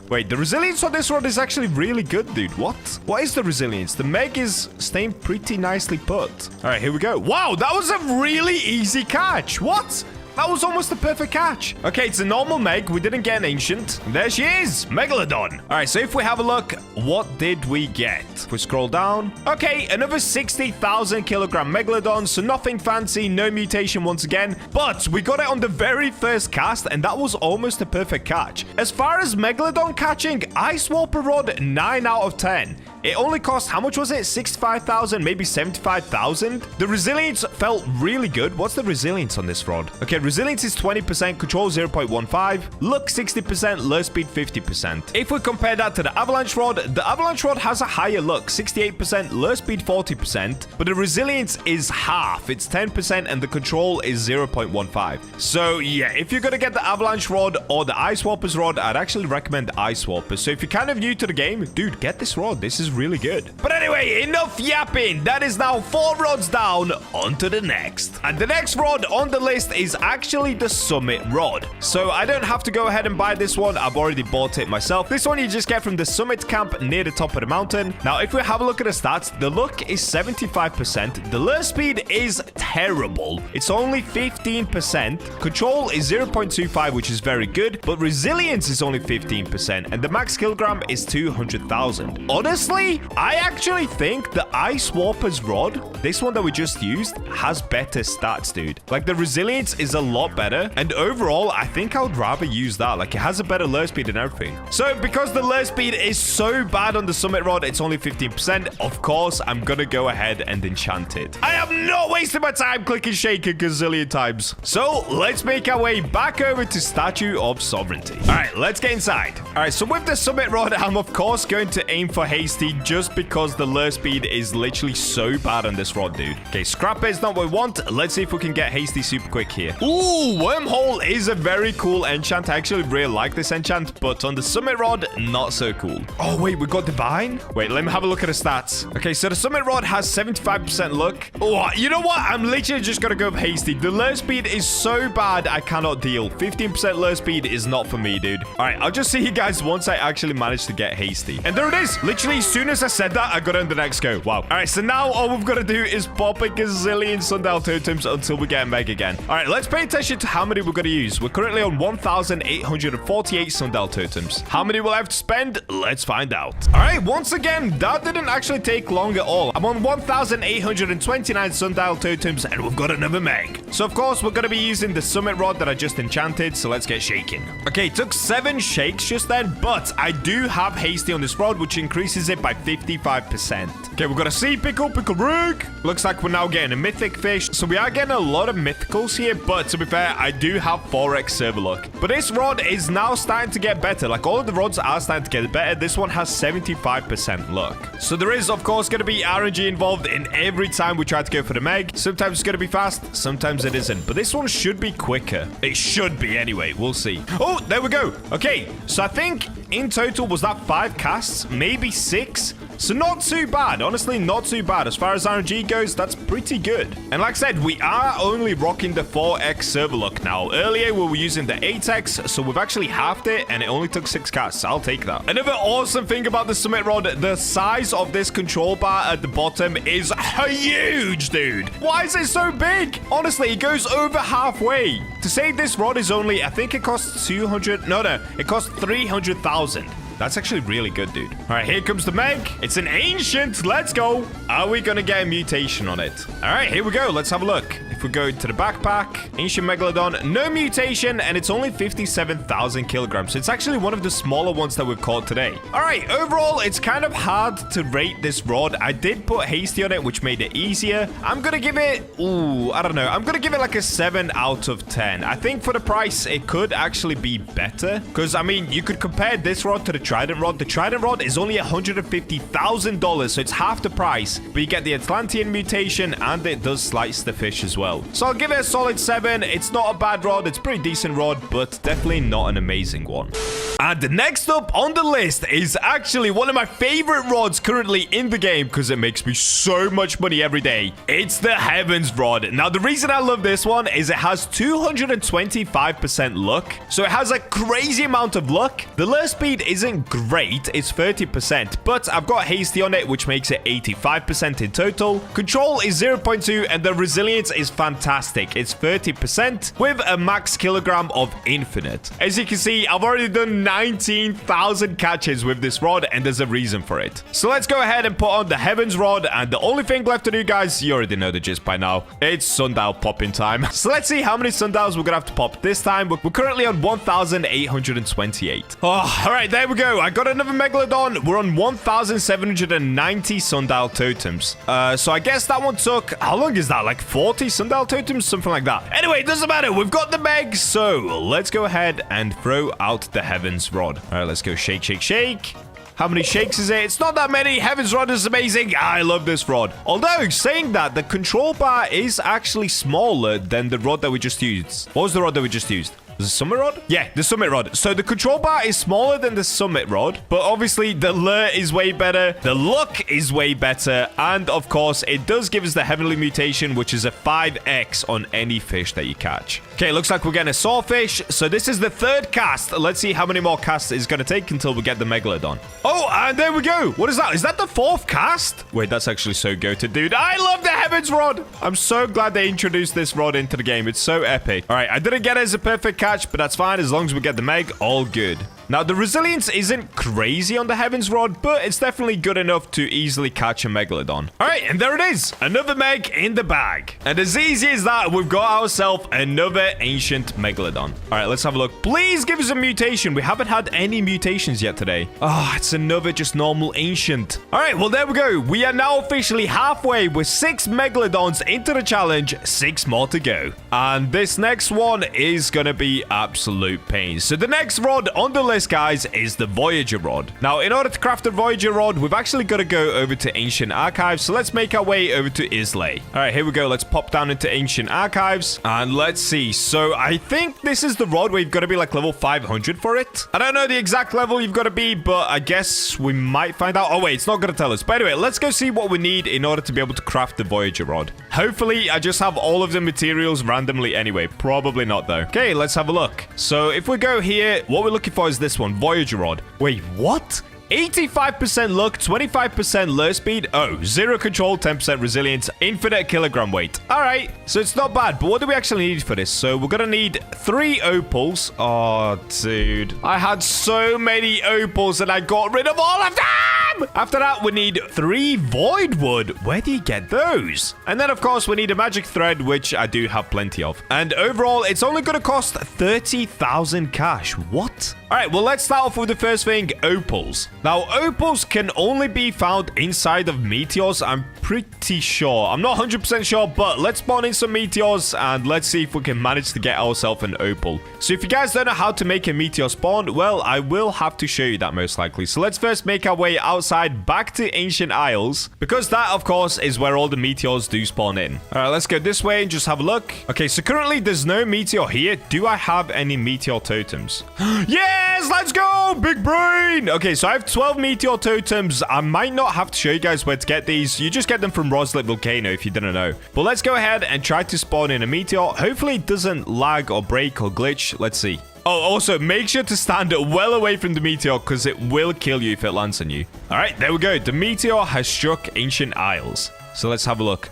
Wait, the resilience on this rod is actually really good, dude. What? What is the resilience? The Meg is staying pretty nicely put. All right, here we go. Wow, that was a really easy catch. What? That was almost a perfect catch. Okay, it's a normal Meg. We didn't get an ancient. There she is, Megalodon. All right, so if we have a look, what did we get? If we scroll down. Okay, another 60,000 kilogram Megalodon. So nothing fancy, no mutation once again. But we got it on the very first cast, and that was almost a perfect catch. As far as Megalodon catching, Ice Warper Rod, 9 out of 10. It only cost, how much was it? 65,000, maybe 75,000. The resilience felt really good. What's the resilience on this rod? Okay, resilience is 20%, control 0.15, luck 60%, lure speed 50%. If we compare that to the avalanche rod has a higher luck, 68%, lure speed 40%, but the resilience is half. It's 10%, and the control is 0.15. So yeah, if you're gonna get the avalanche rod or the ice warpers rod, I'd actually recommend the ice warpers. So if you're kind of new to the game, dude, get this rod. This is really good. But anyway, enough yapping. That is now 4 rods down. On to the next. And the next rod on the list is actually the summit rod. So I don't have to go ahead and buy this one. I've already bought it myself. This one you just get from the summit camp near the top of the mountain. Now, if we have a look at the stats, the luck is 75%. The lure speed is terrible. It's only 15%. Control is 0.25, which is very good, but resilience is only 15%, and the max kilogram is 200,000. Honestly, I actually think the Ice Warper's rod, this one that we just used, has better stats, dude. Like, the resilience is a lot better, and overall, I think I would rather use that. Like, it has a better lure speed and everything. So, because the lure speed is so bad on the summit rod, it's only 15%. Of course, I'm gonna go ahead and enchant it. I am not wasting my time clicking shake a gazillion times. So, let's make our way back over to Statue of Sovereignty. All right, let's get inside. All right, so with the summit rod, I'm of course going to aim for hasty just because the lure speed is literally so bad on this rod, dude. Okay, scrap is not what we want. Let's see if we can get hasty super quick here. Ooh, wormhole is a very cool enchant. I actually really like this enchant, but on the summit rod, not so cool. Oh, wait, we got divine? Wait, let me have a look at the stats. Okay, so the summit rod has 75% luck. Oh, you know what? I'm literally just gonna go with hasty. The lure speed is so bad, I cannot deal. 15% lure speed is not for me, dude. All right, I'll just see you guys once I actually manage to get hasty. And there it is. Literally, as soon as I said that, I got on the next go. Wow. All right, so now all we've got to do is pop a gazillion sundial totems until we get a Meg again. All right, let's pay attention to how many we're going to use. We're currently on 1,848 sundial totems. How many will I have to spend? Let's find out. All right, once again, that didn't actually take long at all. I'm on 1,829 sundial totems, and we've got another Meg. So, of course, we're going to be using the summit rod that I just enchanted, so let's get shaking. Okay, it took 7 shakes just then, but I do have hasty on this rod, which increases it by 55%. Okay, we've got a sea pickle rig. Looks like we're now getting a mythic fish. So we are getting a lot of mythicals here, but to be fair, I do have 4x server luck. But this rod is now starting to get better. Like, all of the rods are starting to get better. This one has 75% luck. So there is, of course, going to be RNG involved in every time we try to go for the Meg. Sometimes it's going to be fast, sometimes it isn't. But this one should be quicker. It should be anyway. We'll see. Oh, there we go. Okay, so I think think in total, was that 5 casts? Maybe 6? So not too bad. Honestly, not too bad. As far as RNG goes, that's pretty good. And like I said, we are only rocking the 4x server look now. Earlier, we were using the 8x, so we've actually halved it, and it only took 6 casts. I'll take that. Another awesome thing about the summit rod, the size of this control bar at the bottom is huge, dude. Why is it so big? Honestly, it goes over halfway. To say this rod is only, I think it costs 200. No, it costs 300,000. That's actually really good, dude. All right, here comes the Meg. It's an ancient. Let's go. Are we going to get a mutation on it? All right, here we go. Let's have a look. If we go to the backpack, ancient Megalodon, no mutation, and it's only 57,000 kilograms. So it's actually one of the smaller ones that we've caught today. All right, overall, it's kind of hard to rate this rod. I did put hasty on it, which made it easier. I'm going to give it, I don't know. I'm going to give it like a 7 out of 10. I think for the price, it could actually be better. Because, I mean, you could compare this rod to the Trident rod. The Trident rod is only $150,000, so it's half the price. But you get the Atlantean mutation, and it does slice the fish as well. So I'll give it a solid 7. It's not a bad rod. It's a pretty decent rod, but definitely not an amazing one. And next up on the list is actually one of my favorite rods currently in the game because it makes me so much money every day. It's the Heavens rod. Now, the reason I love this one is it has 225% luck. So it has a crazy amount of luck. The lure speed isn't great. It's 30%, but I've got hasty on it, which makes it 85% in total. Control is 0.2, and the resilience is fantastic. It's 30% with a max kilogram of infinite. As you can see, I've already done 19,000 catches with this rod, and there's a reason for it. So let's go ahead and put on the Heavens rod, and the only thing left to do, guys, you already know the gist by now. It's sundial popping time. So let's see how many sundials we're gonna have to pop this time. We're currently on 1,828. Oh, all right, there we go. I got another Megalodon. We're on 1,790 sundial totems. So I guess that one took, how long is that? Like 40 sundial totems? Something like that. Anyway, it doesn't matter. We've got the Meg, so let's go ahead and throw out the Heavens rod. All right, let's go shake, shake, shake. How many shakes is it? It's not that many. Heavens rod is amazing. I love this rod. Although, saying that, the control bar is actually smaller than the rod that we just used. What was the rod that we just used? Was it summit rod? Yeah, the summit rod. So the control bar is smaller than the summit rod, but obviously the lure is way better. The luck is way better. And of course, it does give us the heavenly mutation, which is a 5x on any fish that you catch. Okay, looks like we're getting a sawfish. So this is the 3rd cast. Let's see how many more casts it's going to take until we get the Megalodon. Oh, and there we go. What is that? Is that the 4th cast? Wait, that's actually so goated, dude. I love the Heavens rod. I'm so glad they introduced this rod into the game. It's so epic. All right, I didn't get it as a perfect catch, but that's fine as long as we get the Meg. All good. Now, the resilience isn't crazy on the Heavens rod, but it's definitely good enough to easily catch a Megalodon. All right, and there it is. Another Meg in the bag. And as easy as that, we've got ourselves another ancient Megalodon. All right, let's have a look. Please give us a mutation. We haven't had any mutations yet today. Oh, it's another just normal ancient. All right, well, there we go. We are now officially halfway with 6 Megalodons into the challenge. 6 more to go. And this next one is going to be absolute pain. So the next rod on the list, guys, is the Voyager rod. Now, in order to craft the Voyager rod, we've actually got to go over to Ancient Archives. So let's make our way over to Islay. All right, here we go. Let's pop down into Ancient Archives and let's see. So I think this is the rod where you've got to be like level 500 for it. I don't know the exact level you've got to be, but I guess we might find out. Oh, wait, it's not going to tell us. But anyway, let's go see what we need in order to be able to craft the Voyager rod. Hopefully, I just have all of the materials randomly anyway. Probably not, though. Okay, let's have a look. So if we go here, what we're looking for is this one, Voyager rod. Wait, what? 85% luck, 25% lure speed. Oh, 0 control, 10% resilience, infinite kilogram weight. All right, so it's not bad, but what do we actually need for this? So we're gonna need 3 opals. Oh, dude. I had so many opals and I got rid of all of them! After that, we need 3 void wood. Where do you get those? And then, of course, we need a magic thread, which I do have plenty of. And overall, it's only gonna cost 30,000 cash. What? All right, well, let's start off with the first thing, opals. Now, opals can only be found inside of meteors, I'm pretty sure. I'm not 100% sure, but let's spawn in some meteors and let's see if we can manage to get ourselves an opal. So if you guys don't know how to make a meteor spawn, well, I will have to show you that most likely. So let's first make our way outside side back to Ancient Isles, because that, of course, is where all the meteors do spawn in. All right, let's go this way and just have a look. Okay, so currently there's no meteor here. Do I have any meteor totems? Yes, let's go! Big brain! Okay, so I have 12 meteor totems. I might not have to show you guys where to get these. You just get them from Roslet Volcano if you didn't know. But let's go ahead and try to spawn in a meteor. Hopefully it doesn't lag or break or glitch. Let's see. Oh, also, make sure to stand well away from the meteor because it will kill you if it lands on you. All right, there we go. The meteor has struck Ancient Isles. So let's have a look.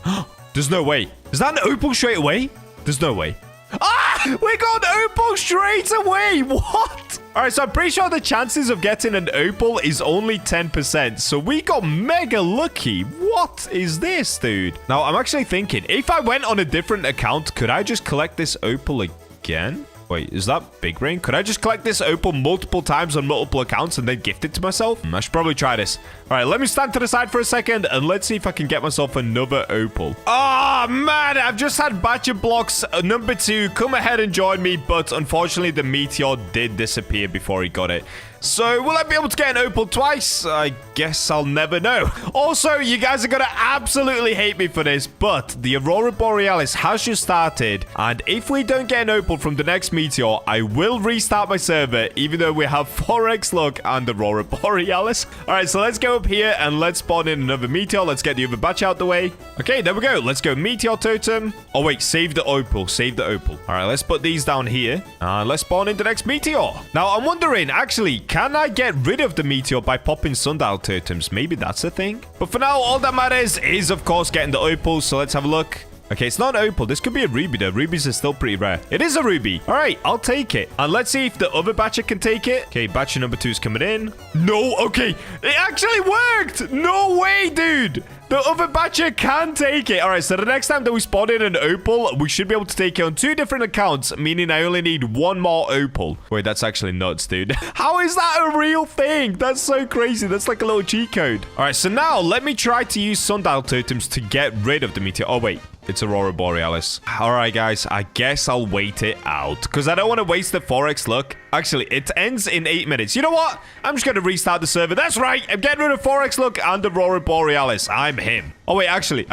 There's no way. Is that an opal straight away? There's no way. Ah! We got an opal straight away! What? Alright, so I'm pretty sure the chances of getting an opal is only 10%. So we got mega lucky. What is this, dude? Now, I'm actually thinking, if I went on a different account, could I just collect this opal again? Wait, is that big brain? Could I just collect this opal multiple times on multiple accounts and then gift it to myself? I should probably try this. All right, let me stand to the side for a second and let's see if I can get myself another opal. Oh, man, I've just had BachaBlox number 2 come ahead and join me, but unfortunately, the meteor did disappear before he got it. So, will I be able to get an opal twice? I guess I'll never know. Also, you guys are going to absolutely hate me for this, but the Aurora Borealis has just started, and if we don't get an opal from the next meteor, I will restart my server, even though we have 4x luck and Aurora Borealis. All right, so let's go up here, and let's spawn in another meteor. Let's get the other batch out the way. Okay, there we go. Let's go meteor totem. Oh, wait, save the opal. Save the opal. All right, let's put these down here, and let's spawn in the next meteor. Now, I'm wondering, actually, can I get rid of the meteor by popping sundial totems? Maybe that's a thing. But for now, all that matters is, of course, getting the opal. So let's have a look. Okay, it's not an opal. This could be a ruby, though. Rubies are still pretty rare. It is a ruby. All right, I'll take it. And let's see if the other batcher can take it. Okay, batcher number 2 is coming in. No, okay. It actually worked. No way, dude. The other batcher can take it. All right, so the next time that we spawn in an opal, we should be able to take it on 2 different accounts, meaning I only need 1 more opal. Wait, that's actually nuts, dude. How is that a real thing? That's so crazy. That's like a little cheat code. All right, so now let me try to use sundial totems to get rid of the meteor. Oh, wait. It's Aurora Borealis. All right, guys. I guess I'll wait it out because I don't want to waste the 4x luck. Actually, it ends in 8 minutes. You know what? I'm just going to restart the server. That's right. I'm getting rid of 4x luck and Aurora Borealis. I'm him. Oh, wait. Actually.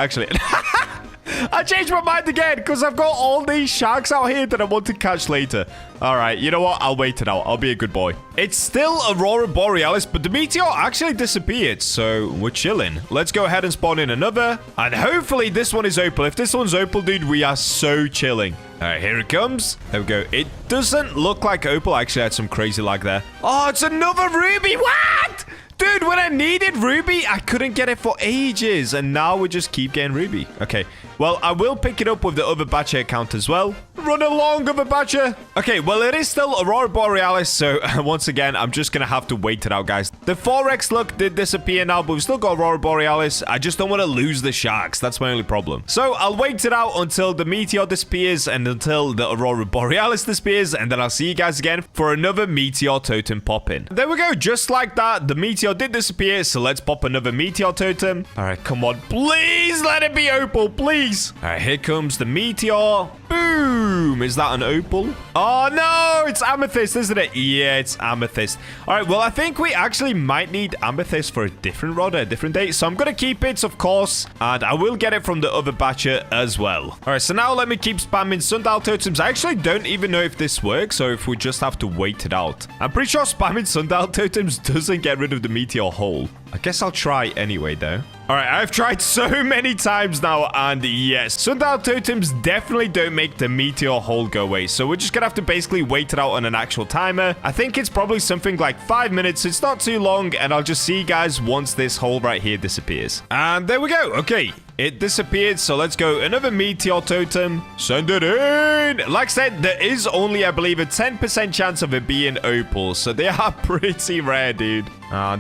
I changed my mind again because I've got all these sharks out here that I want to catch later. All right, you know what? I'll wait it out. I'll be a good boy. It's still Aurora Borealis, but the meteor actually disappeared, so we're chilling. Let's go ahead and spawn in another, and hopefully this one is opal. If this one's opal, dude, we are so chilling. All right, here it comes. There we go. It doesn't look like opal. I actually had some crazy lag there. Oh, it's another ruby. What? Dude, when I needed ruby, I couldn't get it for ages. And now we just keep getting ruby. Okay. Well, I will pick it up with the other Bacha account as well. Run along, other Bacha. Okay, well, it is still Aurora Borealis. So, once again, I'm just going to have to wait it out, guys. The 4x luck did disappear now, but we've still got Aurora Borealis. I just don't want to lose the sharks. That's my only problem. So, I'll wait it out until the meteor disappears and until the Aurora Borealis disappears. And then I'll see you guys again for another meteor totem pop-in. There we go. Just like that, the meteor did disappear, so let's pop another meteor totem. All right, come on. Please let it be opal, please. All right, here comes the meteor. Boom. Is that an opal? Oh, no. It's amethyst, isn't it? Yeah, it's amethyst. All right, well, I think we actually might need amethyst for a different rod at a different date, so I'm going to keep it, of course, and I will get it from the other batcher as well. All right, so now let me keep spamming sundial totems. I actually don't even know if this works or if we just have to wait it out. I'm pretty sure spamming sundial totems doesn't get rid of the meteor hole. I guess I'll try anyway, though. All right, I've tried so many times now, and yes, sundial totems definitely don't make the meteor hole go away, so we're just gonna have to basically wait it out on an actual timer. I think it's probably something like 5 minutes. It's not too long, and I'll just see you guys once this hole right here disappears. And there we go. Okay. It disappeared, so let's go. Another meteor totem. Send it in. Like I said, there is only, I believe, a 10% chance of it being opal, so they are pretty rare, dude.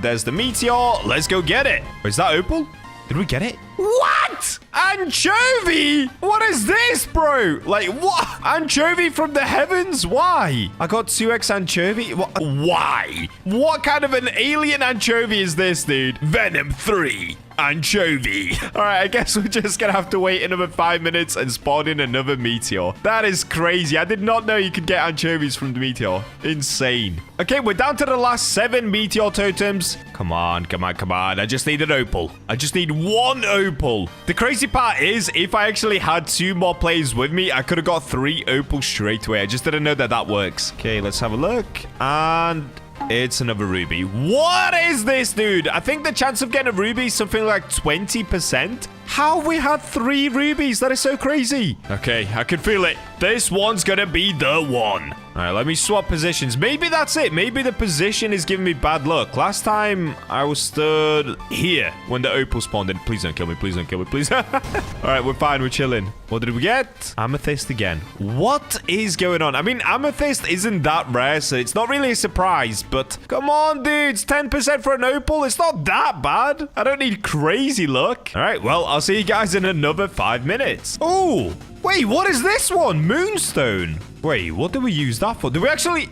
There's the meteor. Let's go get it. Is that opal? Did we get it? What? Anchovy? What is this, bro? Like, what? Anchovy from the heavens? Why? I got 2x anchovy. Why? What kind of an alien anchovy is this, dude? Venom 3. anchovy. All right, I guess we're just gonna have to wait another 5 minutes and spawn in another meteor. That is crazy. I did not know you could get anchovies from the meteor. Insane. Okay, we're down to the last 7 meteor totems. Come on, come on, come on. I just need an opal. I just need 1 opal. The crazy part is, if I actually had 2 more players with me, I could have got 3 opals straight away. I just didn't know that that works. Okay, let's have a look. And it's another ruby. What is this, dude? I think the chance of getting a ruby is something like 20%. How have we had 3 rubies? That is so crazy. Okay, I can feel it. This one's gonna be the one. All right, let me swap positions. Maybe that's it. Maybe the position is giving me bad luck. Last time, I was stood here when the opal spawned in. Please don't kill me. Please don't kill me. Please. All right, we're fine. We're chilling. What did we get? Amethyst again. What is going on? I mean, amethyst isn't that rare, so it's not really a surprise. But come on, dudes. 10% for an opal. It's not that bad. I don't need crazy luck. All right, well, I'll see you guys in another 5 minutes. Oh, wait, what is this one? Moonstone. Wait, what did we use that for? Did we actually...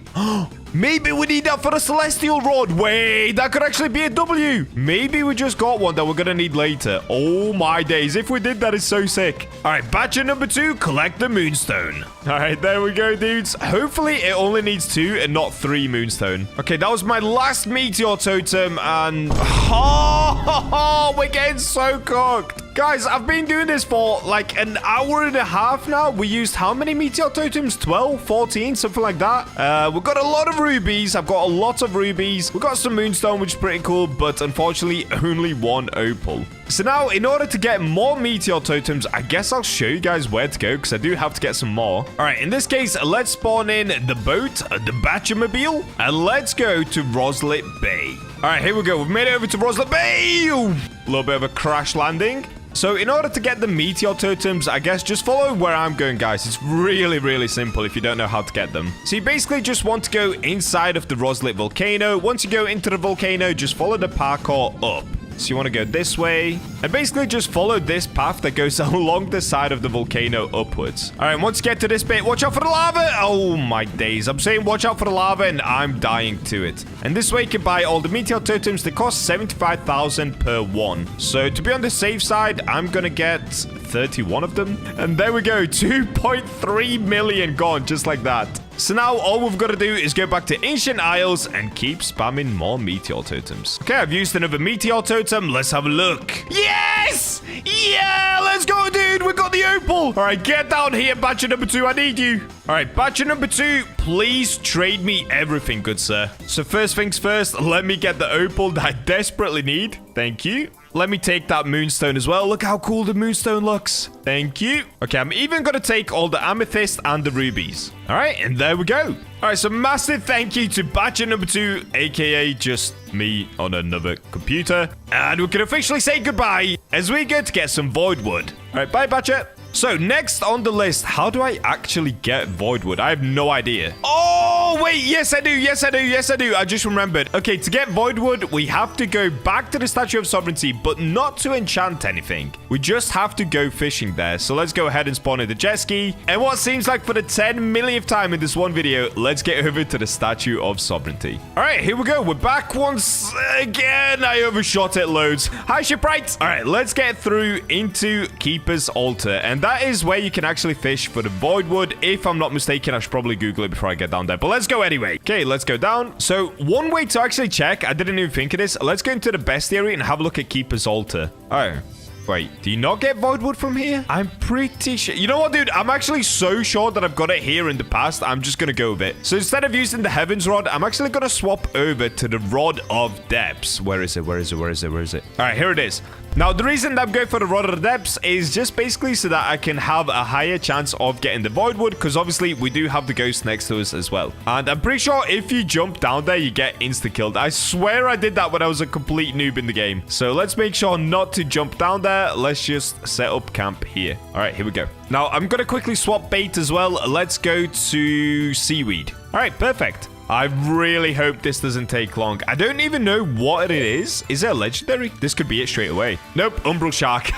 Maybe we need that for the celestial rod. Wait, that could actually be a W. Maybe we just got one that we're gonna need later. Oh my days. If we did, that is so sick. All right, Bacha number 2, collect the moonstone. All right, there we go, dudes. Hopefully, it only needs 2 and not 3 moonstone. Okay, that was my last meteor totem, and... Oh, we're getting so cooked. Guys, I've been doing this for like an hour and a half now. We used how many meteor totems? 12, 14, something like that. We've got a lot of rubies. I've got a lot of rubies. We've got some moonstone, which is pretty cool, but unfortunately, only 1 opal. So now, in order to get more meteor totems, I guess I'll show you guys where to go, because I do have to get some more. All right, in this case, let's spawn in the boat, the BachaMobile, and let's go to Roslet Bay. All right, here we go. We've made it over to Roslet Bay. Ooh, a little bit of a crash landing. So in order to get the meteor totems, I guess just follow where I'm going, guys. It's really, really simple if you don't know how to get them. So you basically just want to go inside of the Roslet volcano. Once you go into the volcano, just follow the parkour up. So you want to go this way and basically just follow this path that goes along the side of the volcano upwards. All right, once you get to this bit, watch out for the lava. Oh my days. I'm saying watch out for the lava and I'm dying to it. And this way you can buy all the meteor totems. They cost 75,000 per one. So to be on the safe side, I'm going to get 31 of them. And there we go. 2.3 million gone just like that. So now all we've got to do is go back to Ancient Isles and keep spamming more meteor totems. Okay, I've used another meteor totem. Let's have a look. Yes! Yeah, let's go, dude. We got the opal. All right, get down here, Bacha number 2. I need you. All right, Bacha number 2, please trade me everything, good sir. So first things first, let me get the opal that I desperately need. Thank you. Let me take that moonstone as well. Look how cool the moonstone looks. Thank you. Okay, I'm even going to take all the amethyst and the rubies. All right, and there we go. All right, so massive thank you to Bacha number 2, aka just me on another computer. And we can officially say goodbye as we go to get some void wood. All right, bye, Bacha. So next on the list, how do I actually get void wood? I have no idea. Oh, wait. Yes, I do. Yes, I do. Yes, I do. I just remembered. Okay, to get void wood, we have to go back to the Statue of Sovereignty, but not to enchant anything. We just have to go fishing there. So let's go ahead and spawn in the jet ski. And what seems like for the 10 millionth time in this one video, let's get over to the Statue of Sovereignty. All right, here we go. We're back once again. I overshot it loads. Hi, shipwright. All right, let's get through into Keeper's Altar. And that is where you can actually fish for the void wood. If I'm not mistaken, I should probably Google it before I get down there. But let's go anyway. Okay, let's go down. So one way to actually check, I didn't even think of this. Let's go into the bestiary and have a look at Keeper's Altar. Oh. Wait, do you not get void wood from here? I'm pretty sure. You know what, dude? I'm actually so sure that I've got it here in the past. I'm just going to go with it. So instead of using the Heavens Rod, I'm actually going to swap over to the Rod of Depths. Where is it? Where is it? Where is it? Where is it? All right, here it is. Now, the reason that I'm going for the Rod of the Depths is just basically so that I can have a higher chance of getting the void wood, because obviously we do have the ghost next to us as well. And I'm pretty sure if you jump down there, you get insta-killed. I swear I did that when I was a complete noob in the game. So let's make sure not to jump down there. Let's just set up camp here. All right, here we go. Now, I'm going to quickly swap bait as well. Let's go to seaweed. All right, perfect. I really hope this doesn't take long. I don't even know what it is. Is it a legendary? This could be it straight away. Nope, umbral shark.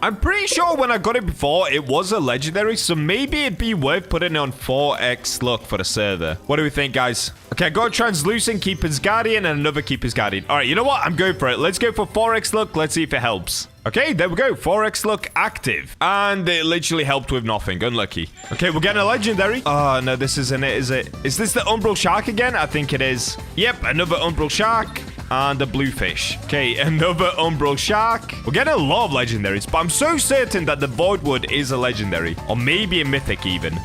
I'm pretty sure when I got it before, it was a legendary, so maybe it'd be worth putting it on 4x luck for the server. What do we think, guys? Okay, I got a translucent Keeper's Guardian and another Keeper's Guardian. All right, you know what? I'm going for it. Let's go for 4x luck. Let's see if it helps. Okay, there we go. 4x luck active. And it literally helped with nothing. Unlucky. Okay, we're getting a legendary. Oh, no, this isn't it, is it? Is this the Umbral Shark again? I think it is. Yep, another Umbral Shark. And a blue fish. Okay, another Umbral Shark. We're getting a lot of legendaries, but I'm so certain that the Voidwood is a legendary. Or maybe a mythic even.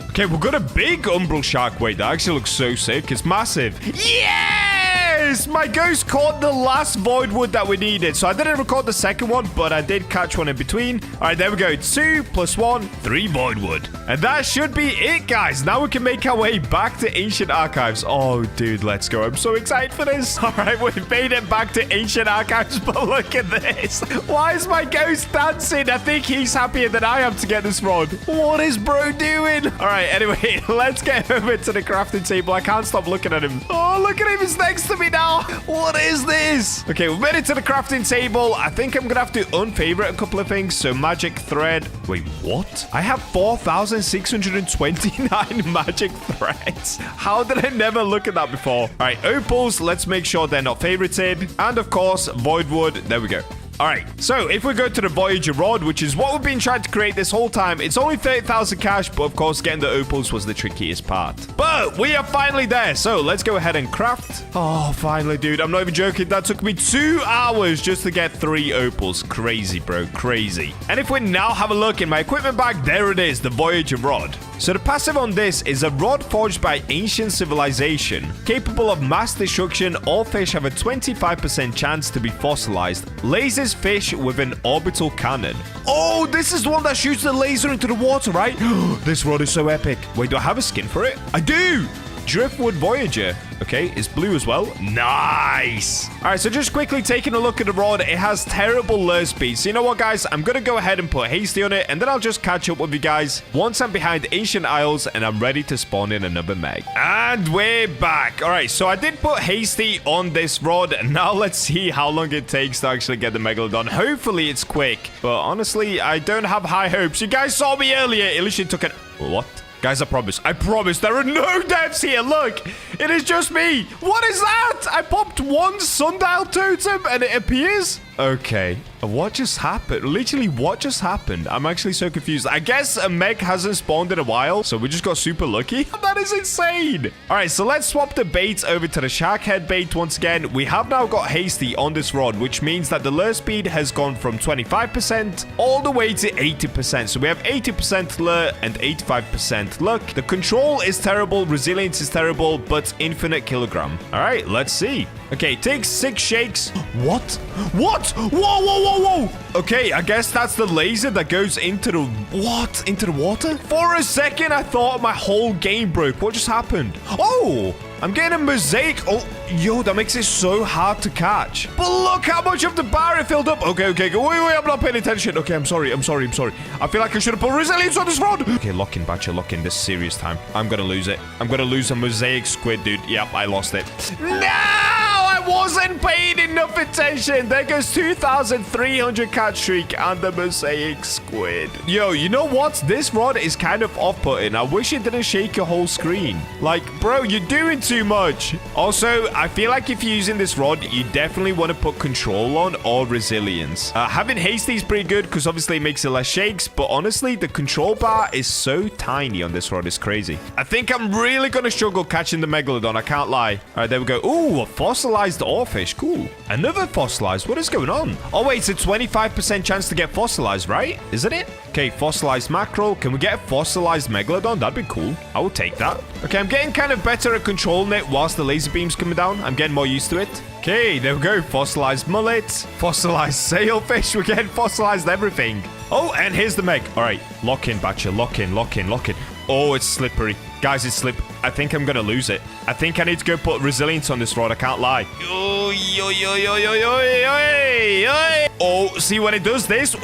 Okay, we've got a big Umbral Shark. Wait, that actually looks so sick. It's massive. Yes! My ghost caught the last Voidwood that we needed. So I didn't record the second one, but I did catch one in between. All right, there we go. 2 + 1, 3 Voidwood. And that should be it, guys. Now we can make our way back to Ancient Archives. Oh, dude, let's go. I'm so excited for this. All right, we've made it back to Ancient Archives, but look at this. Why is my ghost dancing? I think he's happier than I am to get this rod. What is bro doing? All right, anyway, let's get over to the crafting table. I can't stop looking at him. Oh, look at him. He's next to me now. What is this? Okay, we've made it to the crafting table. I think I'm gonna have to unfavorite a couple of things. So magic thread. Wait, what? I have 4,629 magic threads. How did I never look at that before? All right, opals. Let's make sure they're not favorited. And of course, voidwood. There we go. All right, so if we go to the Voyager rod, which is what we've been trying to create this whole time, it's only 30,000 cash, but of course, getting the opals was the trickiest part. But we are finally there, so let's go ahead and craft. Oh, finally, dude. I'm not even joking. That took me 2 hours just to get 3 opals. Crazy, bro. Crazy. And if we now have a look in my equipment bag, there it is, the Voyager rod. So the passive on this is a rod forged by ancient civilization. Capable of mass destruction, all fish have a 25% chance to be fossilized. Lasers fish with an orbital cannon. Oh, this is the one that shoots the laser into the water, right? This rod is so epic. Wait, do I have a skin for it? I do! Driftwood Voyager. Okay, it's blue as well. Nice. All right, so just quickly taking a look at the rod. It has terrible lure speed. So you know what, guys? I'm going to go ahead and put hasty on it, and then I'll just catch up with you guys once I'm behind Ancient Isles and I'm ready to spawn in another meg. And we're back. All right, so I did put hasty on this rod. Now let's see how long it takes to actually get the Megalodon. Hopefully it's quick, but honestly, I don't have high hopes. You guys saw me earlier. It literally took an... What? Guys, I promise, there are no devs here. Look, it is just me. What is that? I popped one sundial totem and it appears. Okay, what just happened? Literally, what just happened? I'm actually so confused. I guess a meg hasn't spawned in a while, so we just got super lucky. That is insane. All right, so let's swap the baits over to the shark head bait once again. We have now got hasty on this rod, which means that the lure speed has gone from 25% all the way to 80%. So we have 80% lure and 85% luck. The control is terrible, resilience is terrible, but infinite kilogram. All right, let's see. Okay, take 6 shakes. What? Whoa, whoa, whoa, whoa. Okay, I guess that's the laser that goes into the... What? Into the water? For a second, I thought my whole game broke. What just happened? Oh, I'm getting a mosaic. Oh, yo, that makes it so hard to catch. But look how much of the bar it filled up. Okay, wait, I'm not paying attention. Okay, I'm sorry. I feel like I should have put resilience on this rod. Okay, lock in, Bacha, lock in. This serious time. I'm gonna lose it. I'm gonna lose a mosaic squid, dude. Yep, I lost it. No! I wasn't paying enough attention. There goes 2,300 catch streak and the mosaic squid. Yo, you know what? This rod is kind of off-putting. I wish it didn't shake your whole screen. Like, bro, you're doing too much. Also, I feel like if you're using this rod, you definitely want to put control on or resilience. Having hasty is pretty good because obviously it makes it less shakes, but honestly, the control bar is so tiny on this rod. It's crazy. I think I'm really going to struggle catching the Megalodon. I can't lie. All right, there we go. Ooh, a fossilized oarfish. Cool. Another fossilized. What is going on? Oh, wait, it's a 25% chance to get fossilized, right? Isn't it? Okay, fossilized mackerel. Can we get a fossilized Megalodon? That'd be cool. I will take that. Okay, I'm getting kind of better at controlling it whilst the laser beam's coming down. I'm getting more used to it. Okay, there we go. Fossilized mullet. Fossilized sailfish. We're getting fossilized everything. Oh, and here's the meg. All right, lock in, Bacha. Lock in. Oh, it's slippery. Guys, it's slip. I think I'm going to lose it. I think I need to go put resilience on this rod. I can't lie. Oh, see when it does this?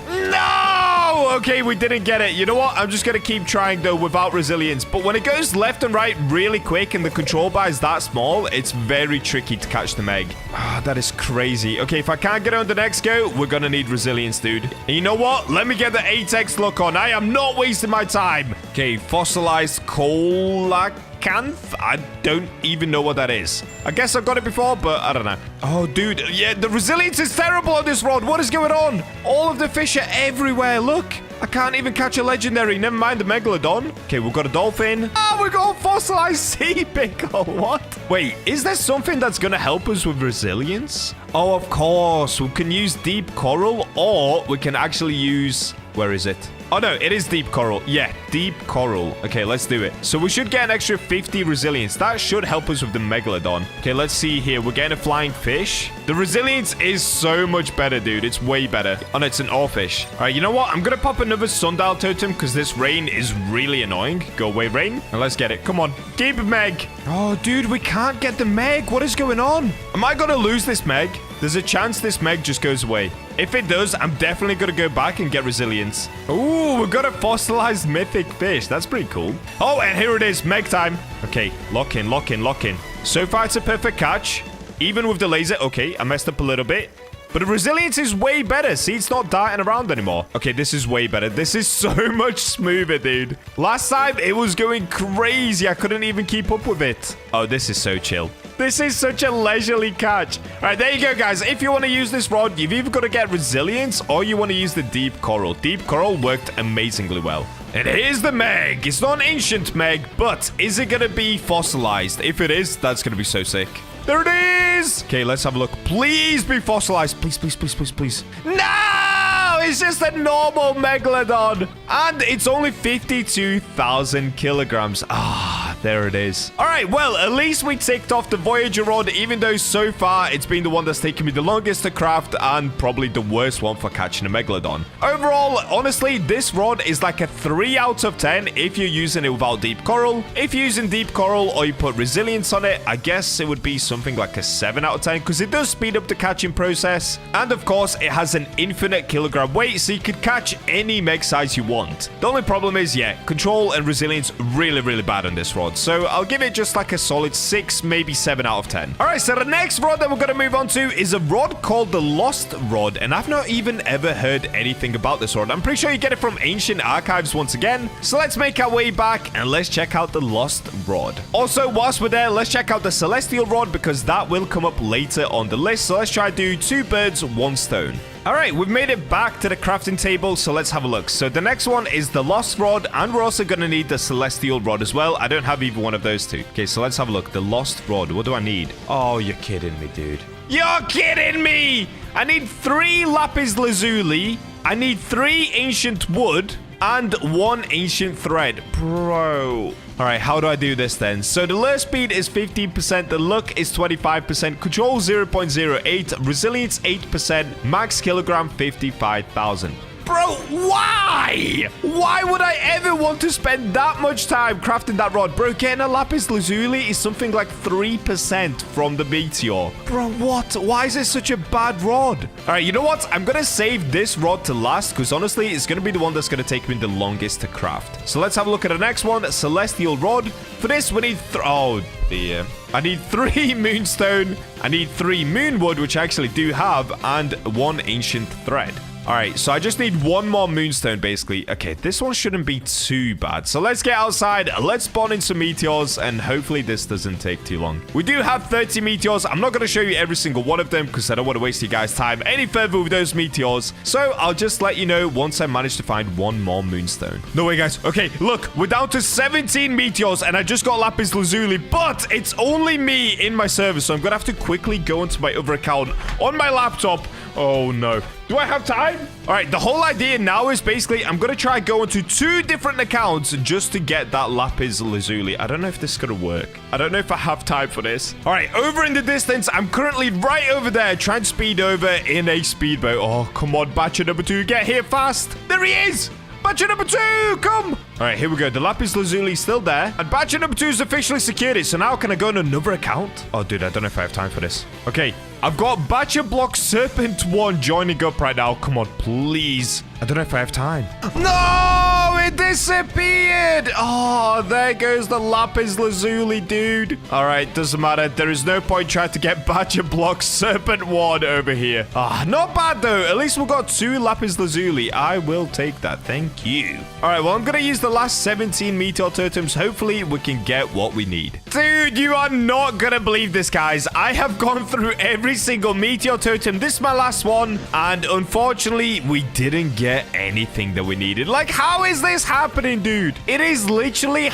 No! okay, we didn't get it. You know what? I'm just going to keep trying, though, without resilience. But when it goes left and right really quick and the control bar is that small, it's very tricky to catch the Meg. Ah, that is crazy. Okay, if I can't get on the next go, we're going to need resilience, dude. And you know what? Let me get the 8x look on. I am not wasting my time. Okay, fossilized coelacanth. I don't even know what that is. I guess I've got it before, but I don't know. Oh, dude. Yeah, the resilience is terrible on this rod. What is going on? All of the fish are everywhere. Look. I can't even catch a legendary. Never mind the Megalodon. Okay, we've got a dolphin. Ah, we got a fossilized sea pickle. What? Wait, is there something that's going to help us with resilience? Oh, of course. We can use deep coral, or we can actually use... Where is it? Oh, no, it is deep coral. Yeah, deep coral. Okay, let's do it. So we should get an extra 50 resilience. That should help us with the Megalodon. Okay, let's see here. We're getting a flying fish. The resilience is so much better, dude. It's way better. Oh, no, it's an oarfish. All right, you know what? I'm going to pop another sundial totem because this rain is really annoying. Go away, rain. And let's get it. Come on. Keep it, Meg. Oh, dude, we can't get the Meg. What is going on? Am I going to lose this Meg? There's a chance this Meg just goes away. If it does, I'm definitely going to go back and get resilience. Ooh, we've got a fossilized mythic fish. That's pretty cool. Oh, and here it is. Meg time. Okay, lock in, lock in, lock in. So far, it's a perfect catch. Even with the laser. Okay, I messed up a little bit. But the resilience is way better. See, it's not darting around anymore. Okay, this is way better. This is so much smoother, dude. Last time, it was going crazy. I couldn't even keep up with it. Oh, this is so chill. This is such a leisurely catch. All right, there you go, guys. If you want to use this rod, you've either got to get resilience or you want to use the deep coral. Deep coral worked amazingly well. And here's the Meg. It's not an ancient Meg, but is it going to be fossilized? If it is, that's going to be so sick. There it is. Okay, let's have a look. Please be fossilized. Please, please, please, please, please. No! It's just a normal Megalodon. And it's only 52,000 kilograms. Ah, there it is. All right, well, at least we ticked off the Voyager rod, even though so far it's been the one that's taken me the longest to craft and probably the worst one for catching a Megalodon. Overall, honestly, this rod is like a 3 out of 10 if you're using it without deep coral. If you're using deep coral or you put resilience on it, I guess it would be something like a 7 out of 10 because it does speed up the catching process. And of course, it has an infinite kilogram weight, so you could catch any Meg size you want. The only problem is, yeah, control and resilience really, really bad on this rod. So I'll give it just like a solid 6, maybe 7 out of 10. All right, so the next rod that we're going to move on to is a rod called the Lost Rod. And I've not even ever heard anything about this rod. I'm pretty sure you get it from ancient archives once again. So let's make our way back and let's check out the Lost Rod. Also, whilst we're there, let's check out the Celestial Rod because that will come up later on the list. So let's try to do 2 birds, 1 stone. All right, we've made it back to the crafting table, so let's have a look. So the next one is the Lost Rod, and we're also going to need the Celestial Rod as well. I don't have either one of those two. Okay, so let's have a look. The Lost Rod, what do I need? Oh, you're kidding me, dude. You're kidding me! I need 3 lapis lazuli, I need 3 ancient wood, and 1 ancient thread. Bro. All right, how do I do this then? So the lure speed is 15%, the luck is 25%, control 0.08, resilience 8%, max kilogram 55,000. Bro, why? Why would I ever want to spend that much time crafting that rod? Bro, getting a lapis lazuli is something like 3% from the meteor. Bro, what? Why is it such a bad rod? All right, you know what? I'm going to save this rod to last because honestly, it's going to be the one that's going to take me the longest to craft. So let's have a look at the next one, Celestial Rod. For this, we need... oh, dear. I need 3 moonstone. I need 3 moonwood, which I actually do have, and 1 ancient thread. All right, so I just need 1 more moonstone, basically. Okay, this one shouldn't be too bad. So let's get outside, let's spawn in some meteors, and hopefully this doesn't take too long. We do have 30 meteors. I'm not going to show you every single one of them because I don't want to waste you guys' time any further with those meteors. So I'll just let you know once I manage to find 1 more moonstone. No way, guys. Okay, look, we're down to 17 meteors, and I just got lapis lazuli, but it's only me in my server, so I'm going to have to quickly go into my other account on my laptop. Oh, no. Do I have time? All right, the whole idea now is basically I'm going to try going to 2 different accounts just to get that lapis lazuli. I don't know if this is going to work. I don't know if I have time for this. All right, over in the distance, I'm currently right over there trying to speed over in a speedboat. Oh, come on, Bacha number 2, get here fast. There he is. Bacha number 2, come. All right, here we go. The lapis lazuli is still there. And Bacha number 2 has officially secured it. So now can I go on another account? Oh, dude, I don't know if I have time for this. Okay, I've got BachaBlox Serpent 1 joining up right now. Come on, please. I don't know if I have time. No, it disappeared. Oh, there goes the lapis lazuli, dude. All right, doesn't matter. There is no point trying to get BachaBlox Serpent 1 over here. Ah, not bad, though. At least we've got 2 lapis lazuli. I will take that. Thank you. All right, well, I'm going to use the last 17 meteor totems. Hopefully, we can get what we need. Dude, you are not going to believe this, guys. I have gone through every single meteor totem. This is my last one. And unfortunately, we didn't get anything that we needed. Like, how is this happening, dude? It is literally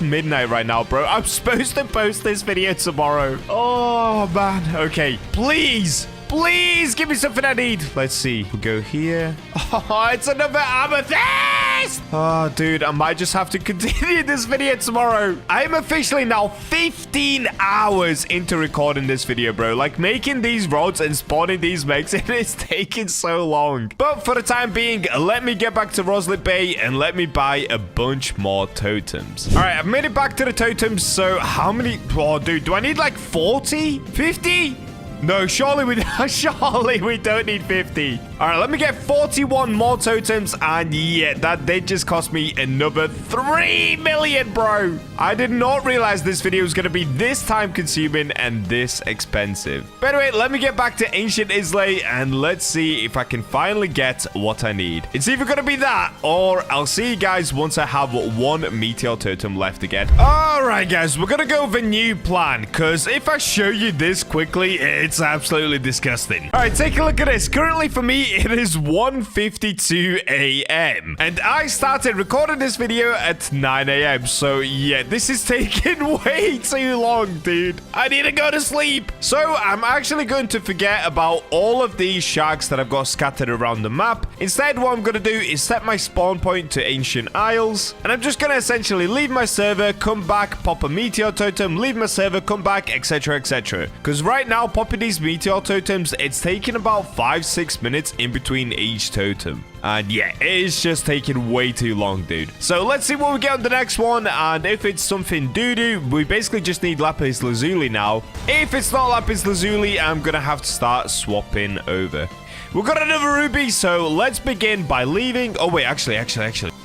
midnight right now, bro. I'm supposed to post this video tomorrow. Oh, man. Okay, please. Please give me something I need. Let's see. We'll go here. Oh, it's another amethyst. Oh, dude, I might just have to continue this video tomorrow. I am officially now 15 hours into recording this video, bro. Like, making these roads and spawning these megs, it is taking so long. But for the time being, let me get back to Roslet Bay and let me buy a bunch more totems. All right, I've made it back to the totems. So how many? Oh, dude, do I need like 40? 50? No, surely we don't need 50. All right, let me get 41 more totems. And yeah, that did just cost me another 3 million, bro. I did not realize this video was going to be this time consuming and this expensive. But anyway, let me get back to Ancient Islay and let's see if I can finally get what I need. It's either going to be that or I'll see you guys once I have 1 meteor totem left again. All right, guys, we're going to go with a new plan because if I show you this quickly, it's absolutely disgusting. All right, take a look at this. Currently for me, it is 1:52 a.m. and I started recording this video at 9 a.m. So yeah, this is taking way too long, dude. I need to go to sleep. So I'm actually going to forget about all of these sharks that I've got scattered around the map. Instead, what I'm going to do is set my spawn point to Ancient Isles, and I'm just going to essentially leave my server, come back, pop a meteor totem, leave my server, come back, etc, etc. Because right now, popping these meteor totems, it's taking about 5-6 minutes in between each totem. And yeah, it is just taking way too long, dude. So let's see what we get on the next one. And if it's something doo-doo, we basically just need lapis lazuli now. If it's not lapis lazuli, I'm gonna have to start swapping over. We've got another ruby, so let's begin by leaving. Oh, wait, actually.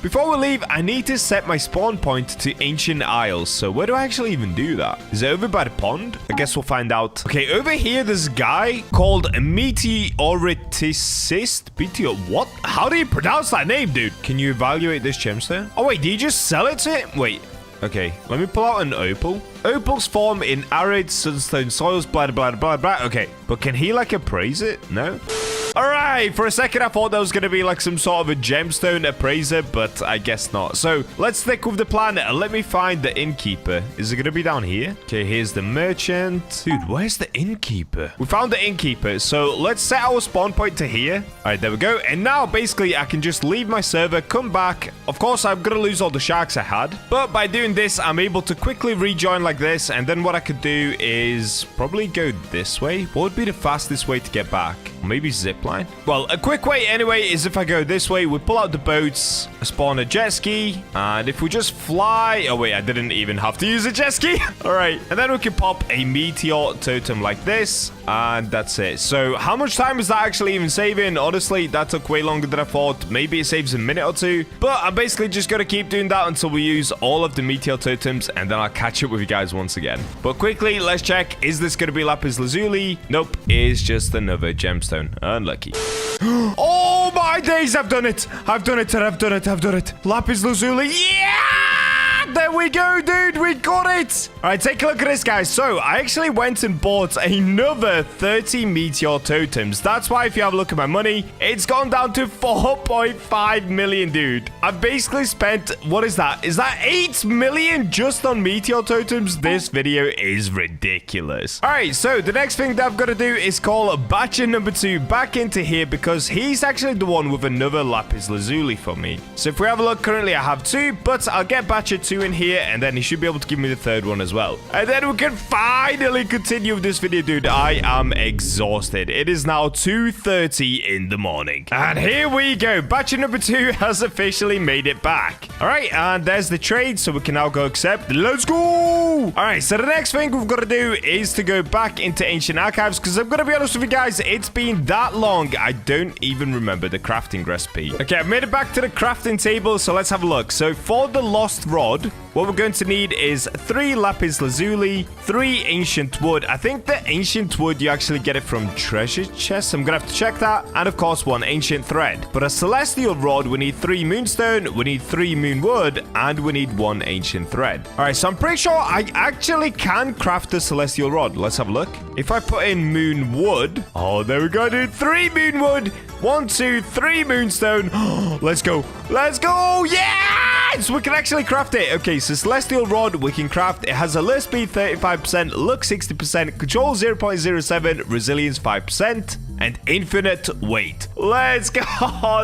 Before we leave, I need to set my spawn point to Ancient Isles. So where do I actually even do that? Is it over by the pond? I guess we'll find out. Okay, over here, there's a guy called Meteoriticist. What? How do you pronounce that name, dude? Can you evaluate this gemstone? Oh, wait, do you just sell it to him? Wait. Okay, let me pull out an opal. Opals form in arid sunstone soils, blah, blah, blah, blah. Okay, but can he, like, appraise it? No? All right, for a second, I thought that was going to be like some sort of a gemstone appraiser, but I guess not. So let's stick with the plan. Let me find the innkeeper. Is it going to be down here? Okay, here's the merchant. Dude, where's the innkeeper? We found the innkeeper. So let's set our spawn point to here. All right, there we go. And now basically I can just leave my server, come back. Of course, I'm going to lose all the sharks I had. But by doing this, I'm able to quickly rejoin like this. And then what I could do is probably go this way. What would be the fastest way to get back? Maybe zip line. Well, a quick way anyway is if I go this way, we pull out the boats, spawn a jet ski, and if we just fly... Oh, wait, I didn't even have to use a jet ski. All right, and then we can pop a meteor totem like this, and that's it. So how much time is that actually even saving? Honestly, that took way longer than I thought. Maybe it saves a minute or two, but I'm basically just going to keep doing that until we use all of the meteor totems, and then I'll catch up with you guys once again. But quickly, let's check. Is this going to be lapis lazuli? Nope, it's just another gemstone. Unlucky. Oh my days, I've done it. I've done it. Lapis lazuli. Yeah! There we go, dude. We got it. All right, take a look at this, guys. So I actually went and bought another 30 meteor totems. That's why if you have a look at my money, it's gone down to 4.5 million, dude. I've basically spent, what is that? Is that 8 million just on meteor totems? This video is ridiculous. All right, so the next thing that I've got to do is call Bacha number 2 back into here because he's actually the one with another lapis lazuli for me. So if we have a look, currently I have 2, but I'll get Bacha 2 in here here, and then he should be able to give me the third one as well. And then we can finally continue with this video, dude. I am exhausted. It is now 2:30 in the morning. And here we go. Bacha number 2 has officially made it back. All right, and there's the trade, so we can now go accept. Let's go! All right, so the next thing we've got to do is to go back into Ancient Archives, because I'm going to be honest with you guys, it's been that long, I don't even remember the crafting recipe. Okay, I've made it back to the crafting table, so let's have a look. So for the lost rod, what we're going to need is 3 lapis lazuli, 3 ancient wood. I think the ancient wood, you actually get it from treasure chests. I'm going to have to check that. And of course, 1 ancient thread. But a celestial rod, we need 3 moonstone, we need 3 moon wood, and we need 1 ancient thread. All right, so I'm pretty sure I actually can craft a celestial rod. Let's have a look. If I put in moon wood, oh, there we go, dude. 3 moon wood, 1, 2, 3 moonstone. Let's go. Let's go. Yes! We can actually craft it. Okay, so celestial rod we can craft. It has a lure speed 35%, luck 60%, control 0.07, resilience 5%, and infinite weight. Let's go.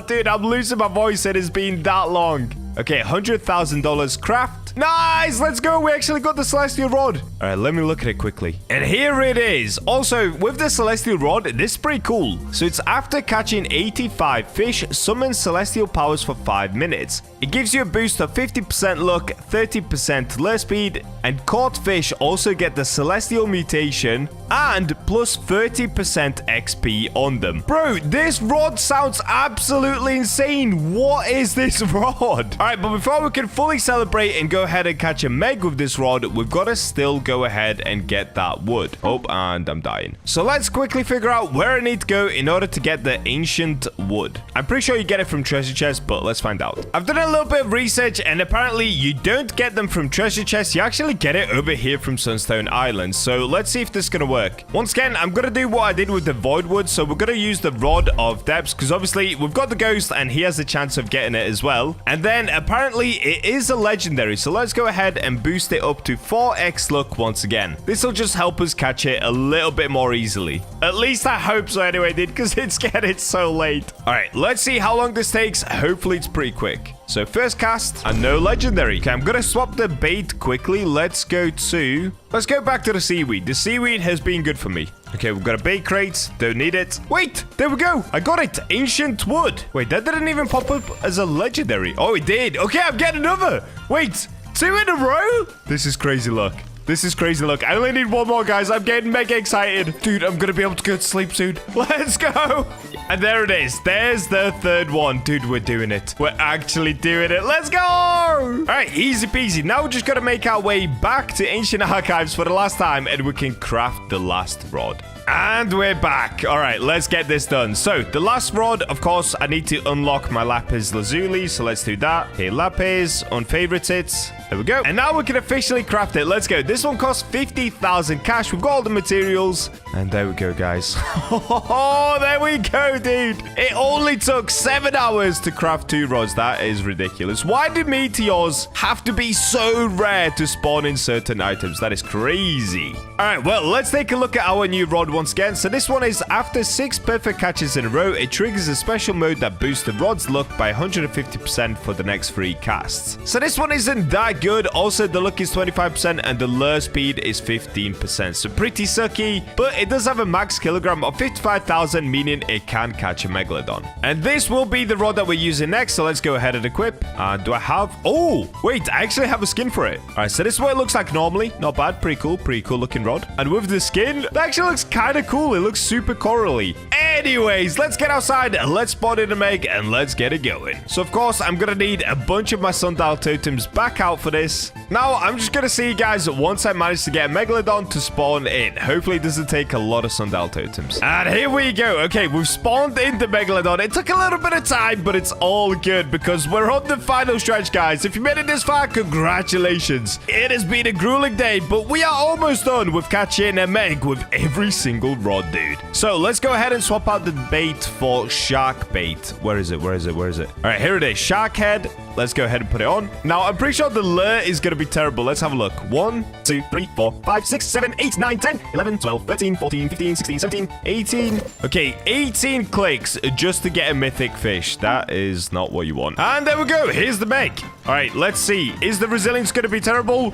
Dude, I'm losing my voice. It has been that long. Okay, $100,000 craft. Nice! Let's go. We actually got the celestial rod. All right, let me look at it quickly. And here it is. Also, with the celestial rod, this is pretty cool. So it's after catching 85 fish, summon celestial powers for 5 minutes. It gives you a boost of 50% luck, 30% lure speed, and caught fish also get the celestial mutation and plus 30% XP on them. Bro, this rod sounds absolutely insane. What is this rod? All right, but before we can fully celebrate and go ahead and catch a meg with this rod, we've got to still go ahead and get that wood. Oh, and I'm dying. So let's quickly figure out where I need to go in order to get the ancient wood. I'm pretty sure you get it from treasure chests, but let's find out. I've done a little bit of research, and apparently you don't get them from treasure chests. You actually get it over here from Sunstone Island. So let's see if this is going to work. Once again, I'm going to do what I did with the void wood. So we're going to use the rod of depths, because obviously we've got the ghost and he has a chance of getting it as well. And then apparently it is a legendary. So let's go ahead and boost it up to 4x luck once again. This will just help us catch it a little bit more easily. At least I hope so anyway, dude, because it's getting so late. All right, let's see how long this takes. Hopefully it's pretty quick. So first cast, and no legendary. Okay, I'm going to swap the bait quickly. Let's go back to the seaweed. The seaweed has been good for me. Okay, we've got a bait crate. Don't need it. Wait, there we go. I got it. Ancient wood. Wait, that didn't even pop up as a legendary. Oh, it did. Okay, I'm getting another. Wait, 2 in a row? This is crazy luck. This is crazy luck. I only need 1 more, guys. I'm getting mega excited. Dude, I'm going to be able to go to sleep soon. Let's go. And there it is. There's the 3rd one. Dude, we're doing it. We're actually doing it. Let's go. All right, easy peasy. Now we're just going to make our way back to Ancient Archives for the last time, and we can craft the last rod. And we're back. All right, let's get this done. So the last rod, of course, I need to unlock my lapis lazuli. So let's do that. Okay, lapis, unfavorite it. There we go. And now we can officially craft it. Let's go. This one costs 50,000 cash. We've got all the materials. And there we go, guys. Oh, there we go, dude. It only took 7 hours to craft 2 rods. That is ridiculous. Why do meteors have to be so rare to spawn in certain items? That is crazy. All right, well, let's take a look at our new rod once again. So this one is after 6 perfect catches in a row, it triggers a special mode that boosts the rod's luck by 150% for the next 3 casts. So this one isn't that good. Also, the luck is 25% and the lure speed is 15%. So pretty sucky, but it does have a max kilogram of 55,000, meaning it can catch a Megalodon. And this will be the rod that we're using next. So let's go ahead and equip. Do I have... Oh, wait, I actually have a skin for it. All right, so this is what it looks like normally. Not bad. Pretty cool looking rod. And with the skin, that actually looks kind of cool. It looks super corally. Anyways, let's get outside. Let's spawn in a meg and let's get it going. So, of course, I'm going to need a bunch of my sundial totems back out for this. Now, I'm just going to see you guys once I manage to get a Megalodon to spawn in. Hopefully, it doesn't take a lot of sundial totems. And here we go. Okay, we've spawned into Megalodon. It took a little bit of time, but it's all good because we're on the final stretch, guys. If you made it this far, congratulations. It has been a grueling day, but we are almost done with catching a meg with every single rod, dude. So, let's go ahead and swap out the bait for shark bait. Where is it? All right, here it is. Shark head. Let's go ahead and put it on. Now, I'm pretty sure the lure is going to be be terrible. Let's have a look. 1, 2, 3, 4, 5, 6, 7, 8, 9, 10, 11, 12, 13, 14, 15, 16, 17, 18. Okay, 18 clicks just to get a mythic fish. That is not what you want. And there we go. Here's the Meg. All right, let's see. Is the resilience going to be terrible?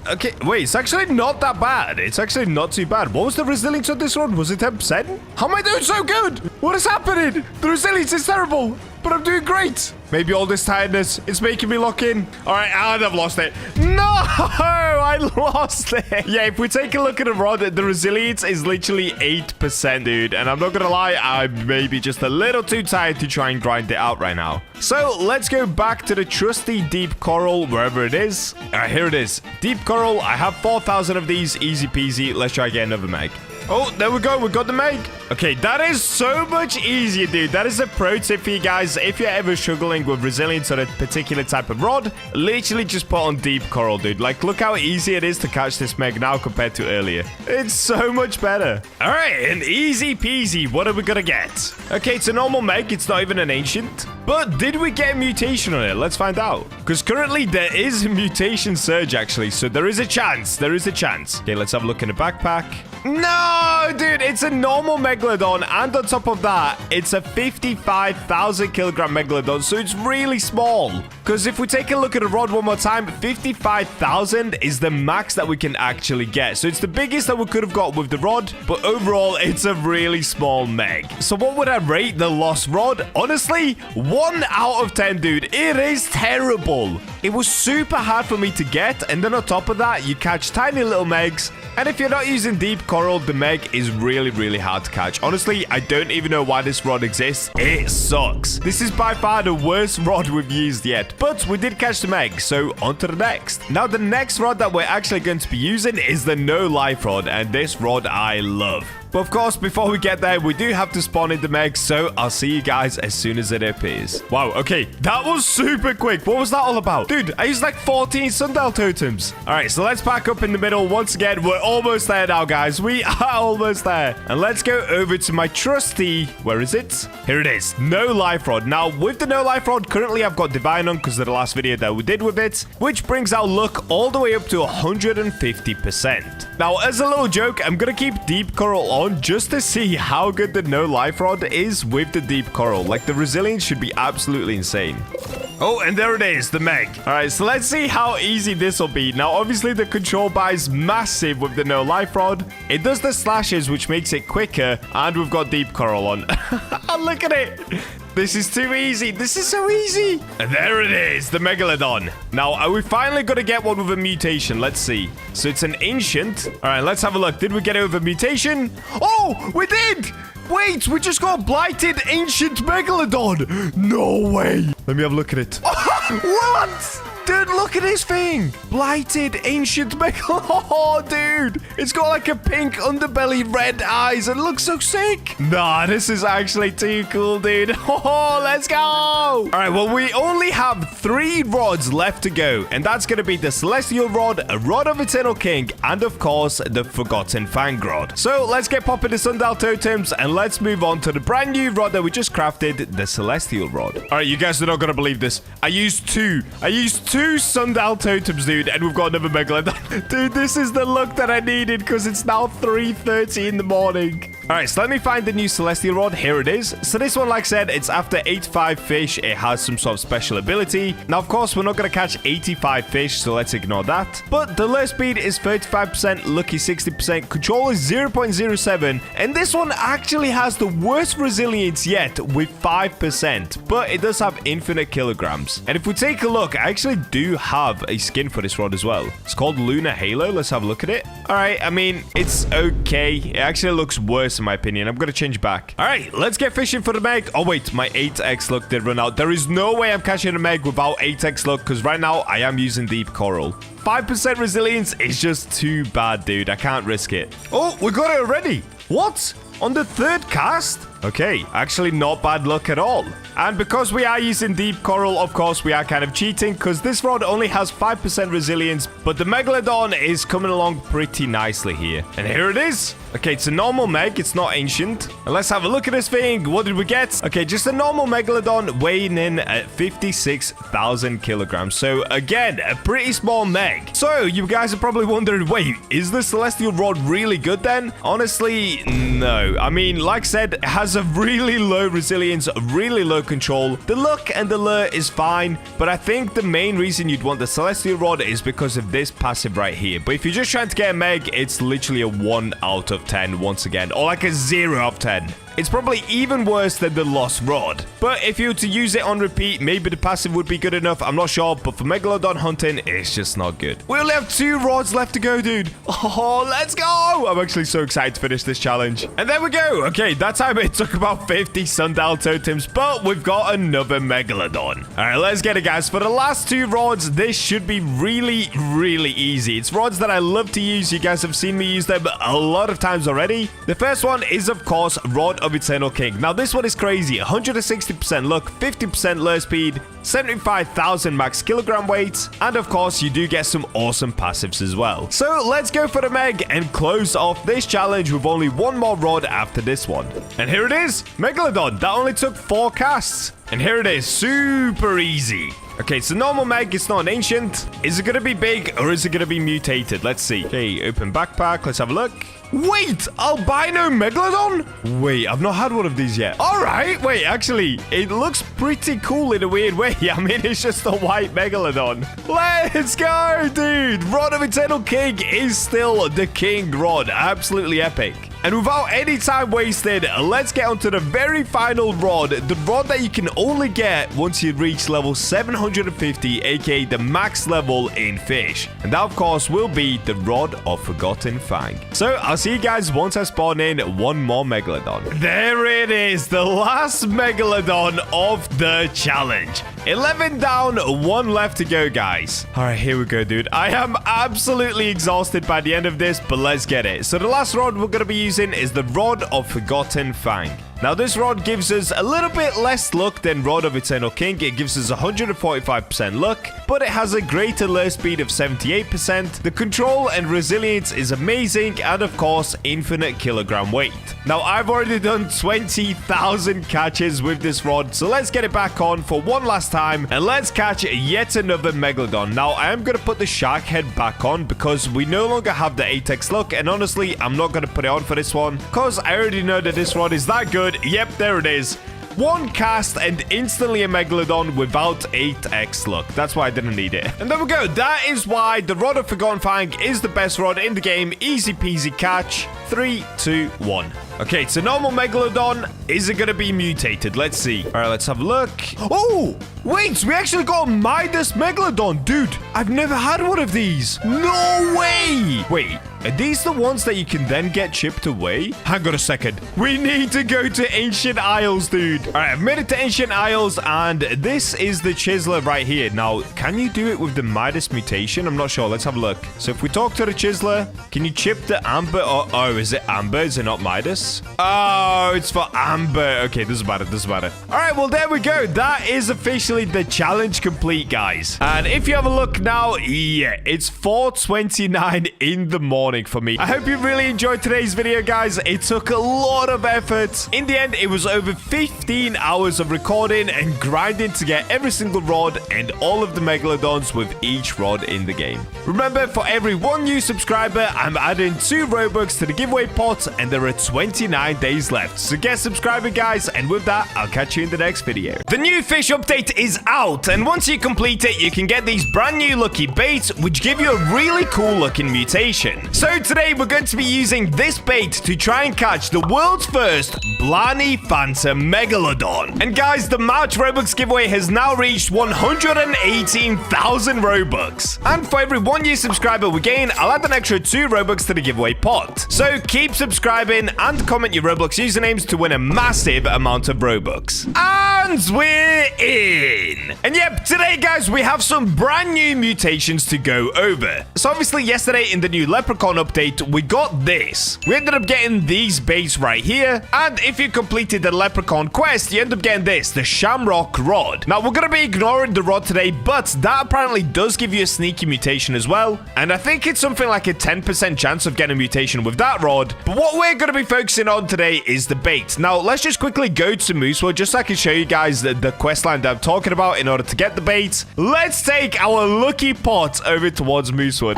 Okay, wait, it's actually not that bad. It's actually not too bad. What was the resilience on this one? Was it 10%? How am I doing so good? What is happening? The resilience is terrible, but I'm doing great. Maybe all this tiredness is making me lock in. All right, and I've lost it. No, I lost it. Yeah, if we take a look at the rod, the resilience is literally 8%, dude. And I'm not gonna lie, I'm maybe just a little too tired to try and grind it out right now. So let's go back to the trusty deep coral, wherever it is. All right, here it is. Deep coral. I have 4,000 of these. Easy peasy. Let's try get another Meg. Oh, there we go. We got the Meg. Okay, that is so much easier, dude. That is a pro tip for you guys. If you're ever struggling with resilience on a particular type of rod, literally just put on deep coral, dude. Like, look how easy it is to catch this Meg now compared to earlier. It's so much better. All right, an easy peasy. What are we gonna get? Okay, it's a normal Meg. It's not even an ancient. But did we get a mutation on it? Let's find out. Because currently there is a mutation surge, actually. So there is a chance. There is a chance. Okay, let's have a look in the backpack. No, dude, it's a normal Megalodon, and on top of that, it's a 55,000 kilogram Megalodon, so it's really small. Because if we take a look at the rod one more time, 55,000 is the max that we can actually get. So it's the biggest that we could have got with the rod, but overall, it's a really small Meg. So what would I rate the lost rod? Honestly, 1 out of 10, dude. It is terrible. It was super hard for me to get, and then on top of that, you catch tiny little Megs, and if you're not using deep coral, the Meg is really, really hard to catch. Honestly, I don't even know why this rod exists. It sucks. This is by far the worst rod we've used yet, but we did catch the Meg, so on to the next. Now, the next rod that we're actually going to be using is the no life rod, and this rod I love. But of course, before we get there, we do have to spawn in the Meg, so I'll see you guys as soon as it appears. Wow, okay, that was super quick. What was that all about? Dude, I used like 14 sundial totems. All right, so let's back up in the middle. Once again, we're almost there now, guys. We are almost there. And let's go over to my trusty... Where is it? Here it is. No life rod. Now, with the no life rod, currently I've got divine on because of the last video that we did with it, which brings our luck all the way up to 150%. Now, as a little joke, I'm going to keep deep coral on just to see how good the no life rod is with the deep coral. Like, the resilience should be absolutely insane. Oh, and there it is, the Meg. All right, so let's see how easy this will be. Now, obviously, the control bar is massive with the no life rod. It does the slashes, which makes it quicker, and we've got deep coral on. Look at it. This is too easy. This is so easy. And there it is, the Megalodon. Now, are we finally going to get one with a mutation? Let's see. So it's an ancient. All right, let's have a look. Did we get it with a mutation? Oh, we did. Wait, we just got a blighted ancient Megalodon. No way. Let me have a look at it. What? Dude, look at this thing. Blighted ancient Megalodon. Oh, dude. It's got like a pink underbelly, red eyes. It looks so sick. Nah, this is actually too cool, dude. Oh, let's go. All right, well, we only have 3 rods left to go. And that's going to be the Celestial Rod, a Rod of Eternal King, and of course, the Forgotten Fang Rod. So let's get popping the Sundial Totems and let's move on to the brand new rod that we just crafted, the Celestial Rod. All right, you guys are not going to believe this. I used 2 Sundial Totems, dude, and we've got another Megalodon. Dude, this is the luck that I needed because it's now 3:30 in the morning. All right, so let me find the new Celestial Rod. Here it is. So this one, like I said, it's after 85 fish. It has some sort of special ability. Now, of course, we're not going to catch 85 fish, so let's ignore that. But the lure speed is 35%, lucky 60%, control is 0.07, and this one actually has the worst resilience yet with 5%, but it does have infinite kilograms. And if we take a look, I actually do have a skin for this rod as well. It's called Lunar Halo. Let's have a look at it. All right, I mean, it's okay. It actually looks worse in my opinion. I'm going to change back. All right, let's get fishing for the Meg. Oh, wait, my 8x luck did run out. There is no way I'm catching a Meg without 8x luck because right now I am using deep coral. 5% resilience is just too bad, dude. I can't risk it. Oh, we got it already. What? On the 3rd cast? Okay, actually not bad luck at all. And because we are using deep coral, of course, we are kind of cheating because this rod only has 5% resilience, but the Megalodon is coming along pretty nicely here. And here it is. Okay, it's a normal Meg. It's not ancient. And let's have a look at this thing. What did we get? Okay, just a normal Megalodon weighing in at 56,000 kilograms. So again, a pretty small Meg. So you guys are probably wondering, wait, is the Celestial Rod really good then? Honestly, no. I mean, like I said, it has a really low resilience, really low control. The look and the lure is fine, but I think the main reason you'd want the Celestial Rod is because of this passive right here. But if you're just trying to get a Meg, it's literally a 1 out of 10 once again, or like a 0 out of 10. It's probably even worse than the Lost Rod. But if you were to use it on repeat, maybe the passive would be good enough. I'm not sure, but for Megalodon hunting, it's just not good. We only have 2 rods left to go, dude. Oh, let's go. I'm actually so excited to finish this challenge. And there we go. Okay, that time it took about 50 sundial totems, but we've got another Megalodon. All right, let's get it, guys. For the last 2 rods, this should be really, really easy. It's rods that I love to use. You guys have seen me use them a lot of times already. The first one is, of course, Rod of Eternal King. Now, this one is crazy. 160% luck, 50% lure speed, 75,000 max kilogram weight, and of course, you do get some awesome passives as well. So, let's go for the Meg and close off this challenge with only 1 more rod after this one. And here it is, Megalodon. That only took 4 casts. And here it is, super easy. Okay, it's a normal Meg. It's not an ancient. Is it going to be big or is it going to be mutated? Let's see. Okay, open backpack. Let's have a look. Wait, albino Megalodon? Wait, I've not had one of these yet. All right, wait, actually, it looks pretty cool in a weird way. I mean, it's just a white Megalodon. Let's go, dude. Rod of Eternal King is still the king rod. Absolutely epic. And without any time wasted, let's get onto the very final rod. The rod that you can only get once you reach level 750, aka the max level in Fish. And that, of course, will be the Rod of Forgotten Fang. So, I'll see you guys once I spawn in 1 more Megalodon. There it is, the last Megalodon of the challenge. 11 down, 1 left to go, guys. All right, here we go, dude. I am absolutely exhausted by the end of this, but let's get it. So, the last rod we're going to be using is the Rod of Forgotten Fang. Now, this rod gives us a little bit less luck than Rod of Eternal King. It gives us 145% luck, but it has a greater lure speed of 78%. The control and resilience is amazing, and of course, infinite kilogram weight. Now, I've already done 20,000 catches with this rod, so let's get it back on for one last time, and let's catch yet another Megalodon. Now, I am going to put the shark head back on because we no longer have the 8x luck, and honestly, I'm not going to put it on for this one because I already know that this rod is that good. Yep, there it is. 1 cast and instantly a Megalodon without 8x luck. That's why I didn't need it. And there we go. That is why the Rod of Forgotten Fang is the best rod in the game. Easy peasy catch. 3, 2, 1. Okay, it's a normal Megalodon. Is it going to be mutated? Let's see. All right, let's have a look. Oh, wait, we actually got a Midas Megalodon. Dude, I've never had one of these. No way. Wait, are these the ones that you can then get chipped away? Hang on a second. We need to go to Ancient Isles, dude. All right, I've made it to Ancient Isles, and this is the Chiseler right here. Now, can you do it with the Midas mutation? I'm not sure. Let's have a look. So if we talk to the Chiseler, can you chip the Amber? Oh, is it Amber? Is it not Midas? Oh, it's for Amber. Okay, doesn't matter. Doesn't matter. All right, well, there we go. That is officially the challenge complete, guys. And if you have a look now, yeah, it's 4:29 in the morning for me. I hope you really enjoyed today's video, guys. It took a lot of effort. In the end, it was over 15 hours of recording and grinding to get every single rod and all of the Megalodons with each rod in the game. Remember, for every 1 new subscriber, I'm adding 2 Robux to the giveaway pot, and there are 29 days left. So get subscribing, guys, and with that, I'll catch you in the next video. The new fish update is out, and once you complete it, you can get these brand new lucky baits, which give you a really cool looking mutation. So today, we're going to be using this bait to try and catch the world's first Blarney Phantom Megalodon. And guys, the March Robux giveaway has now reached 118,000 Robux. And for every 1 new subscriber we gain, I'll add an extra 2 Robux to the giveaway pot. So keep subscribing and comment your Roblox usernames to win a massive amount of Robux. And we're in. And yep, today, guys, we have some brand new mutations to go over. So obviously, yesterday in the new Leprechaun leprechaun update, we got this. We ended up getting these baits right here. And if you completed the leprechaun quest, you end up getting this, the shamrock rod. Now, we're going to be ignoring the rod today, but that apparently does give you a sneaky mutation as well. And I think it's something like a 10% chance of getting a mutation with that rod. But what we're going to be focusing on today is the bait. Now, let's just quickly go to Moosewood just so I can show you guys the quest line that I'm talking about in order to get the bait. Let's take our lucky pot over towards Moosewood.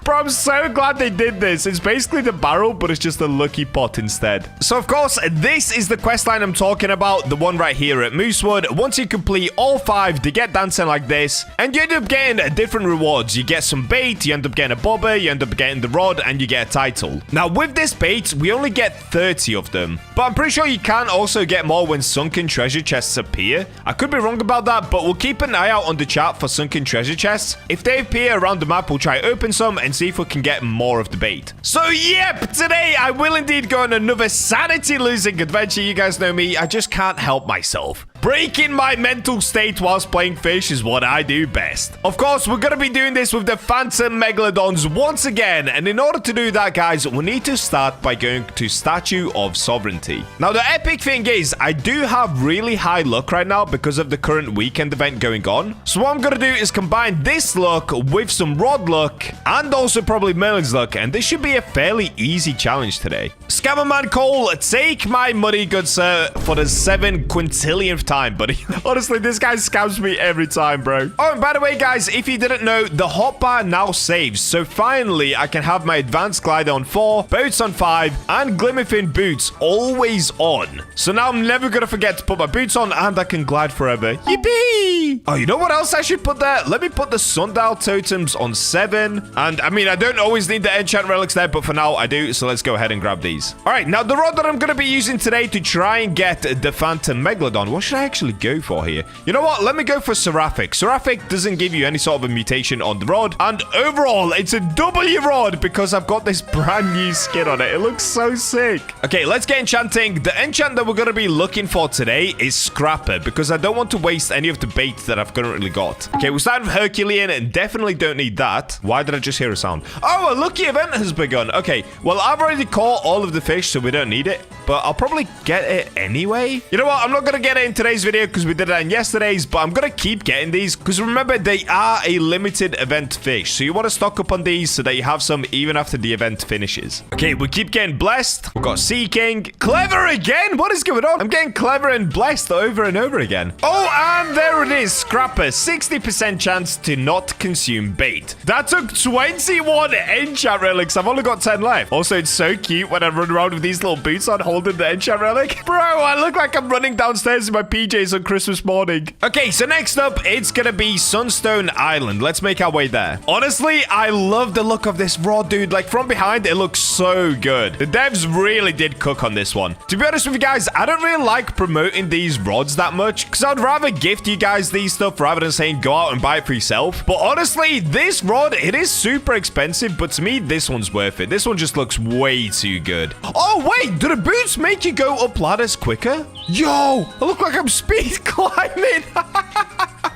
Bro, I'm so glad they did this. It's basically the barrel, but it's just a lucky pot instead. So, of course, this is the quest line I'm talking about, the one right here at Moosewood. Once you complete all 5, they get dancing like this, and you end up getting different rewards. You get some bait, you end up getting a bobber, you end up getting the rod, and you get a title. Now, with this bait, we only get 30 of them, but I'm pretty sure you can also get more when sunken treasure chests appear. I could be wrong about that, but we'll keep an eye out on the chat for sunken treasure chests. If they appear around the map, we'll try open some and see if we can get more of the bait. So, yep, today I will indeed go on another sanity-losing adventure. You guys know me, I just can't help myself. Breaking my mental state whilst playing fish is what I do best. Of course, we're going to be doing this with the Phantom Megalodons once again. And in order to do that, guys, we need to start by going to Statue of Sovereignty. Now, the epic thing is, I do have really high luck right now because of the current weekend event going on. So what I'm going to do is combine this luck with some rod luck and also probably Merlin's luck. And this should be a fairly easy challenge today. Scammerman Cole, take my money, good sir, for the 7 quintillionth time, buddy. Honestly, this guy scams me every time, bro. Oh, and by the way, guys, if you didn't know, the hotbar now saves. So finally, I can have my advanced glider on 4, boats on 5, and Glimmerfin boots always on. So now I'm never gonna forget to put my boots on, and I can glide forever. Yippee! Oh, you know what else I should put there? Let me put the sundial totems on 7. And I mean, I don't always need the enchant relics there, but for now I do. So let's go ahead and grab these. All right, now the rod that I'm gonna be using today to try and get the Phantom Megalodon. What should I actually go for here? You know what? Let me go for Seraphic. Seraphic doesn't give you any sort of a mutation on the rod. And overall, it's a W rod because I've got this brand new skin on it. It looks so sick. Okay, let's get enchanting. The enchant that we're going to be looking for today is Scrapper because I don't want to waste any of the bait that I've currently got. Okay, we'll start with Herculean and definitely don't need that. Why did I just hear a sound? Oh, a lucky event has begun. Okay, well, I've already caught all of the fish, so we don't need it. But I'll probably get it anyway. You know what? I'm not going to get it in today's video because we did that in yesterday's, but I'm going to keep getting these because remember, they are a limited event fish. So you want to stock up on these so that you have some even after the event finishes. Okay, we keep getting blessed. We've got Sea King. Clever again? What is going on? I'm getting clever and blessed over and over again. Oh, and there it is. Scrapper. 60% chance to not consume bait. That took 21 enchant relics. I've only got 10 left. Also, it's so cute when I run around with these little boots on holding the enchant relic. Bro, I look like I'm running downstairs in my PJs on Christmas morning. Okay, so next up, it's gonna be Sunstone Island. Let's make our way there. Honestly, I love the look of this rod, dude. Like, from behind, it looks so good. The devs really did cook on this one. To be honest with you guys, I don't really like promoting these rods that much because I'd rather gift you guys these stuff rather than saying go out and buy it for yourself. But honestly, this rod, it is super expensive, but to me, this one's worth it. This one just looks way too good. Oh, wait, do the boots make you go up ladders quicker? Yo, I look like I'm speed climbing.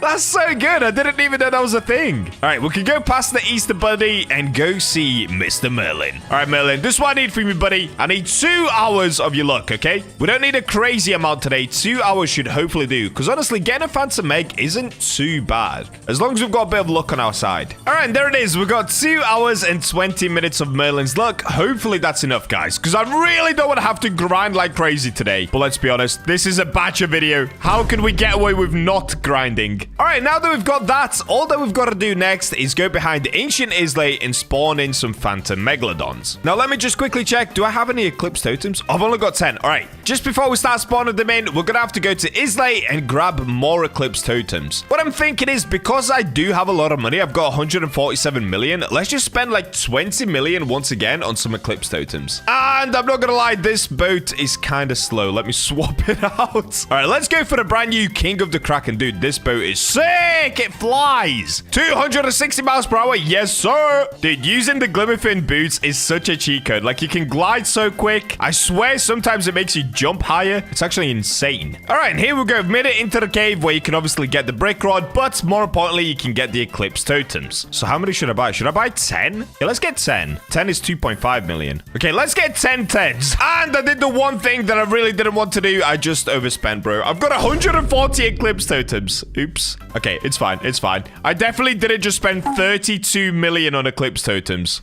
That's so good. I didn't even know that was a thing. All right, we can go past the Easter Bunny and go see Mr. Merlin. All right, Merlin, this is what I need from you, buddy. I need 2 hours of your luck, okay? We don't need a crazy amount today. 2 hours should hopefully do. Because honestly, getting a Phantom Meg isn't too bad. As long as we've got a bit of luck on our side. All right, there it is. We've got 2 hours and 20 minutes of Merlin's luck. Hopefully that's enough, guys. Because I really don't want to have to grind like crazy today. But let's be honest, this is a Bacha video. How can we get away with not grinding? All right, now that we've got that, all that we've got to do next is go behind the Ancient Islay and spawn in some Phantom Megalodons. Now, let me just quickly check. Do I have any Eclipse Totems? I've only got 10. All right, just before we start spawning them in, we're going to have to go to Islay and grab more Eclipse Totems. What I'm thinking is, because I do have a lot of money, I've got 147 million. Let's just spend like 20 million once again on some Eclipse Totems. And I'm not going to lie, this boat is kind of slow. Let me swap it out. All right, let's go for the brand new King of the Kraken. Dude, this boat is sick. It flies 260 miles per hour. Yes, sir. Dude, using the Glimmerfin boots is such a cheat code. Like, you can glide so quick. I swear sometimes it makes you jump higher. It's actually insane. All right, and here we go. We've made it into the cave where you can obviously get the brick rod, but more importantly, you can get the eclipse totems. So how many should I buy? Should I buy 10? Yeah, let's get 10. 10 is 2.5 million. Okay, let's get 10 10s. And I did the one thing that I really didn't want to do. I just overspent, bro. I've got 140 eclipse totems. Oops. Okay, it's fine. It's fine. I definitely didn't just spend 32 million on eclipse totems.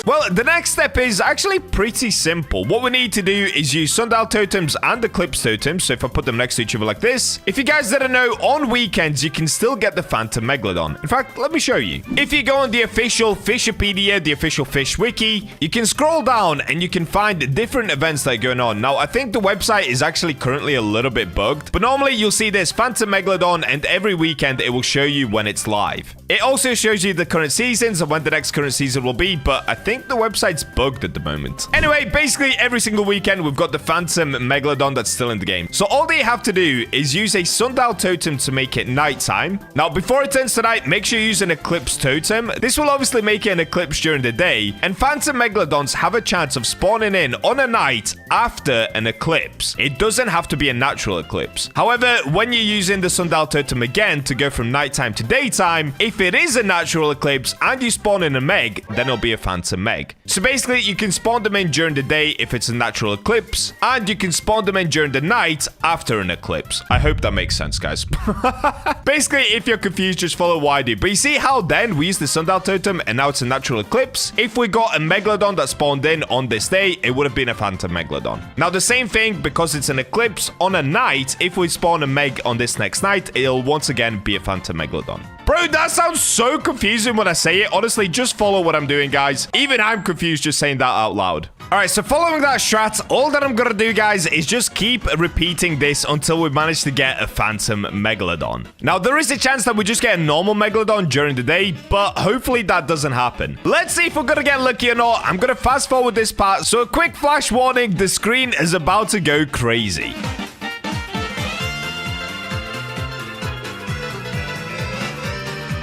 Well, the next step is actually pretty simple. What we need to do is use sundial totems and eclipse totems. So if I put them next to each other like this, if you guys didn't know, on weekends, you can still get the Phantom Megalodon. In fact, let me show you. If you go on the official Fishipedia, the official Fish Wiki, you can scroll down and you can find different events that are going on. Now, I think the website is actually currently a little bit bugged, but normally you'll see this Phantom Megalodon and every weekend it will show you when it's live. It also shows you the current seasons and when the next current season will be, but I think the website's bugged at the moment. Anyway, basically every single weekend we've got the Phantom Megalodon that's still in the game. So all that you have to do is use a sundial totem to make it nighttime. Now, before it turns to night, make sure you use an eclipse totem. This will obviously make it an eclipse during the day, and Phantom Megalodons have a chance of spawning in on a night after an eclipse. It doesn't have to be a natural eclipse. However, when you're using the sundial totem again to go from nighttime to daytime, if it is a natural eclipse and you spawn in a meg, then it'll be a Phantom Meg. So basically, you can spawn them in during the day if it's a natural eclipse, and you can spawn them in during the night after an eclipse. I hope that makes sense, guys. Basically, if you're confused, just follow what I do. But you see how then we use the sundial totem and now it's a natural eclipse? If we got a Megalodon that spawned in on this day, it would have been a Phantom Megalodon. Now, the same thing, because it's an eclipse on a night, if we spawn a Meg on this next night, it'll once again be a Phantom Megalodon. Bro, that sounds so confusing when I say it. Honestly, just follow what I'm doing, guys. Even I'm confused just saying that out loud. All right, so following that strat, all that I'm going to do, guys, is just keep repeating this until we manage to get a Phantom Megalodon. Now, there is a chance that we just get a normal Megalodon during the day, but hopefully that doesn't happen. Let's see if we're going to get lucky or not. I'm going to fast forward this part. So a quick flash warning, the screen is about to go crazy.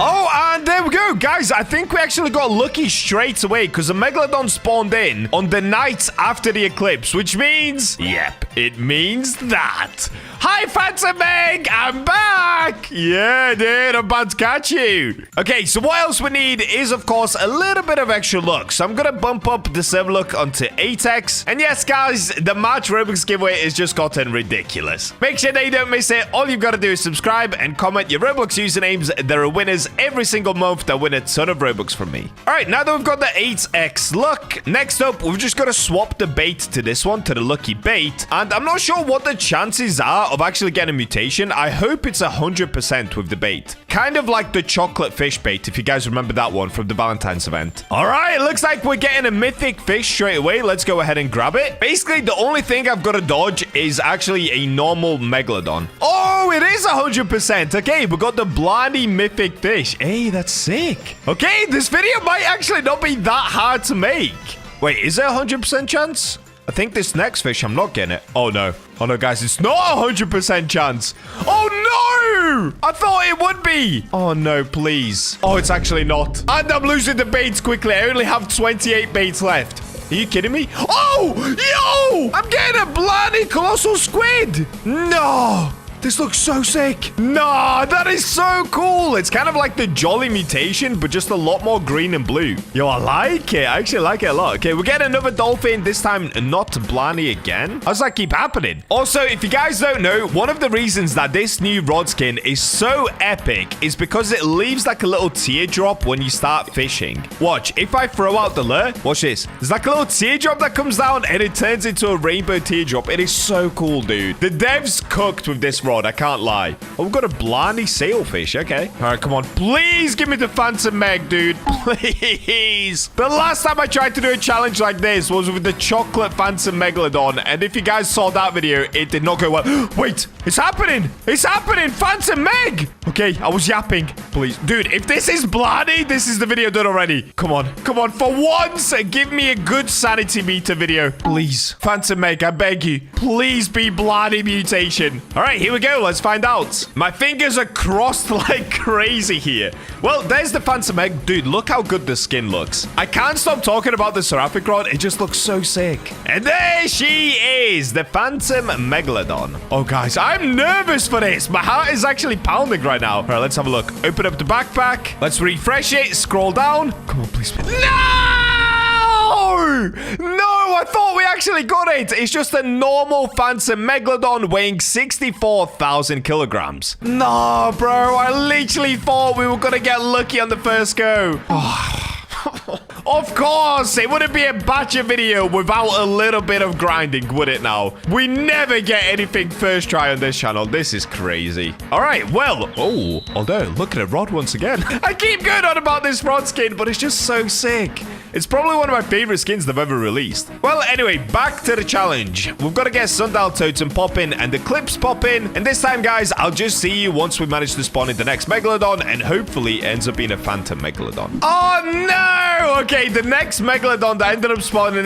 Oh, and there we go, guys. I think we actually got lucky straight away because the Megalodon spawned in on the night after the eclipse, which means, yep, it means that. Hi, Phantom Meg, I'm back. Yeah, dude, I'm about to catch you. Okay, so what else we need is, of course, a little bit of extra luck. So I'm going to bump up the server luck onto 8x. And yes, guys, the March Roblox giveaway has just gotten ridiculous. Make sure that you don't miss it. All you've got to do is subscribe and comment your Roblox usernames. There are winners every single month that win a ton of Robux from me. All right, now that we've got the 8x luck, next up, we've just got to swap the bait to this one, to the lucky bait. And I'm not sure what the chances are of actually getting a mutation. I hope it's 100% with the bait. Kind of like the chocolate fish bait, if you guys remember that one from the Valentine's event. All right, looks like we're getting a mythic fish straight away. Let's go ahead and grab it. Basically, the only thing I've got to dodge is actually a normal Megalodon. Oh, it is 100%. Okay, we got the Blarney mythic fish. Hey, that's sick. Okay, this video might actually not be that hard to make. Wait, is there a 100% chance? I think this next fish, I'm not getting it. Oh, no. Oh, no, guys. It's not a 100% chance. Oh, no. I thought it would be. Oh, no, please. Oh, it's actually not. And I'm losing the baits quickly. I only have 28 baits left. Are you kidding me? Oh, yo. I'm getting a bloody colossal squid. No. This looks so sick. Nah, that is so cool. It's kind of like the Jolly mutation, but just a lot more green and blue. Yo, I like it. I actually like it a lot. Okay, we're getting another dolphin. This time, not Blarney again. How does that keep happening? Also, if you guys don't know, one of the reasons that this new rod skin is so epic is because it leaves like a little teardrop when you start fishing. Watch, if I throw out the lure, watch this. There's like a little teardrop that comes down and it turns into a rainbow teardrop. It is so cool, dude. The devs cooked with this rod. I can't lie. Oh, we've got a Blarney sailfish. Okay. All right, come on. Please give me the Phantom Meg, dude. Please. The last time I tried to do a challenge like this was with the chocolate Phantom Megalodon. And if you guys saw that video, it did not go well. Wait, it's happening. It's happening. Phantom Meg. Okay, I was yapping. Please. Dude, if this is Blarney, this is the video done already. Come on. Come on. For once, give me a good sanity meter video. Please. Phantom Meg, I beg you. Please be Blarney mutation. All right, here we go. Let's find out. My fingers are crossed like crazy here. Well, there's the Phantom Egg. Dude, look how good the skin looks. I can't stop talking about the Seraphic Rod. It just looks so sick. And there she is, the Phantom Megalodon. Oh, guys, I'm nervous for this. My heart is actually pounding right now. All right, let's have a look. Open up the backpack. Let's refresh it. Scroll down. Come on, please. No! No, I thought we actually got it. It's just a normal Phantom Megalodon weighing 64,000 kilograms. No, bro. I literally thought we were going to get lucky on the first go. Of course, it wouldn't be a Bacha video without a little bit of grinding, would it now? We never get anything first try on this channel. This is crazy. All right, well, although, look at a rod once again. I keep going on about this rod skin, but it's just so sick. It's probably one of my favorite skins they've ever released. Well, anyway, back to the challenge. We've got to get Sundial Totem popping and Eclipse popping. And this time, guys, I'll just see you once we manage to spawn in the next Megalodon, and hopefully it ends up being a Phantom Megalodon. Oh, no! Okay, the next Megalodon that ended up spawned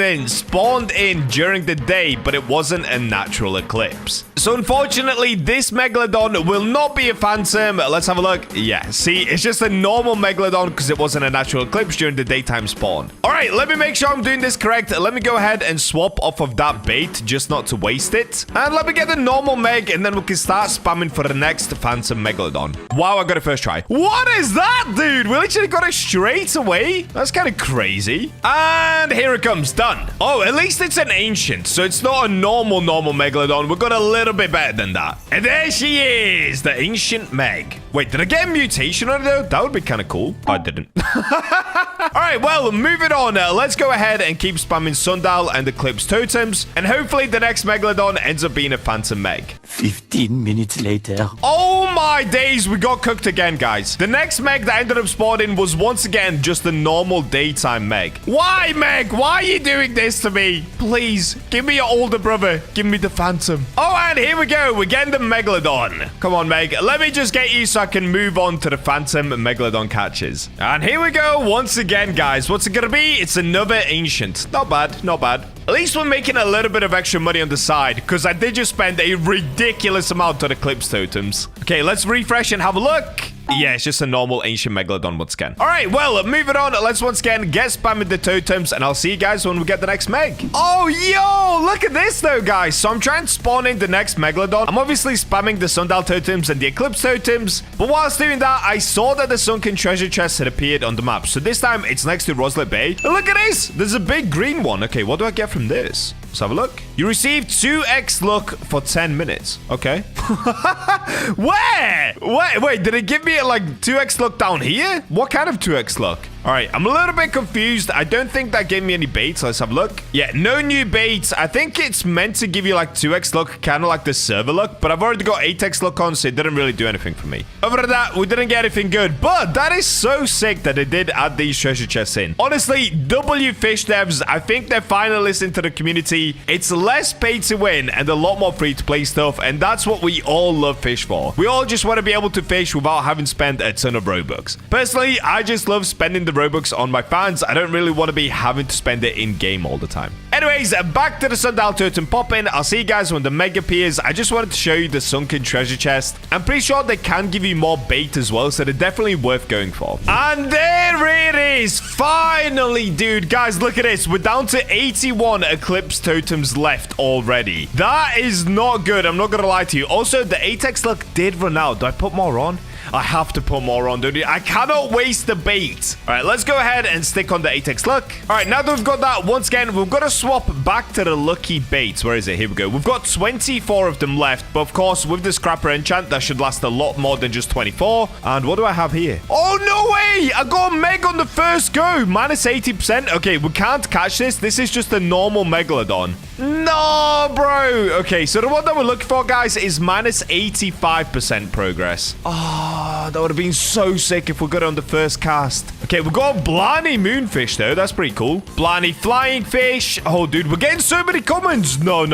in during the day, but it wasn't a natural eclipse. So, unfortunately, this Megalodon will not be a Phantom. Let's have a look. Yeah, see, it's just a normal Megalodon because it wasn't a natural eclipse during the daytime spawn. All right, let me make sure I'm doing this correct. Let me go ahead and swap off of that bait just not to waste it. And let me get the normal Meg, and then we can start spamming for the next Phantom Megalodon. Wow, I got it first try. What is that, dude? We literally got it straight away. That's kind of crazy. And here it comes. Done. Oh, at least it's an ancient, so it's not a normal Megalodon. We got a little bit better than that. And there she is, the ancient Meg. Wait, did I get a mutation on it, though? That would be kind of cool. I didn't. All right, well, moving on. Let's go ahead and keep spamming Sundial and Eclipse Totems. And hopefully the next Megalodon ends up being a Phantom Meg. 15 minutes later. Oh my days, we got cooked again, guys. The next Meg that ended up spawning was once again just a normal daytime Meg. Why, Meg? Why are you doing this to me? Please, give me your older brother. Give me the Phantom. Oh, and here we go. We're getting the Megalodon. Come on, Meg. Let me just get you so I can move on to the Phantom Megalodon catches. And here we go once again, guys. What's it gonna be? It's another ancient. Not bad, not bad. At least we're making a little bit of extra money on the side, because I did just spend a ridiculous amount on Eclipse Totems. Okay, let's refresh and have a look. Yeah, it's just a normal ancient Megalodon once again. All right, well, moving on. Let's once again get spamming the totems, and I'll see you guys when we get the next Meg. Oh, yo, look at this, though, guys. So I'm trying to spawn in the next Megalodon. I'm obviously spamming the Sundial Totems and the Eclipse Totems, but whilst doing that, I saw that the sunken treasure chest had appeared on the map. So this time, it's next to Roslet Bay. And look at this. There's a big green one. Okay, what do I get from this? Let's have a look. You received 2x luck for 10 minutes. Okay. Where? Wait, did it give me like 2x luck down here? What kind of 2x luck? All right, I'm a little bit confused. I don't think that gave me any baits. Let's have a look. Yeah, no new baits. I think it's meant to give you like 2x luck, kind of like the server luck, but I've already got 8x luck on, so it didn't really do anything for me. Other than that, we didn't get anything good, but that is so sick that they did add these treasure chests in. Honestly, W Fish devs, I think they're finally listening to the community. It's less pay to win and a lot more free to play stuff, and that's what we all love Fish for. We all just want to be able to fish without having spent a ton of Robux. Personally, I just love spending the Robux on my fans. I don't really want to be having to spend it in game all the time. Anyways, back to the Sundial Totem popping. I'll see you guys when the Meg appears. I just wanted to show you the sunken treasure chest. I'm pretty sure they can give you more bait as well, so they're definitely worth going for. And there it is. Finally, dude. Guys, look at this. We're down to 81 Eclipse Totems left already. That is not good. I'm not going to lie to you. Also, the 8x luck did run out. Do I put more on? I have to put more on, dude. I cannot waste the bait. All right, let's go ahead and stick on the 8x luck. All right, now that we've got that, once again, we've got to swap back to the lucky baits. Where is it? Here we go. We've got 24 of them left, but of course, with the scrapper enchant, that should last a lot more than just 24. And what do I have here? Oh, no way! I got a Meg on the first go. Minus 80%. Okay, we can't catch this. This is just a normal Megalodon. No, bro. Okay, so the one that we're looking for, guys, is minus 85% progress. Oh, Oh, that would have been so sick if we got it on the first cast. Okay, we got Blarney Moonfish, though. That's pretty cool. Blarney Flying Fish. Oh, dude, we're getting so many commons. No.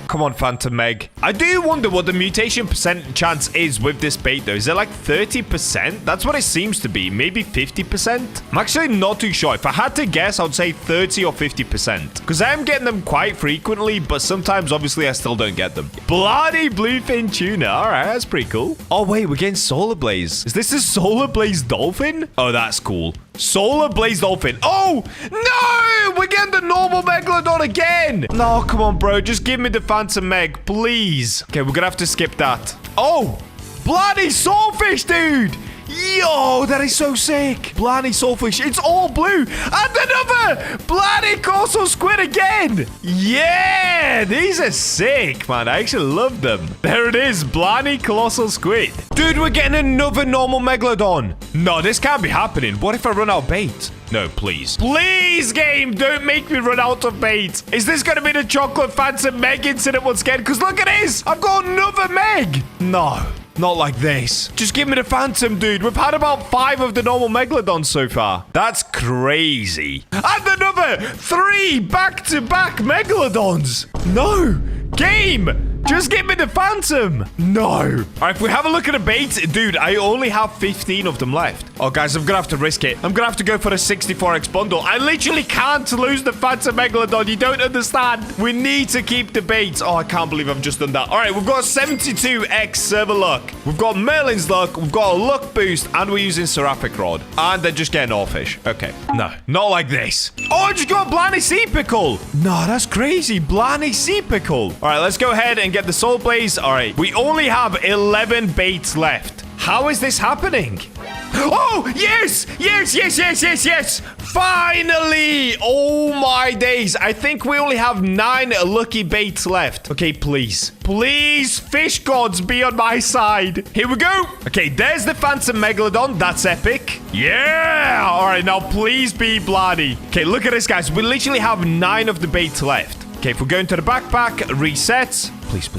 Come on, Phantom Meg. I do wonder what the mutation percent chance is with this bait, though. Is it like 30%? That's what it seems to be. Maybe 50%? I'm actually not too sure. If I had to guess, I would say 30 or 50%. Because I am getting them quite frequently, but sometimes, obviously, I still don't get them. Bloody Bluefin Tuna. All right, that's pretty cool. Oh, wait, we're getting Solar Blaze. Is this a Solar Blaze Dolphin? Oh, that's cool. Solar Blaze Dolphin. Oh, no! We're getting the normal Megalodon again. No, come on, bro. Just give me the Phantom Meg, please. Okay, we're going to have to skip that. Oh, bloody Swordfish, dude. Yo, that is so sick. Blarney Swordfish. It's all blue. And another bloody Coastal Squid again. Yeah, these are sick, man. I actually love them. There it is. Blarney Colossal Squid. Dude, we're getting another normal Megalodon. No, this can't be happening. What if I run out of bait? No, please. Please, game, don't make me run out of bait. Is this going to be the Chocolate Phantom Meg incident once again? Because look at this. I've got another Meg. No. Not like this. Just give me the Phantom, dude. We've had about 5 of the normal Megalodons so far. That's crazy. And another 3 back-to-back Megalodons. No. Game. Just give me the Phantom. No. All right, if we have a look at the bait, dude, I only have 15 of them left. Oh, guys, I'm going to have to risk it. I'm going to have to go for the 64x bundle. I literally can't lose the Phantom Megalodon. You don't understand. We need to keep the bait. Oh, I can't believe I've just done that. All right, we've got 72x server luck. We've got Merlin's luck. We've got a luck boost. And we're using Seraphic Rod. And they're just getting all fish. Okay. No, not like this. Oh, I just got a Blarney Sea Pickle. No, that's crazy. Blarney Sea Pickle. All right, let's go ahead and get the Soul Blaze. All right, we only have 11 baits left. How is this happening? Oh, yes! Finally! Oh, my days. I think we only have 9 lucky baits left. Okay, please. Please, fish gods, be on my side. Here we go. Okay, there's the Phantom Megalodon. That's epic. Yeah! All right, now please be bloody. Okay, look at this, guys. We literally have 9 of the baits left. Okay, if we're going to the backpack, reset. Please.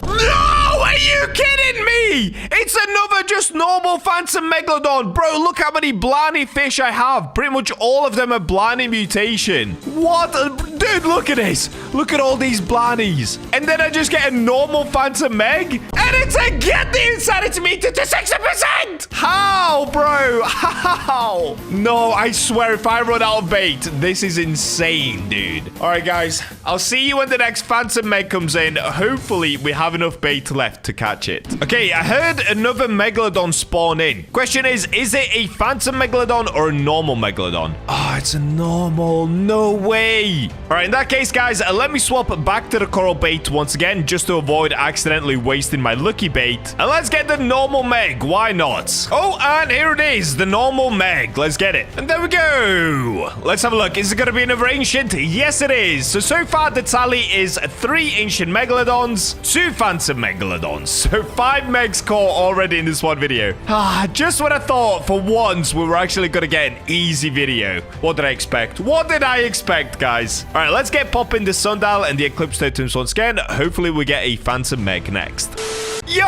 No! Are you kidding me? It's another just normal Phantom Megalodon. Bro, look how many Blarney fish I have. Pretty much all of them are Blarney mutation. What? Dude, look at this. Look at all these Blarneys. And then I just get a normal Phantom Meg. And it's a get the insanity meter to 60%. How, bro? How? No, I swear, if I run out of bait, this is insane, dude. All right, guys. I'll see you when the next Phantom Meg comes in. Hopefully, we have enough bait left to catch it. Okay, I heard another Megalodon spawn in. Question is it a Phantom Megalodon or a normal Megalodon? Oh, it's a normal. No way. All right, in that case, guys, let me swap back to the coral bait once again, just to avoid accidentally wasting my lucky bait. And let's get the normal Meg. Why not? Oh, and here it is, the normal Meg. Let's get it. And there we go. Let's have a look. Is it going to be another ancient? Yes, it is. So far, the tally is 3 ancient Megalodons, 2 Phantom Megalodons. So 5 Megs caught already in this one video. Just when I thought for once we were actually going to get an easy video. What did I expect? What did I expect, guys? All right, let's get popping the Sundial and the Eclipse Totems once again. Hopefully we get a Phantom Meg next. Yo!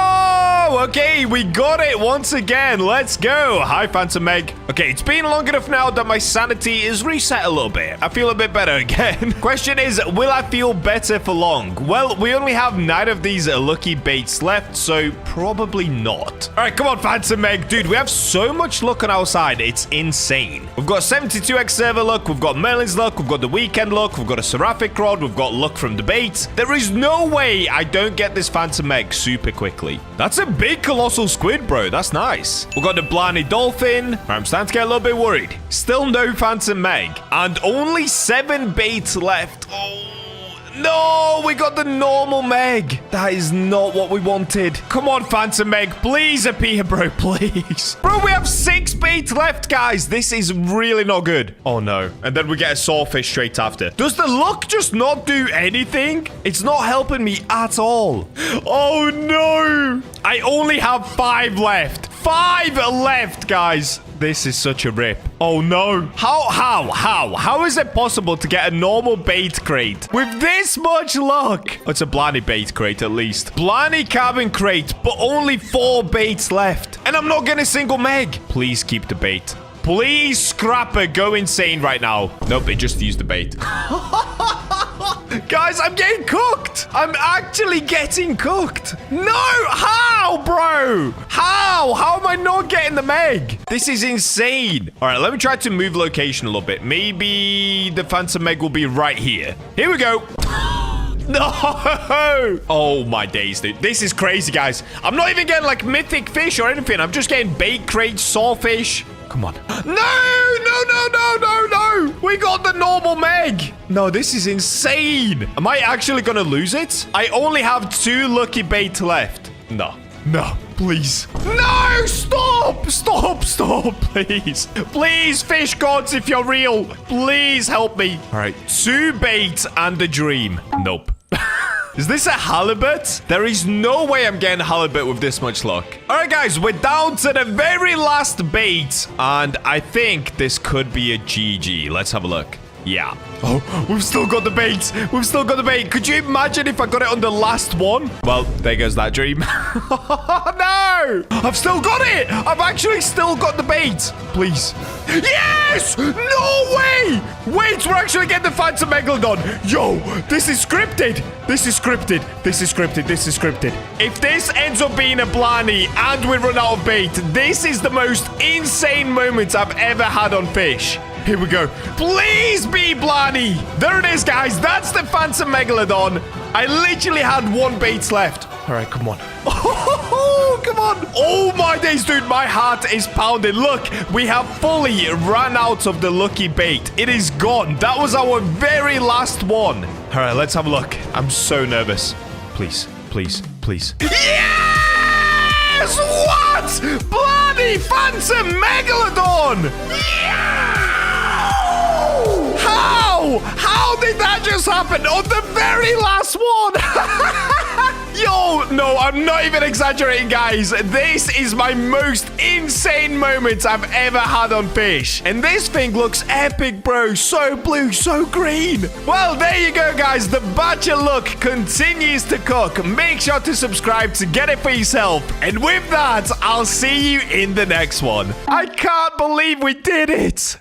Okay, we got it once again. Let's go. Hi, Phantom Meg. Okay, it's been long enough now that my sanity is reset a little bit. I feel a bit better again. Question is, will I feel better for long? Well, we only have 9 of these lucky baits left, so probably not. All right, come on, Phantom Meg. Dude, we have so much luck on our side. It's insane. We've got 72x server luck. We've got Merlin's luck. We've got the weekend luck. We've got a Seraphic Rod. We've got luck from the bait. There is no way I don't get this Phantom Meg super quickly. That's a big colossal squid, bro. That's nice. We've got the Blarney Dolphin. I'm starting to get a little bit worried. Still no Phantom Meg. And only 7 baits left. Oh. No, we got the normal Meg. That is not what we wanted. Come on, Phantom Meg. Please appear, bro. Please. Bro, we have 6 baits left, guys. This is really not good. Oh, no. And then we get a Sawfish straight after. Does the luck just not do anything? It's not helping me at all. Oh, no. I only have 5 left. 5 left, guys. This is such a rip. Oh, no. How is it possible to get a normal bait crate with this much luck? Oh, it's a Blarney bait crate, at least. Blarney cabin crate, but only 4 baits left. And I'm not getting a single meg. Please keep the bait. Please, Scrapper, go insane right now. Nope, they just used the bait. Guys, I'm getting cooked. I'm actually getting cooked. No, how, bro? How am I not getting the meg? This is insane. All right, let me try to move location a little bit. Maybe the phantom meg will be right here. Here we go. No! Oh, my days, dude. This is crazy, guys. I'm not even getting, like, mythic fish or anything. I'm just getting bait crate, sawfish. Come on. No! We got the normal meg. No, this is insane. Am I actually going to lose it? I only have 2 lucky bait left. No, please. No, stop, please. Please, fish gods, if you're real, please help me. All right, 2 bait and a dream. Nope. Is this a halibut? There is no way I'm getting halibut with this much luck. All right, guys, we're down to the very last bait. And I think this could be a GG. Let's have a look. Yeah. Oh, we've still got the bait. Could you imagine if I got it on the last one? Well, there goes that dream. No! I've still got it. I've actually still got the bait. Please. Yes! No way! Wait, we're actually getting the phantom Megalodon. Yo, this is scripted. If this ends up being a Blarney and we run out of bait, this is the most insane moment I've ever had on fish. Here we go. Please be Blarney. There it is, guys. That's the phantom Megalodon. I literally had 1 bait left. All right, come on. Oh, come on. Oh, my days, dude. My heart is pounding. Look, we have fully run out of the lucky bait. It is gone. That was our very last one. All right, let's have a look. I'm so nervous. Please. Yes! What? Bloody phantom Megalodon! Yeah! How did that just happen on the very last one? Yo, no, I'm not even exaggerating, guys. This is my most insane moment I've ever had on fish. And this thing looks epic, bro. So blue, so green. Well, there you go, guys. The Bacha look continues to cook. Make sure to subscribe to get it for yourself. And with that, I'll see you in the next one. I can't believe we did it.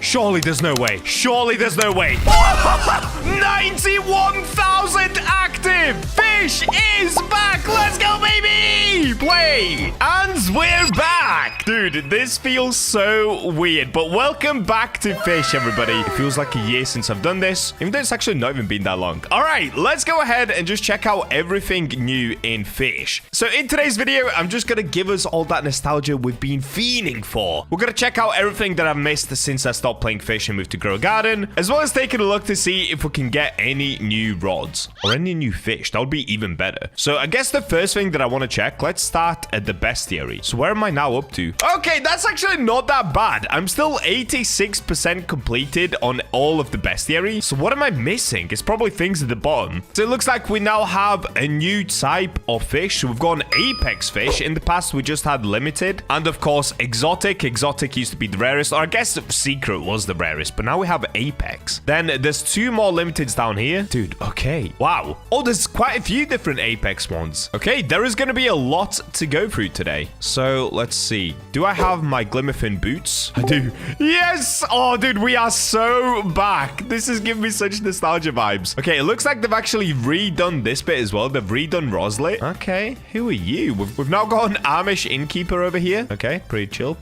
Surely there's no way. 91,000 active. Fish is back. Let's go, baby. Play. And we're back. Dude, this feels so weird. But welcome back to Fish, everybody. It feels like a year since I've done this, even though it's actually not even been that long. All right, let's go ahead and just check out everything new in Fish. So in today's video, I'm just going to give us all that nostalgia we've been fiending for. We're going to check out everything that I've missed since I stopped playing Fish and moved to Grow a Garden, as well as taking a look to see if we can get any new rods or any new fish. That would be even better. So I guess the first thing that I want to check, let's start at the bestiary. So where am I now up to? Okay, that's actually not that bad. I'm still 86% completed on all of the bestiary. So what am I missing? It's probably things at the bottom. So it looks like we now have a new type of fish. So we've got an apex fish. In the past, we just had limited. And of course, exotic. Exotic used to be the rarest, or I guess secret was the rarest, but now we have apex. Then there's 2 more limiteds down here. Dude, okay. Wow. Oh, there's quite a few different apex ones. Okay, there is going to be a lot to go through today. So let's see. Do I have my Glimmerfin boots? I do. Yes! Oh, dude, we are so back. This is giving me such nostalgia vibes. Okay, it looks like they've actually redone this bit as well. They've redone Roslet. Okay, who are you? We've now got an Amish innkeeper over here. Okay, pretty chill.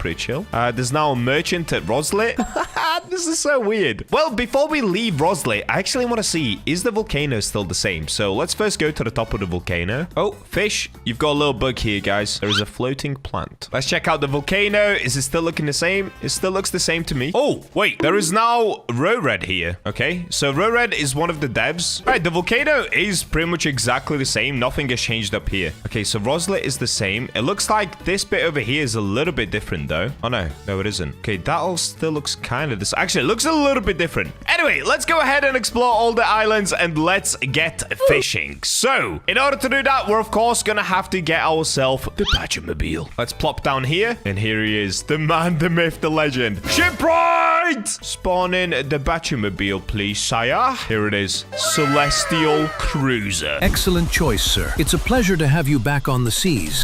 There's now a merchant at Roslet. This is so weird. Well, before we leave Roslet, I actually want to see, is the volcano still the same? So let's first go to the top of the volcano. Oh, fish, you've got a little bug here, guys. There is a floating plant. Let's check out the volcano. Is it still looking the same? It still looks the same to me. Oh, wait. There is now Red here. Okay, so Red is one of the devs. All right, the volcano is pretty much exactly the same. Nothing has changed up here. Okay, so Roslet is the same. It looks like this bit over here is a little bit different, though. Oh, no. No, it isn't. Okay, that all still looks kind of this. Actually, it looks a little bit different. Anyway, let's go ahead and explore all the islands and let's get fishing. So, in order to do that, we're of course gonna have to get ourselves the BachaMobile. Let's plop down here, and here he is, the man, the myth, the legend. Shipwright! Spawn in the BachaMobile, please, sire. Here it is, Celestial Cruiser. Excellent choice, sir. It's a pleasure to have you back on the seas.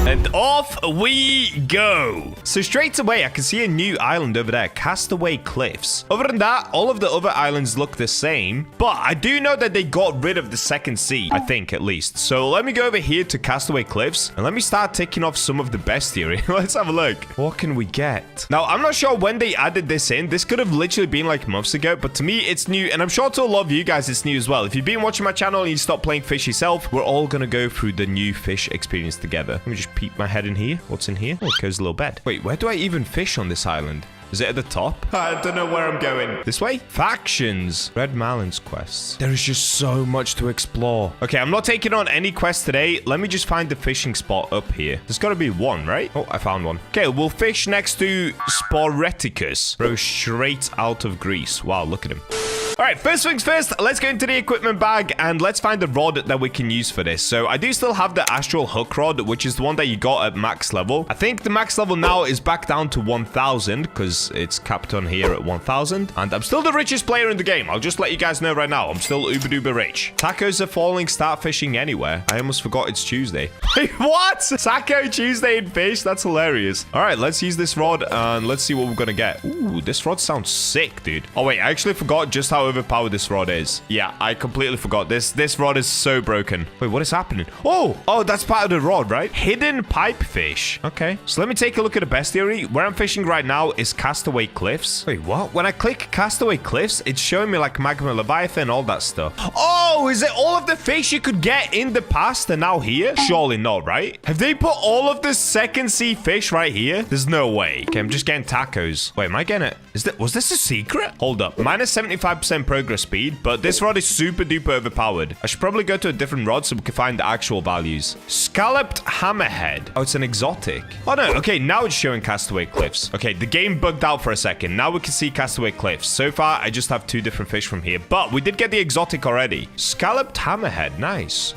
And off we go. So straight away, I can see a new island over there, Castaway Cliffs. Other than that, all of the other islands look the same. But I do know that they got rid of the second sea, I think at least. So let me go over here to Castaway Cliffs and let me start ticking off some of the bestiary. Let's have a look. What can we get? Now, I'm not sure when they added this in. This could have literally been like months ago, but to me, it's new. And I'm sure to a lot of you guys, it's new as well. If you've been watching my channel and you stopped playing fish yourself, we're all going to go through the new fish experience together. Let me just peek my head in here. What's in here? Oh, it goes a little bed. Wait, where do I even fish on this island? Is it at the top? I don't know where I'm going. This way? Factions. Red Marlin's quests. There is just so much to explore. Okay, I'm not taking on any quests today. Let me just find the fishing spot up here. There's got to be one, right? Oh, I found one. Okay, we'll fish next to Sporeticus. Bro, straight out of Greece. Wow, look at him. All right, first things first, let's go into the equipment bag and let's find the rod that we can use for this. So I do still have the astral hook rod, which is the one that you got at max level. I think the max level now is back down to 1,000 because it's capped on here at 1,000. And I'm still the richest player in the game. I'll just let you guys know right now. I'm still uber duper rich. Tacos are falling. Start fishing anywhere. I almost forgot it's Tuesday. Wait, what? Taco Tuesday in fish? That's hilarious. All right, let's use this rod and let's see what we're going to get. Ooh, this rod sounds sick, dude. Oh, wait, I actually forgot just how overpowered this rod is. Yeah, I completely forgot. This rod is so broken. Wait, what is happening? Oh, that's part of the rod, right? Hidden pipefish. Okay, so let me take a look at the bestiary. Where I'm fishing right now is Castaway Cliffs. Wait, what? When I click Castaway Cliffs, it's showing me like Magma Leviathan, all that stuff. Oh, is it all of the fish you could get in the past and now here? Surely not, right? Have they put all of the second sea fish right here? There's no way. Okay, I'm just getting tacos. Wait, am I getting it? Was this a secret? Hold up. Minus 75% progress speed, but this rod is super duper overpowered. I should probably go to a different rod so we can find the actual values. Scalloped hammerhead. Oh, it's an exotic. Oh, no. Okay, now it's showing Castaway Cliffs. Okay, the game bugged out for a second. Now we can see Castaway Cliffs. So far, I just have 2 different fish from here, but we did get the exotic already. Scalloped hammerhead. Nice.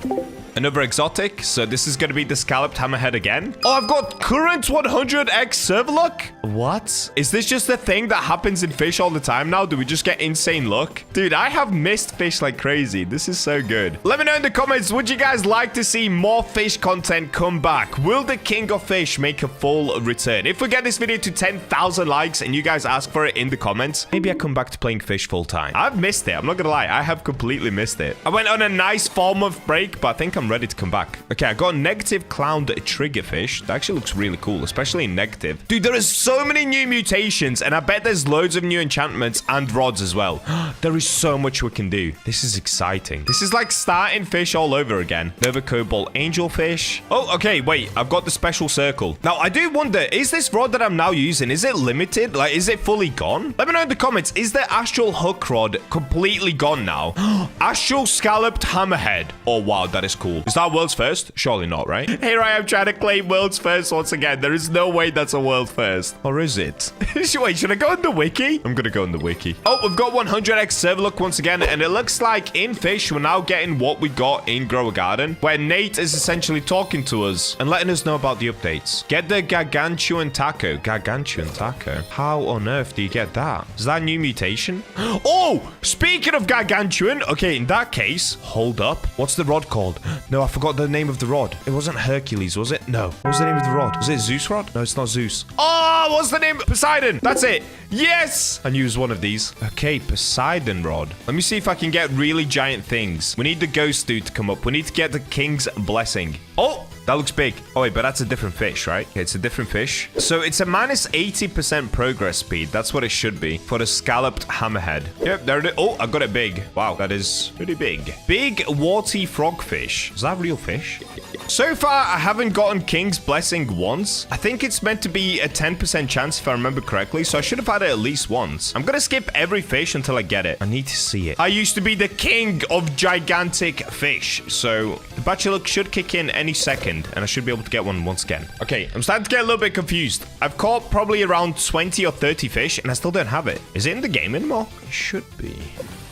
Another exotic. So this is going to be the scalloped hammerhead again. Oh, I've got current 100x server luck. What? Is this just a thing that happens in fish all the time now? Do we just get insane luck? Dude, I have missed fish like crazy. This is so good. Let me know in the comments, would you guys like to see more fish content come back? Will the King of Fish make a full return? If we get this video to 10,000 likes and you guys ask for it in the comments, maybe I come back to playing fish full time. I've missed it. I'm not gonna lie. I have completely missed it. I went on a nice 4-month break, but I think I'm ready to come back. Okay, I got a negative clowned triggerfish. That actually looks really cool, especially in negative. Dude, there is so many new mutations, and I bet there's loads of new enchantments and rods as well. There is so much we can do. This is exciting. This is like starting fish all over again. Nova Cobalt Angelfish. Oh, okay, wait. I've got the special circle. Now, I do wonder, is this rod that I'm now using, is it limited? Like, is it fully gone? Let me know in the comments. Is the astral hook rod completely gone now? Astral scalloped hammerhead. Oh, wow, that is cool. Is that world's first? Surely not, right? Here I am trying to claim world's first once again. There is no way that's a world first. Or is it? Wait, should I go in the wiki? I'm gonna go in the wiki. Oh, we've got 100x server luck once again, and it looks like in fish, we're now getting what we got in Grow a Garden, where Nate is essentially talking to us and letting us know about the updates. Get the Gargantuan Taco. Gargantuan Taco? How on earth do you get that? Is that a new mutation? Oh, speaking of Gargantuan, okay, in that case, hold up. What's the rod called? No, I forgot the name of the rod. It wasn't Hercules, was it? No. What was the name of the rod? Was it Zeus rod? No, it's not Zeus. Oh, what's the name? Poseidon. That's it. Yes! I knew it was one of these. Okay, Poseidon rod. Let me see if I can get really giant things. We need the ghost dude to come up. We need to get the king's blessing. Oh! That looks big. Oh, wait, but that's a different fish, right? Okay, it's a different fish. So it's a minus 80% progress speed. That's what it should be for the scalloped hammerhead. Yep, there it is. Oh, I got it big. Wow, that is pretty big. Big warty frogfish. Is that real fish? So far, I haven't gotten King's Blessing once. I think it's meant to be a 10% chance if I remember correctly, so I should have had it at least once. I'm gonna skip every fish until I get it. I need to see it. I used to be the king of gigantic fish, so the BachaBlox should kick in any second, and I should be able to get one once again. Okay, I'm starting to get a little bit confused. I've caught probably around 20 or 30 fish, and I still don't have it. Is it in the game anymore? It should be.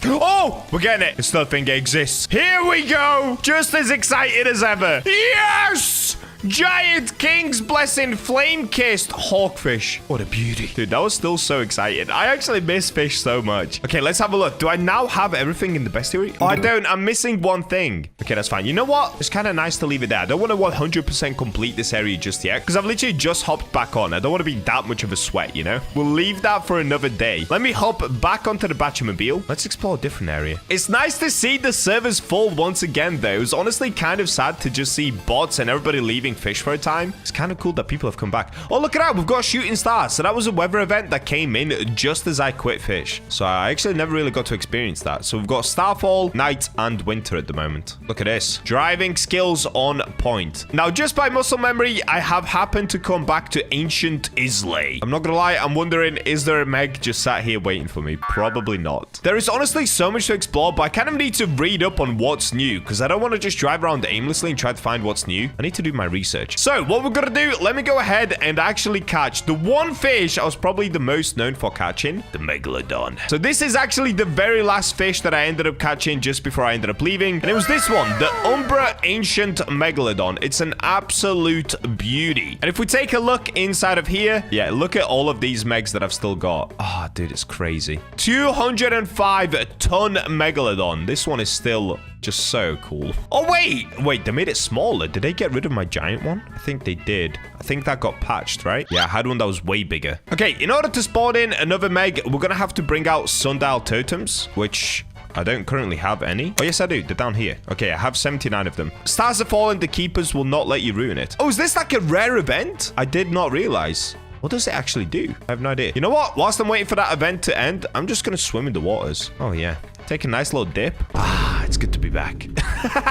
Oh, we're getting it. This third thing exists. Here we go. Just as excited as ever. Yes! Giant King's Blessing flame-kissed hawkfish. What a beauty. Dude, that was still so excited. I actually miss fish so much. Okay, let's have a look. Do I now have everything in the bestiary? Oh, I don't. I'm missing one thing. Okay, that's fine. You know what? It's kind of nice to leave it there. I don't want to 100% complete this area just yet because I've literally just hopped back on. I don't want to be that much of a sweat, you know? We'll leave that for another day. Let me hop back onto the BachaMobile. Let's explore a different area. It's nice to see the servers full once again, though. It was honestly kind of sad to just see bots and everybody leaving fish for a time. It's kind of cool that people have come back. Oh, look at that. We've got a shooting star. So that was a weather event that came in just as I quit fish. So I actually never really got to experience that. So we've got starfall, night, and winter at the moment. Look at this. Driving skills on point. Now, just by muscle memory, I have happened to come back to ancient Islay. I'm not gonna lie. I'm wondering, is there a Meg just sat here waiting for me? Probably not. There is honestly so much to explore, but I kind of need to read up on what's new because I don't want to just drive around aimlessly and try to find what's new. I need to do my research. So what we're gonna do, let me go ahead and actually catch the one fish I was probably the most known for catching, the Megalodon. So this is actually the very last fish that I ended up catching just before I ended up leaving. And it was this one, the Umbra Ancient Megalodon. It's an absolute beauty. And if we take a look inside of here, yeah, look at all of these megs that I've still got. Oh, dude, it's crazy. 205-ton Megalodon. This one is still just so cool. Oh, wait, they made it smaller. Did they get rid of my giant one? I think they did. I think that got patched, right? Yeah, I had one that was way bigger. Okay, in order to spawn in another meg, we're gonna have to bring out sundial totems, which I don't currently have any. Oh, yes, I do. They're down here. Okay, I have 79 of them. Stars have fallen. The keepers will not let you ruin it. Oh, is this like a rare event? I did not realize. What does it actually do? I have no idea. You know what? Whilst I'm waiting for that event to end, I'm just going to swim in the waters. Oh, yeah. Take a nice little dip. Ah, it's good to be back.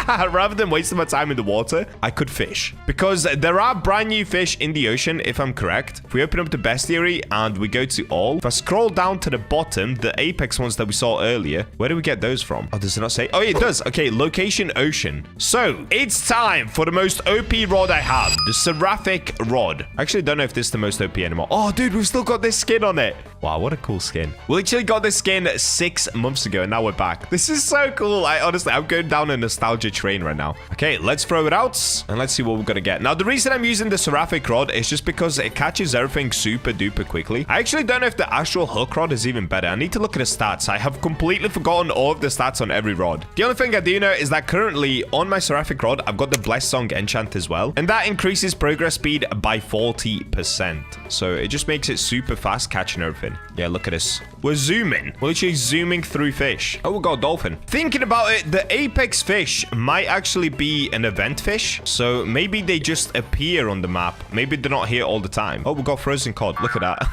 Rather than wasting my time in the water, I could fish. Because there are brand new fish in the ocean, if I'm correct. If we open up the bestiary and we go to all, if I scroll down to the bottom, the apex ones that we saw earlier, where do we get those from? Oh, does it not say? Oh, it does. Okay, location ocean. So, it's time for the most OP rod I have. The seraphic rod. I actually don't know if this is the most OP anymore. Oh, dude, we've still got this skin on it. Wow, what a cool skin. We literally got this skin 6 months ago, and now we're back. This is so cool. Honestly, I'm going down a nostalgia train right now. Okay, let's throw it out, and let's see what we're gonna get. Now, the reason I'm using the seraphic rod is just because it catches everything super duper quickly. I actually don't know if the astral hook rod is even better. I need to look at the stats. I have completely forgotten all of the stats on every rod. The only thing I do know is that currently on my seraphic rod, I've got the blessed song enchant as well, and that increases progress speed by 40%. So it just makes it super fast catching everything. Yeah, look at this. We're zooming. We're literally zooming through fish. Oh, we got a dolphin. Thinking about it, the apex fish might actually be an event fish. So maybe they just appear on the map. Maybe they're not here all the time. Oh, we got frozen cod. Look at that.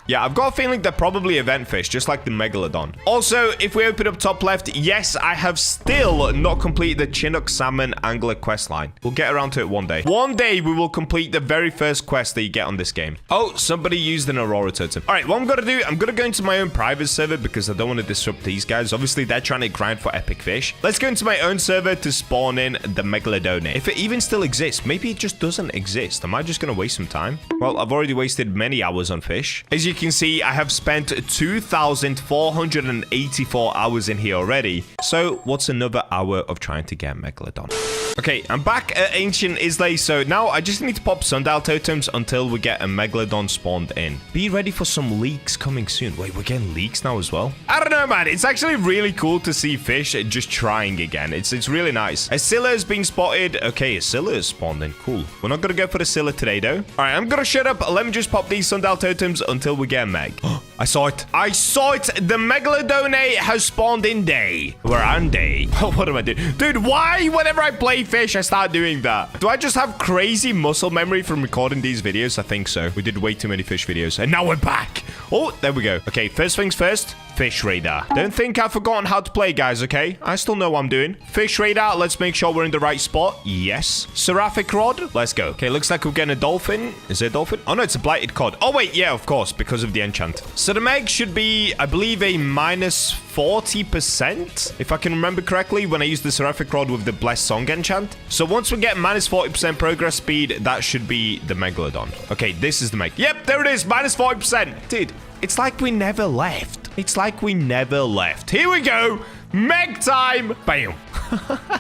Yeah, I've got a feeling they're probably event fish, just like the Megalodon. Also, if we open up top left, yes, I have still not completed the Chinook Salmon Angler quest line. We'll get around to it one day. One day, we will complete the very first quest that you get on this game. Oh, somebody used an Aurora totem. All right, what I'm going to do, I'm going to go into my own private server because I don't want to disrupt these guys. Obviously, they're trying to grind for epic fish. Let's go into my own server to spawn in the Megalodon. If it even still exists, maybe it just doesn't exist. Am I just going to waste some time? Well, I've already wasted many hours on fish. As you can see, I have spent 2,484 hours in here already. So what's another hour of trying to get Megalodon? Okay, I'm back at Ancient Islay, so now I just need to pop sundial totems until we get a Megalodon spawned in. Be ready for some leaks coming soon. Wait, we're getting leaks now as well? I don't know, man. It's actually really cool to see fish just trying again. It's really nice. A Silla is being spotted. Okay, a Silla is spawned in. Cool. We're not going to go for the Silla today, though. All right, I'm going to shut up. Let me just pop these sundial totems until we get a Meg. I saw it. I saw it. The Megalodon has spawned in day. We're on day. What am I doing? Dude, why whenever I play fish, I start doing that? Do I just have crazy muscle memory from recording these videos? I think so. We did way too many fish videos. And now we're back. Oh, there we go. Okay, first things first. Fish radar. Don't think I've forgotten how to play, guys, okay? I still know what I'm doing. Fish radar. Let's make sure we're in the right spot. Yes. Seraphic rod. Let's go. Okay, looks like we're getting a dolphin. Is it a dolphin? Oh, no, it's a blighted cod. Oh, wait. Yeah, of course, because of the enchant. So the meg should be, I believe, a minus 40%, if I can remember correctly, when I use the seraphic rod with the blessed song enchant. So once we get minus 40% progress speed, that should be the Megalodon. Okay, this is the meg. Yep, there it is. Minus 40%. Dude, it's like we never left. It's like we never left. Here we go. Meg time. Bam.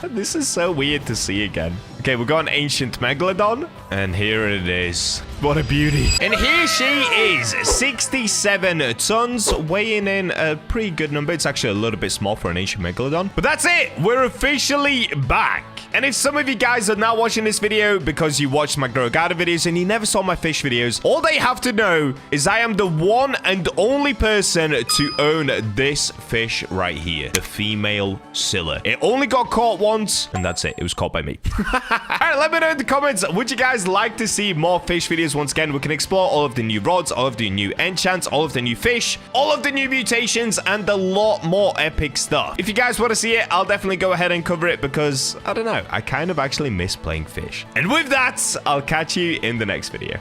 This is so weird to see again. Okay, we've got an ancient Megalodon. And here it is. What a beauty. And here she is. 67 tons, weighing in a pretty good number. It's actually a little bit small for an ancient Megalodon. But that's it. We're officially back. And if some of you guys are now watching this video because you watched my Grow Garden videos and you never saw my fish videos, all they have to know is I am the one and only person to own this fish right here. The female Silla. It only got caught once, and that's it. It was caught by me. All right, let me know in the comments. Would you guys like to see more fish videos? Once again, we can explore all of the new rods, all of the new enchants, all of the new fish, all of the new mutations, and a lot more epic stuff. If you guys want to see it, I'll definitely go ahead and cover it because, I don't know, I kind of actually miss playing fish. And with that, I'll catch you in the next video.